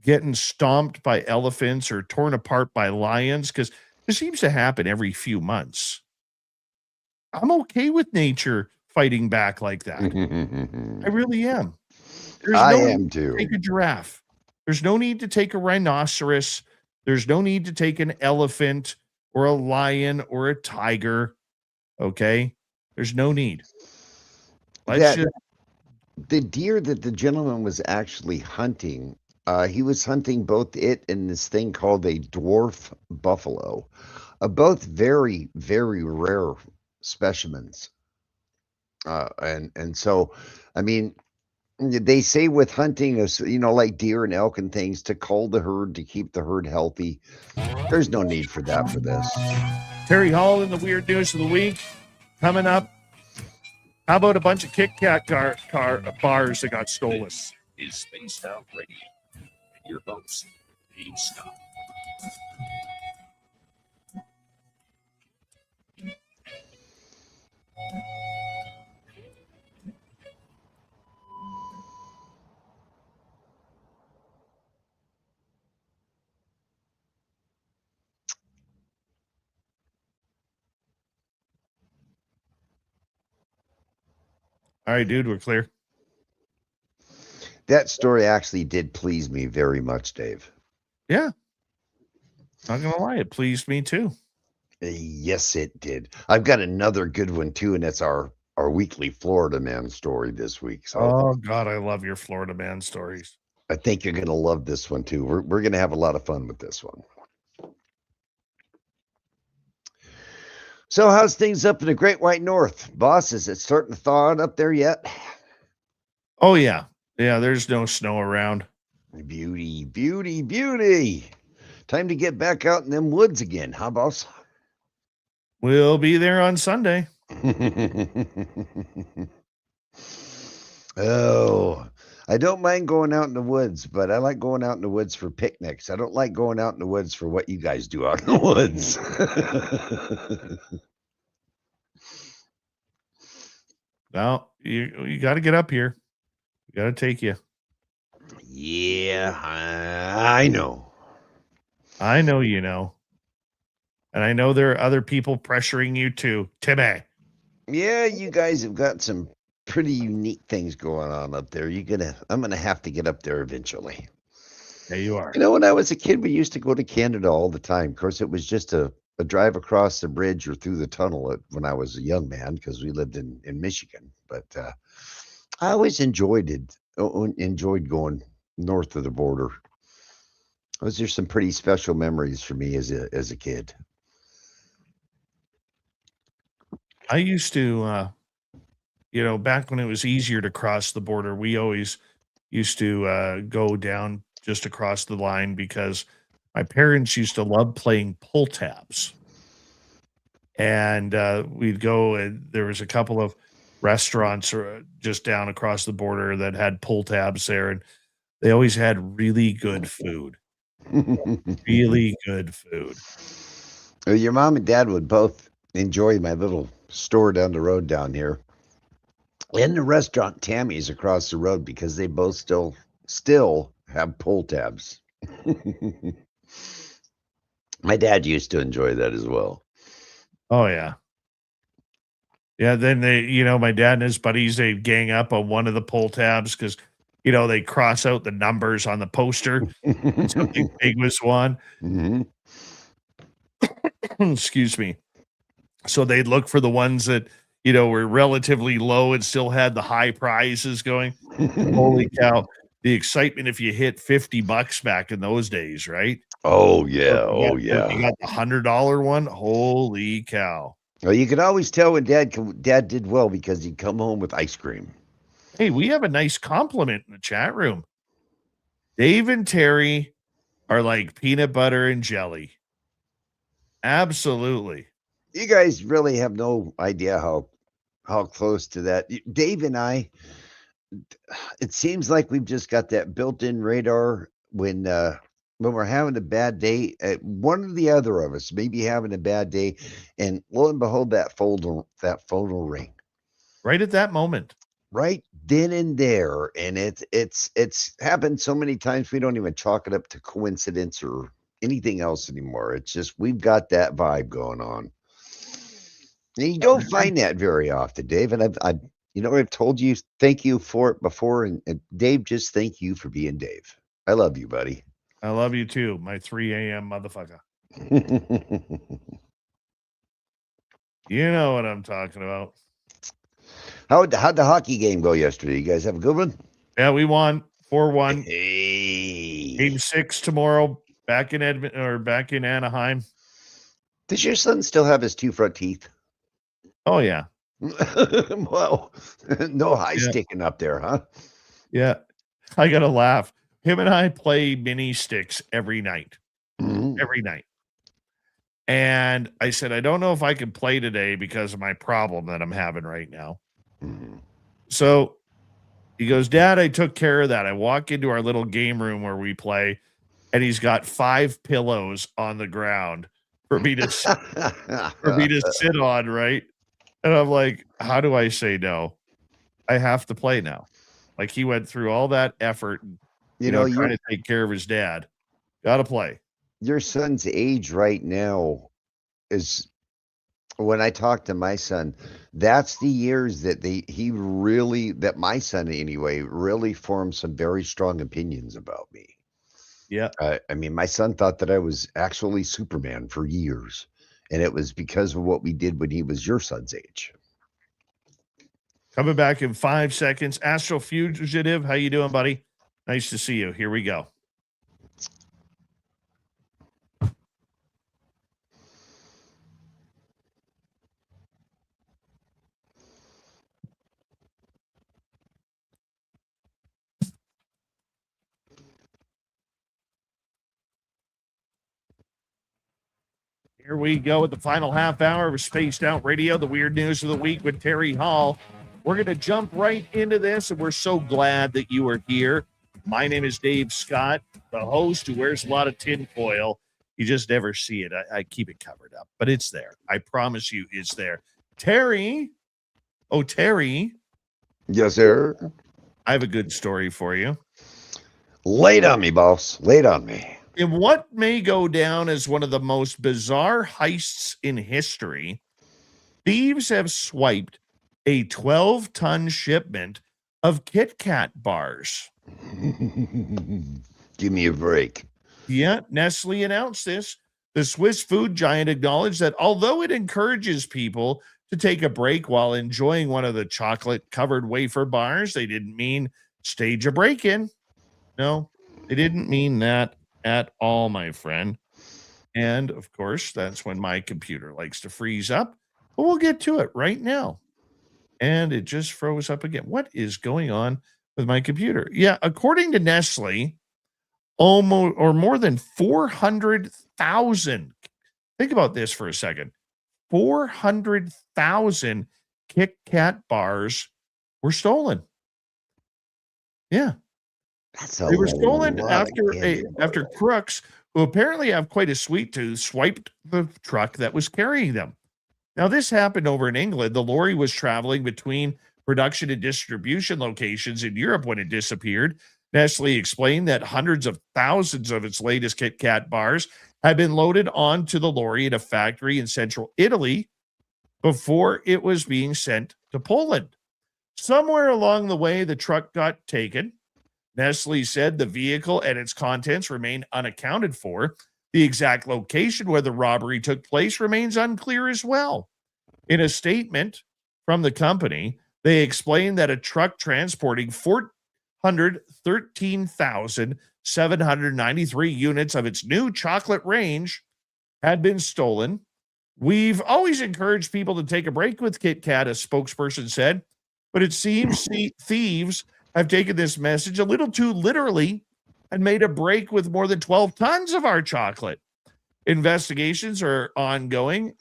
getting stomped by elephants or torn apart by lions, because it seems to happen every few months, I'm okay with nature fighting back like that. I really am. I am too. Take a giraffe. There's no need to take a rhinoceros. There's no need to take an elephant or a lion or a tiger. Okay? There's no need. The deer that the gentleman was actually hunting, he was hunting both it and this thing called a dwarf buffalo, both very, very rare specimens. And so, I mean, they say with hunting, like deer and elk and things, to cull the herd, to keep the herd healthy. There's no need for that for this. Terry Hall in the Weird News of the Week coming up. How about a bunch of Kit Kat bars that got stolen? Is Spaced Out Radio. Your host, Dave Scott. All right, dude, we're clear. That story actually did please me very much, Dave. Yeah. Not going to lie, it pleased me too. Yes, it did. I've got another good one too, and it's our weekly Florida man story this week. So, oh God, I love your Florida man stories. I think you're going to love this one too. We're going to have a lot of fun with this one. So, how's things up in the Great White North, boss? Is it starting to thaw out up there yet? Oh yeah, there's no snow around. Beauty, beauty, beauty. Time to get back out in them woods again, huh, boss? We'll be there on Sunday. Oh, I don't mind going out in the woods, but I like going out in the woods for picnics. I don't like going out in the woods for what you guys do out in the woods. Now, you got to get up here. We got to take you. Yeah, I know. I know you know. And I know there are other people pressuring you too. Timmy. Yeah, you guys have got some pretty unique things going on up there. I'm gonna have to get up there eventually. Yeah, you are. You know, when I was a kid, we used to go to Canada all the time. Of course, it was just a drive across the bridge or through the tunnel when I was a young man, because we lived in Michigan. But I always enjoyed going north of the border. Those are some pretty special memories for me as a kid. I used to, back when it was easier to cross the border, we always used to go down just across the line because my parents used to love playing pull tabs. And we'd go, and there was a couple of restaurants just down across the border that had pull tabs there, and they always had really good food. Really good food. Well, your mom and dad would both enjoy my little store down the road down here, and the restaurant Tammy's across the road, because they both still have pull tabs. My dad used to enjoy that as well. Oh yeah. Yeah, then my dad and his buddies, they gang up on one of the pull tabs because they cross out the numbers on the poster. Something big was won. Mm-hmm. Excuse me. So they'd look for the ones that, were relatively low and still had the high prizes going. Holy cow. The excitement if you hit $50 back in those days, right? Oh, yeah. Oh, yeah. You got the $100 one. Holy cow. Well, you could always tell when dad did well because he'd come home with ice cream. Hey, we have a nice compliment in the chat room. Dave and Terry are like peanut butter and jelly. Absolutely. You guys really have no idea how close to that. Dave and I, it seems like we've just got that built-in radar when we're having a bad day. One or the other of us may be having a bad day, and lo and behold, that phone will ring right at that moment, right then and there. And it's happened so many times we don't even chalk it up to coincidence or anything else anymore. It's just we've got that vibe going on. And you don't find that very often, Dave. And I've told you thank you for it before, and Dave, just thank you for being Dave. I love you, buddy. I love you too, my 3 a.m. motherfucker. You know what I'm talking about. How'd the hockey game go yesterday? You guys have a good one? Yeah, we won 4-1. Hey. Game 6 tomorrow. Back in Anaheim. Does your son still have his 2 front teeth? Oh yeah. Well, no high sticking up there, huh? Yeah. I gotta laugh. Him and I play mini sticks every night. Mm-hmm. Every night. And I said, I don't know if I can play today because of my problem that I'm having right now. So he goes, Dad, I took care of that. I walk into our little game room where we play, and he's got 5 pillows on the ground for me to sit on, right? And I'm like, how do I say no? I have to play now. Like, he went through all that effort, trying to take care of his dad. Got to play. Your son's age right now is, when I talk to my son, that's the years that that my son anyway, really formed some very strong opinions about me. Yeah. I mean, my son thought that I was actually Superman for years, and it was because of what we did when he was your son's age. Coming back in 5 seconds. Astro Fugitive, how you doing, buddy? Nice to see you. Here we go. Here we go with the final half hour of Spaced Out Radio, the weird news of the week with Terry Hall. We're going to jump right into this, and we're so glad that you are here. My name is Dave Scott, the host who wears a lot of tinfoil. You just never see it. I keep it covered up, but it's there. I promise you it's there. Terry. Oh, Terry. Yes, sir. I have a good story for you. Lay it on me, boss. Lay it on me. In what may go down as one of the most bizarre heists in history, thieves have swiped a 12-ton shipment of Kit Kat bars. Give me a break. Yeah, Nestle announced this. The Swiss food giant acknowledged that although it encourages people to take a break while enjoying one of the chocolate-covered wafer bars, they didn't mean stage a break-in. No, they didn't mean that at all, my friend. And of course, that's when my computer likes to freeze up. But we'll get to it right now. And it just froze up again. What is going on with my computer? Yeah, according to Nestle, almost or more than 400,000. Think about this for a second. 400,000 Kit Kat bars were stolen. Yeah. They were stolen after crooks, who apparently have quite a sweet tooth, swiped the truck that was carrying them. Now, this happened over in England. The lorry was traveling between production and distribution locations in Europe when it disappeared. Nestle explained that hundreds of thousands of its latest Kit Kat bars had been loaded onto the lorry at a factory in central Italy before it was being sent to Poland. Somewhere along the way, the truck got taken. Nestle said the vehicle and its contents remain unaccounted for. The exact location where the robbery took place remains unclear as well. In a statement from the company, they explained that a truck transporting 413,793 units of its new chocolate range had been stolen. We've always encouraged people to take a break with Kit Kat, a spokesperson said, but it seems thieves have taken this message a little too literally and made a break with more than 12 tons of our chocolate. Investigations are ongoing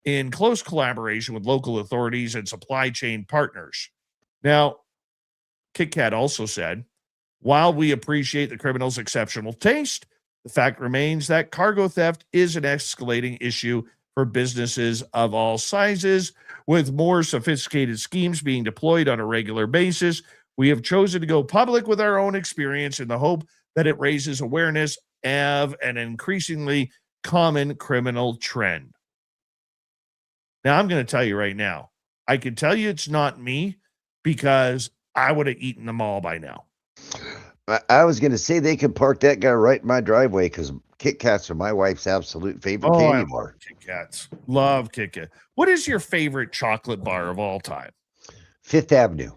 in close collaboration with local authorities and supply chain partners. Now, Kit Kat also said, while we appreciate the criminal's exceptional taste, the fact remains that cargo theft is an escalating issue for businesses of all sizes. With more sophisticated schemes being deployed on a regular basis, we have chosen to go public with our own experience in the hope that it raises awareness of an increasingly common criminal trend. Now, I'm going to tell you right now, I can tell you it's not me because I would have eaten them all by now. I was going to say they could park that guy right in my driveway because Kit Kats are my wife's absolute favorite candy bar. Kit Kats. Love Kit Kat. What is your favorite chocolate bar of all time? Fifth Avenue.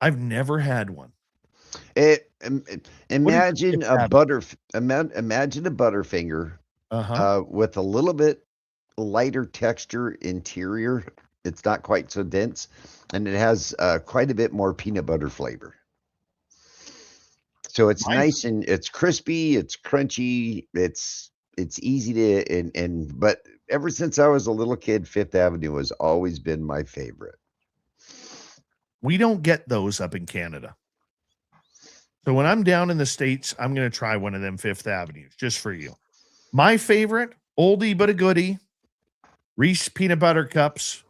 I've never had one. Imagine a Butterfinger with a little bit lighter texture interior. It's not quite so dense, and it has quite a bit more peanut butter flavor. So it's nice and it's crispy, it's crunchy, it's easy to but ever since I was a little kid, Fifth Avenue has always been my favorite. We don't get those up in Canada. So when I'm down in the States, I'm going to try one of them Fifth Avenues just for you. My favorite, oldie but a goodie, Reese peanut butter cups.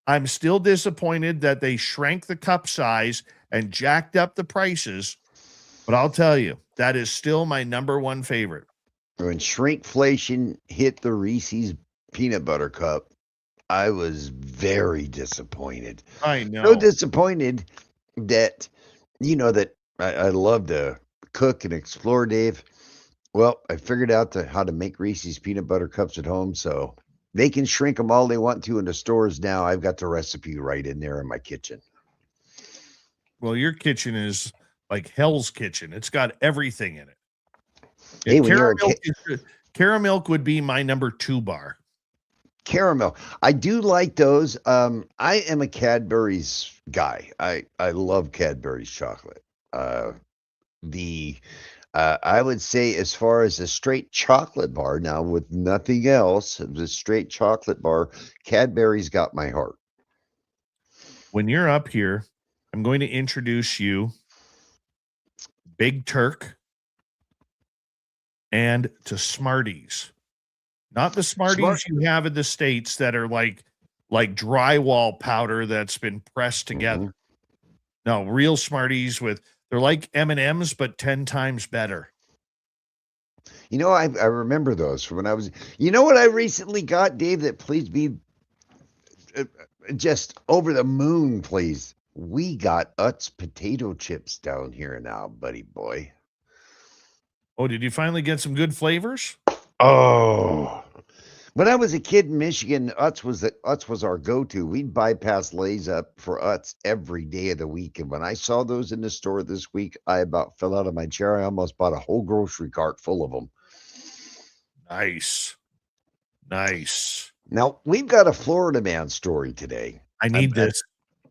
I'm still disappointed that they shrank the cup size and jacked up the prices, but I'll tell you, that is still my number one favorite. When shrinkflation hit the Reese's peanut butter cup, I was very disappointed. I know. So disappointed that, that I love to cook and explore, Dave. Well, I figured out how to make Reese's peanut butter cups at home, so they can shrink them all they want to in the stores now. I've got the recipe right in there in my kitchen. Well, your kitchen is like Hell's Kitchen. It's got everything in it. Hey, Caramilk would be my number 2 bar. Caramel. I do like those. I am a Cadbury's guy. I love Cadbury's chocolate. I would say as far as a straight chocolate bar now with nothing else, the straight chocolate bar, Cadbury's got my heart. When you're up here, I'm going to introduce you Big Turk and to Smarties. Not the Smarties you have in the States that are like drywall powder that's been pressed together. Mm-hmm. No, real Smarties they're like M&Ms, but 10 times better. I remember those from when I was, what I recently got, Dave, that please be just over the moon, please. We got Utz potato chips down here now, buddy boy. Oh, did you finally get some good flavors? Oh, when I was a kid in Michigan, Utz was our go-to. We'd bypass Lay's up for Utz every day of the week. And when I saw those in the store this week, I about fell out of my chair. I almost bought a whole grocery cart full of them. Nice. Now we've got a Florida man story today. I need this.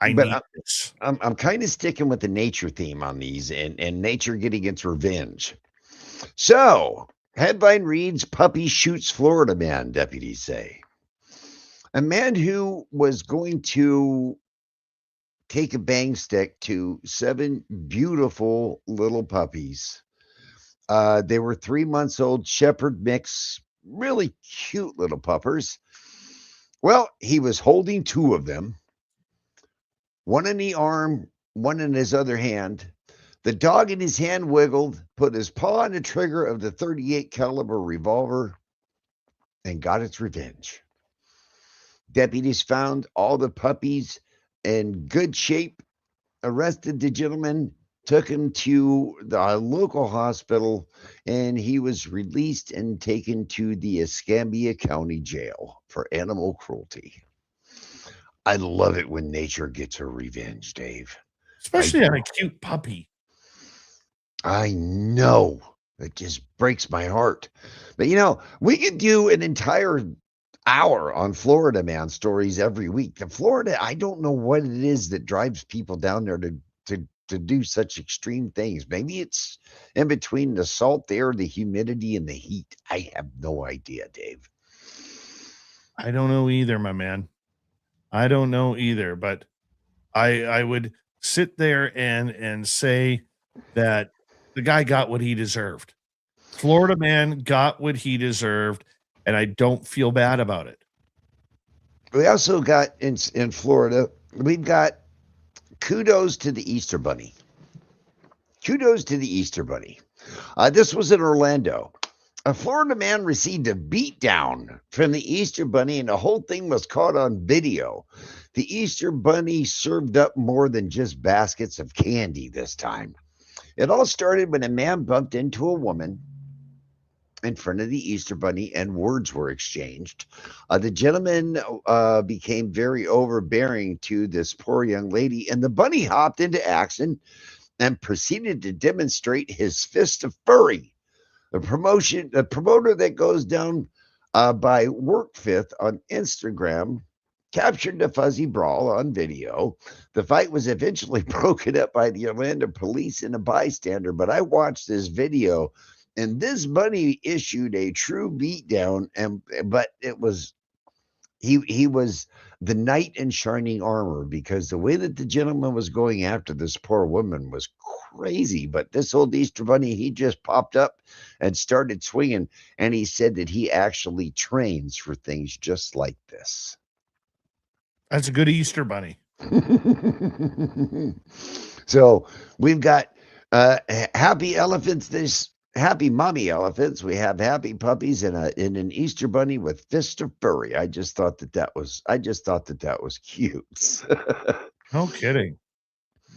I'm kind of sticking with the nature theme on these and nature getting its revenge. So, headline reads, puppy shoots Florida man, deputies say. A man who was going to take a bang stick to 7 beautiful little puppies. They were 3 months old shepherd mix, really cute little puppers. Well, he was holding 2 of them, one in the arm, one in his other hand. The dog in his hand wiggled, put his paw on the trigger of the .38 caliber revolver, and got its revenge. Deputies found all the puppies in good shape, arrested the gentleman, took him to the local hospital, and he was released and taken to the Escambia County Jail for animal cruelty. I love it when nature gets her revenge, Dave. Especially on a cute puppy. I know. It just breaks my heart. But, we could do an entire hour on Florida man stories every week. The Florida, I don't know what it is that drives people down there to do such extreme things. Maybe it's in between the salt there, the humidity, and the heat. I have no idea, Dave. I don't know either, my man. I don't know either, but I would sit there and say that the guy got what he deserved. Florida man got what he deserved, and I don't feel bad about it. We also got in Florida, we've got kudos to the Easter Bunny. Kudos to the Easter Bunny. This was in Orlando. A Florida man received a beatdown from the Easter Bunny, and the whole thing was caught on video. The Easter Bunny served up more than just baskets of candy this time. It all started when a man bumped into a woman in front of the Easter Bunny and words were exchanged. The gentleman became very overbearing to this poor young lady, and the bunny hopped into action and proceeded to demonstrate his fist of furry. The promoter that goes down by Work Fifth on Instagram captured the fuzzy brawl on video. The fight was eventually broken up by the Orlando police and a bystander, but I watched this video, and this bunny issued a true beatdown, but it was he was the knight in shining armor, because the way that the gentleman was going after this poor woman was crazy. But this old Easter bunny, he just popped up and started swinging, and he said that he actually trains for things just like this. That's a good Easter bunny. So we've got happy elephants, happy mommy elephants. We have happy puppies and an Easter bunny with fist of furry. I just thought that was cute. No kidding.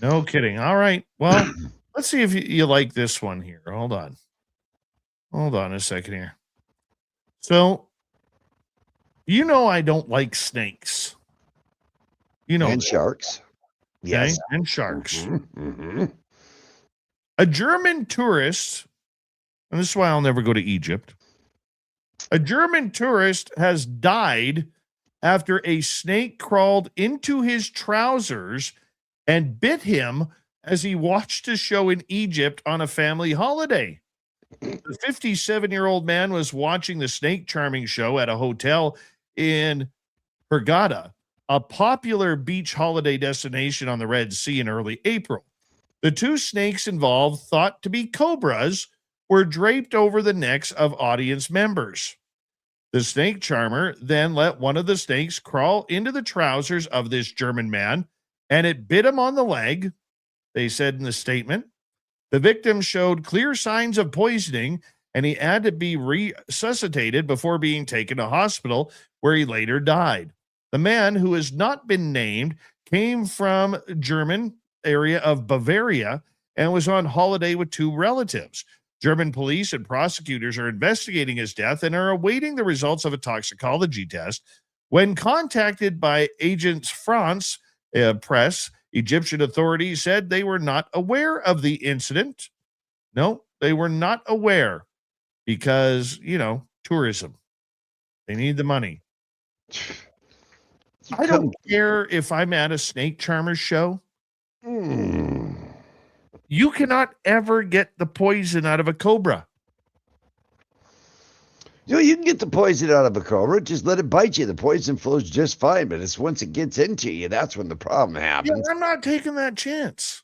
No kidding. All right. Well, let's see if you like this one here. Hold on. Hold on a second here. So, I don't like snakes. And that. sharks. Okay? Yes. And sharks. Mm-hmm. A German tourist, and this is why I'll never go to Egypt. A German tourist has died after a snake crawled into his trousers and bit him as he watched a show in Egypt on a family holiday. The 57-year-old man was watching the snake charming show at a hotel in Hurghada, a popular beach holiday destination on the Red Sea, in early April. The two snakes involved, thought to be cobras, were draped over the necks of audience members. The snake charmer then let one of the snakes crawl into the trousers of this German man, and it bit him on the leg, they said in the statement. The victim showed clear signs of poisoning, and he had to be resuscitated before being taken to hospital, where he later died. The man, who has not been named, came from German area of Bavaria and was on holiday with two relatives. German police and prosecutors are investigating his death and are awaiting the results of a toxicology test. When contacted by Agence France Presse, Egyptian authorities said they were not aware of the incident. No, they were not aware because, tourism. They need the money. I don't care if I'm at a snake charmer's show. You cannot ever get the poison out of a cobra. You can get the poison out of a cobra. Just let it bite you. The poison flows just fine, but it's once it gets into you, that's when the problem happens. Yeah, I'm not taking that chance.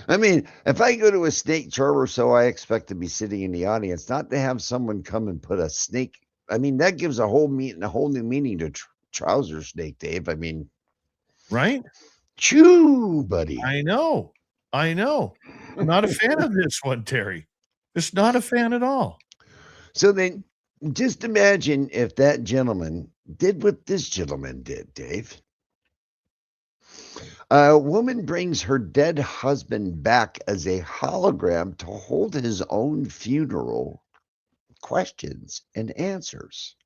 I mean, if I go to a snake charmer, so I expect to be sitting in the audience, not to have someone come and put a snake. I mean, that gives a whole new meaning to trouser snake, Dave. I mean, right? Chew, buddy. I know. I'm not a fan of this one, Terry. Just not a fan at all. So then just imagine if that gentleman did what this gentleman did, Dave. A woman brings her dead husband back as a hologram to hold his own funeral questions and answers.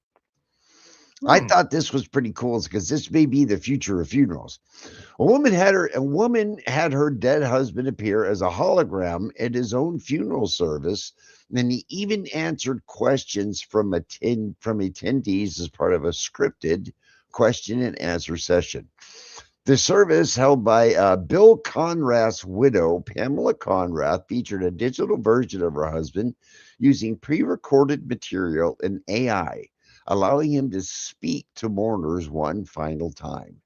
I thought this was pretty cool because this may be the future of funerals. A woman had her dead husband appear as a hologram at his own funeral service, and he even answered questions from attendees as part of a scripted question and answer session. The service, held by Bill Conrath's widow, Pamela Conrath, featured a digital version of her husband using pre-recorded material and AI, allowing him to speak to mourners one final time.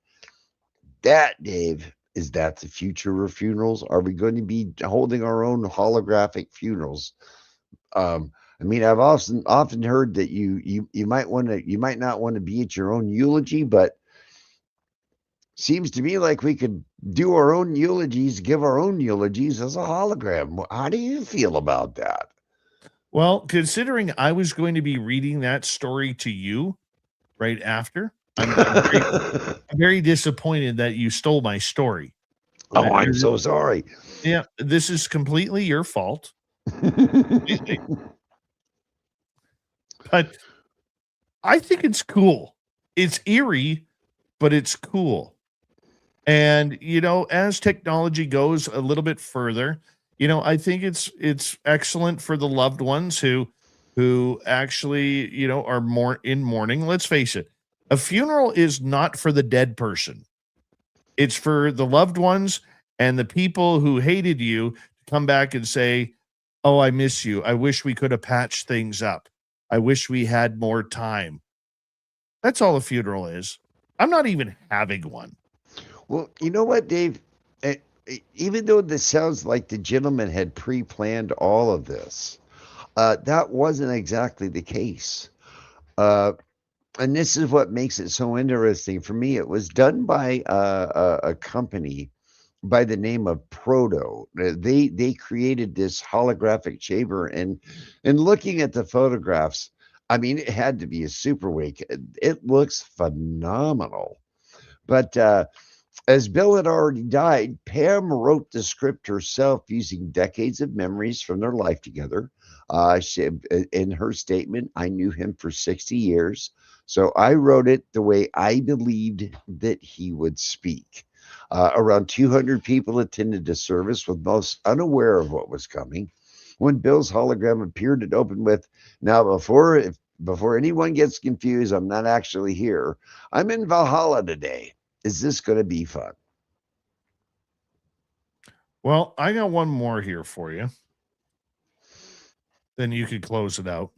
That, Dave, is that the future of funerals? Are we going to be holding our own holographic funerals? I mean, I've often heard that you might not want to be at your own eulogy, but seems to me like we could do our own eulogies, give our own eulogies as a hologram. How do you feel about that? Well, considering I was going to be reading that story to you right after, I'm very disappointed that you stole my story. Oh, I'm so sorry. Yeah, this is completely your fault. Completely. But I think it's cool. It's eerie, but it's cool. And, as technology goes a little bit further, I think it's excellent for the loved ones who actually, are more in mourning. Let's face it. A funeral is not for the dead person. It's for the loved ones and the people who hated you to come back and say, "Oh, I miss you. I wish we could have patched things up. I wish we had more time." That's all a funeral is. I'm not even having one. Well, you know what, Dave? Even though this sounds like the gentleman had pre-planned all of this, that wasn't exactly the case. And this is what makes it so interesting for me. It was done by a company by the name of Proto. They created this holographic chamber, and looking at the photographs, I mean, it had to be a super wake. It looks phenomenal. But as Bill had already died, Pam wrote the script herself using decades of memories from their life together. In her statement, I knew him for 60 years, so I wrote it the way I believed that he would speak. Around 200 people attended the service, with most unaware of what was coming. When Bill's hologram appeared, it opened with, "Now, before anyone gets confused, I'm not actually here. I'm in Valhalla today. Is this going to be fun?" Well, I got one more here for you. Then you could close it out.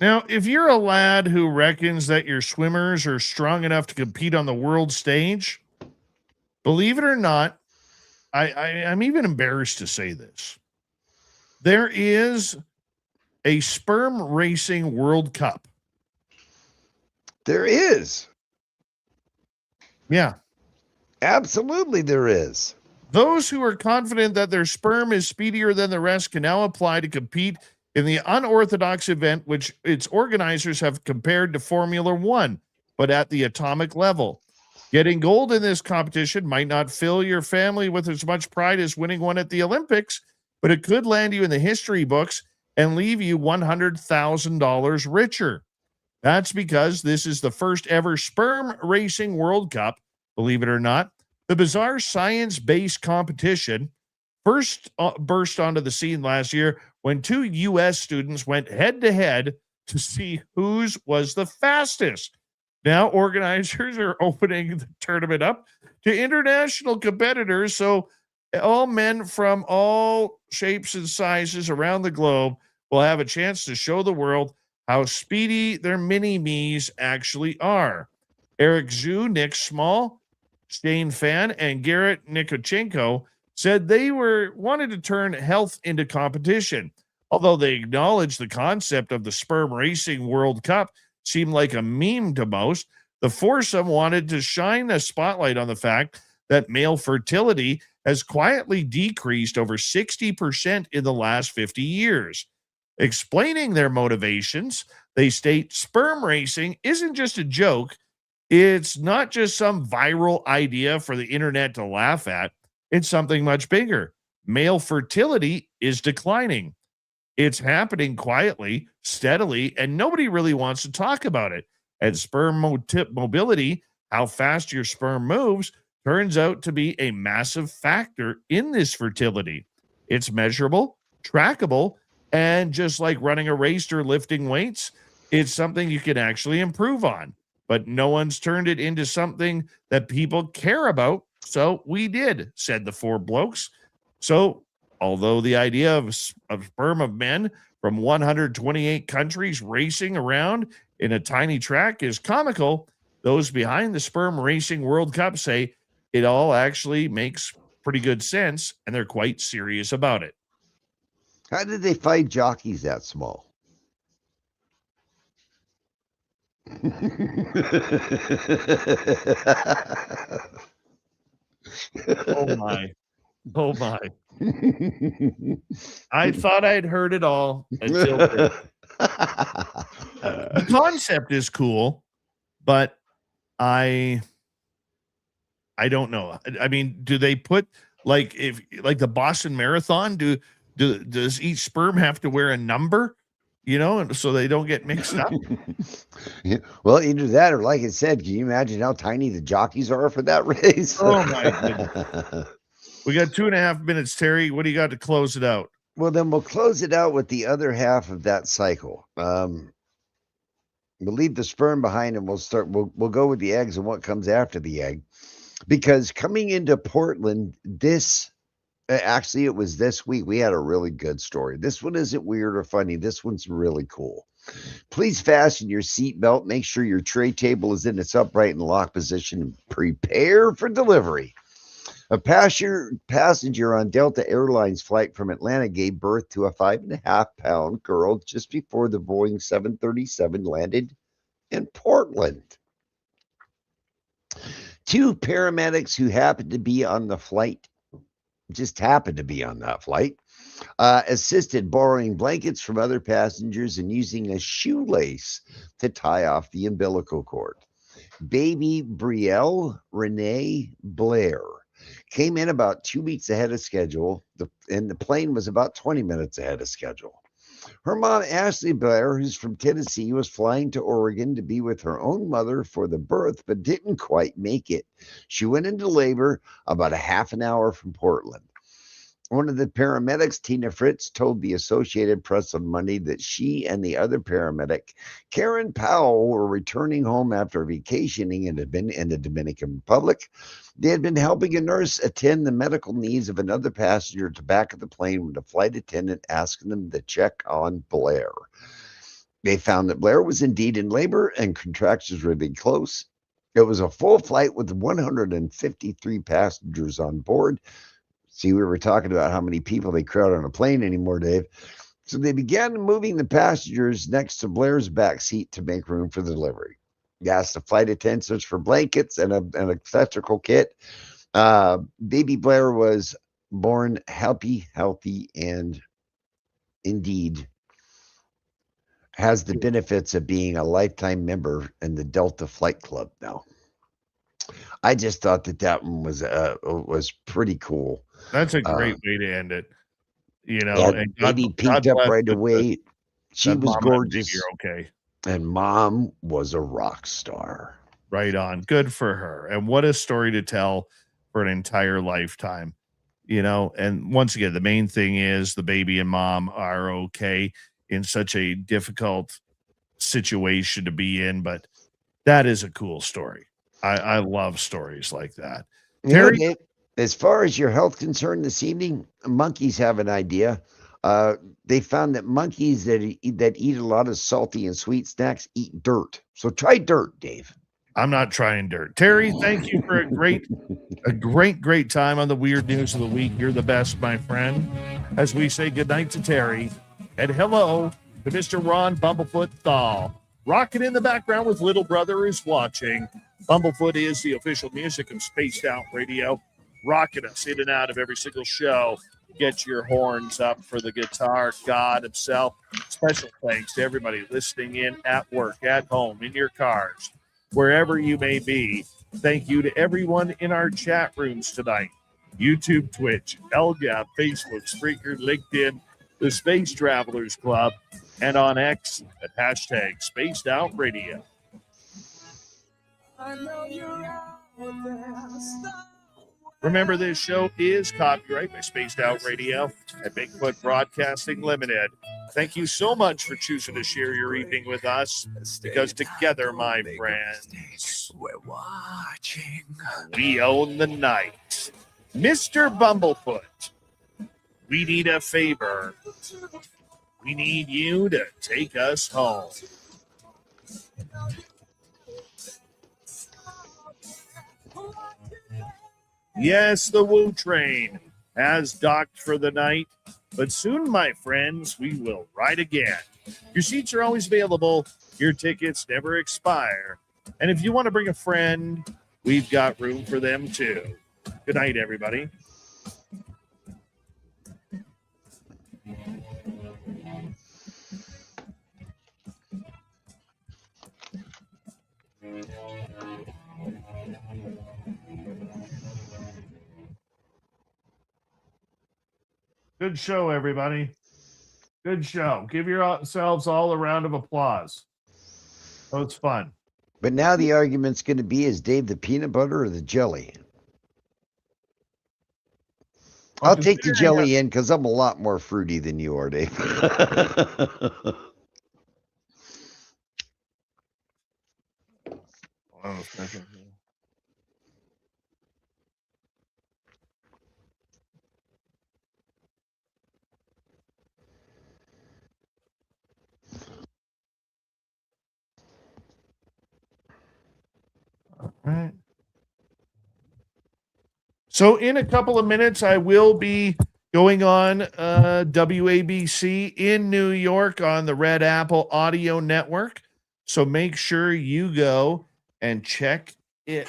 Now, if you're a lad who reckons that your swimmers are strong enough to compete on the world stage, believe it or not, I'm even embarrassed to say this. There is a sperm racing World Cup. There is. Yeah. Absolutely, there is. Those who are confident that their sperm is speedier than the rest can now apply to compete in the unorthodox event, which its organizers have compared to Formula One, but at the atomic level. Getting gold in this competition might not fill your family with as much pride as winning one at the Olympics, but it could land you in the history books and leave you $100,000 richer. That's because this is the first ever sperm racing World Cup, believe it or not. The bizarre science-based competition first burst onto the scene last year when two U.S. students went head-to-head to see whose was the fastest. Now organizers are opening the tournament up to international competitors, so all men from all shapes and sizes around the globe will have a chance to show the world how speedy their mini-me's actually are. Eric Zhu, Nick Small, Shane Fan, and Garrett Nikochenko said they wanted to turn health into competition. Although they acknowledged the concept of the sperm racing World Cup seemed like a meme to most, the foursome wanted to shine a spotlight on the fact that male fertility has quietly decreased over 60% in the last 50 years. Explaining their motivations, they state sperm racing isn't just a joke. It's not just some viral idea for the internet to laugh at. It's something much bigger. Male fertility is declining. It's happening quietly, steadily, and nobody really wants to talk about it. And sperm mobility, how fast your sperm moves, turns out to be a massive factor in this fertility. It's measurable, trackable, and just like running a race or lifting weights, it's something you can actually improve on. But no one's turned it into something that people care about. So we did, said the four blokes. So although the idea of sperm of men from 128 countries racing around in a tiny track is comical, those behind the Sperm Racing World Cup say it all actually makes pretty good sense, and they're quite serious about it. How did they find jockeys that small? Oh my. Oh my. I thought I'd heard it all until the concept is cool, but I don't know. I mean, do they put like the Boston Marathon, does each sperm have to wear a number, so they don't get mixed up? Yeah, well, either that or, like I said, can you imagine how tiny the jockeys are for that race? Oh my goodness. We got 2.5 minutes, Terry. What do you got to close it out? Well, then we'll close it out with the other half of that cycle. We'll leave the sperm behind and we'll go with the eggs and what comes after the egg. Because coming into Portland, it was this week, we had a really good story. This one isn't weird or funny. This one's really cool. Please fasten your seatbelt. Make sure your tray table is in its upright and locked position. And prepare for delivery. A passenger on Delta Airlines flight from Atlanta gave birth to a 5.5-pound girl just before the Boeing 737 landed in Portland. 2 paramedics who happened to be on the flight, just happened to be on that flight, assisted borrowing blankets from other passengers and using a shoelace to tie off the umbilical cord. Baby Brielle Renee Blair came in about 2 weeks ahead of schedule, and the plane was about 20 minutes ahead of schedule. Her mom, Ashley Blair, who's from Tennessee, was flying to Oregon to be with her own mother for the birth, but didn't quite make it. She went into labor about a half an hour from Portland. One of the paramedics, Tina Fritz, told the Associated Press on Monday that she and the other paramedic, Karen Powell, were returning home after vacationing in the Dominican Republic. They had been helping a nurse attend the medical needs of another passenger at the back of the plane when the flight attendant asked them to check on Blair. They found that Blair was indeed in labor and contractions were really close. It was a full flight with 153 passengers on board. See, we were talking about how many people they crowd on a plane anymore, Dave. So they began moving the passengers next to Blair's back seat to make room for the delivery. They asked the flight attendants for blankets and an electrical kit. Baby Blair was born healthy, and indeed has the benefits of being a lifetime member in the Delta Flight Club now. I just thought that one was pretty cool. That's a great way to end it. And baby peeked up right away. She was gorgeous. You're okay. And mom was a rock star. Right on. Good for her. And what a story to tell for an entire lifetime. And once again, the main thing is the baby and mom are okay in such a difficult situation to be in. But that is a cool story. I love stories like that. Terry, Dave, as far as your health concern this evening, monkeys have an idea. They found that monkeys that eat a lot of salty and sweet snacks eat dirt. So try dirt, Dave. I'm not trying dirt. Terry, thank you for a great time on the weird news of the week. You're the best, my friend. As we say goodnight to Terry and hello to Mr. Ron Bumblefoot Thal. Rocking in the background with Little Brother is watching. Bumblefoot is the official music of Spaced Out Radio, rocking us in and out of every single show. Get your horns up for the guitar god himself. Special thanks to everybody listening in at work, at home, in your cars, wherever you may be. Thank you to everyone in our chat rooms tonight. YouTube, Twitch, LGAP, Facebook, Spreaker, LinkedIn, the Space Travelers Club, and on X at hashtag Spaced Out Radio. Remember, this show is copyright by Spaced Out Radio and Bigfoot Broadcasting Limited. Thank you so much for choosing to share your evening with us, because together, my friends, we're watching. We own the night. Mr. Bumblefoot, we need a favor. We need you to take us home. Yes, the Woo Train has docked for the night, but soon, my friends, we will ride again. Your seats are always available. Your tickets never expire. And if you want to bring a friend, we've got room for them too. Good night, everybody. Good show, everybody. Good show. Give yourselves all a round of applause. That was fun. But now the argument's going to be, is Dave the peanut butter or the jelly? I'll take the jelly in because I'm a lot more fruity than you are, Dave. Right. So in a couple of minutes, I will be going on WABC in New York on the Red Apple Audio Network. So make sure you go and check it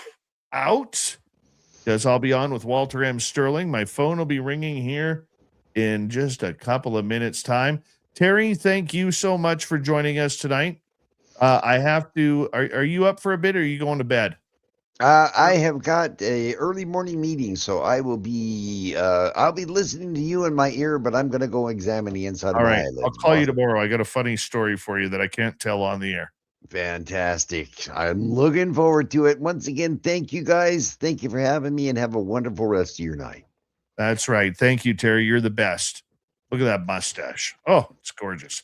out, because I'll be on with Walter M. Sterling. My phone will be ringing here in just a couple of minutes' time. Terry, thank you so much for joining us tonight. I have to, are you up for a bit, or are you going to bed? I have got a early morning meeting, so I will be I'll be listening to you in my ear, but I'm going to go examine the inside All of my right. eyelids. I'll call you tomorrow. I got a funny story for you that I can't tell on the air. Fantastic. I'm looking forward to it. Once again, thank you guys. Thank you for having me, and have a wonderful rest of your night. That's right. Thank you, Terry. You're the best. Look at that mustache. Oh, it's gorgeous.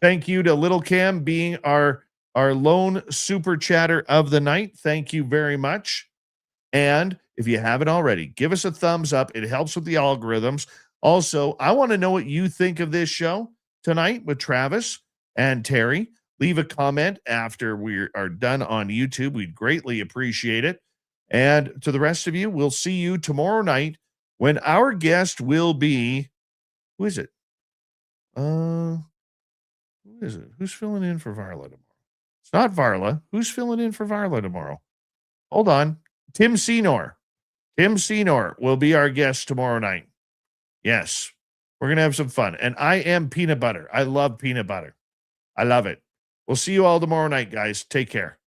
Thank you to Little Cam being our lone super chatter of the night. Thank you very much. And if you haven't already, give us a thumbs up. It helps with the algorithms. Also, I want to know what you think of this show tonight with Travis and Terry. Leave a comment after we are done on YouTube. We'd greatly appreciate it. And to the rest of you, we'll see you tomorrow night when our guest will be, who is it? Who is it? Who's filling in for Varla tomorrow? It's not Varla. Who's filling in for Varla tomorrow? Hold on. Tim Senor. Tim Senor will be our guest tomorrow night. Yes. We're going to have some fun. And I am peanut butter. I love peanut butter. I love it. We'll see you all tomorrow night, guys. Take care.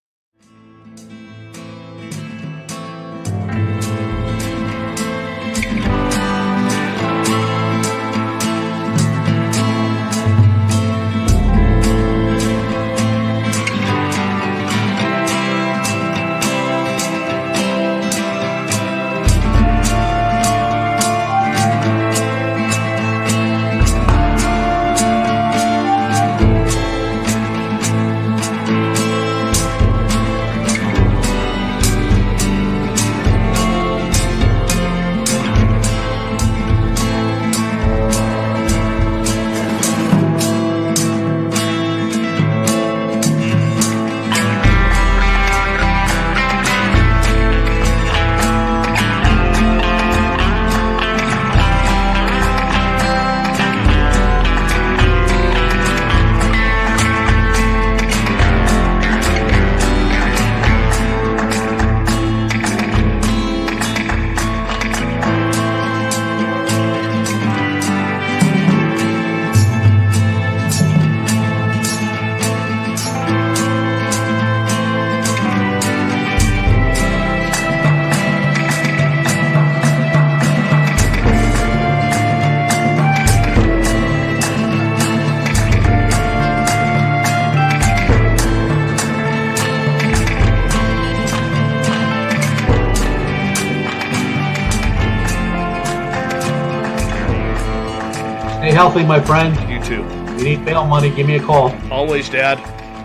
Stay healthy, my friend. You too. You need bail money, give me a call. Always, Dad.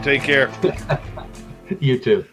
Take care. You too.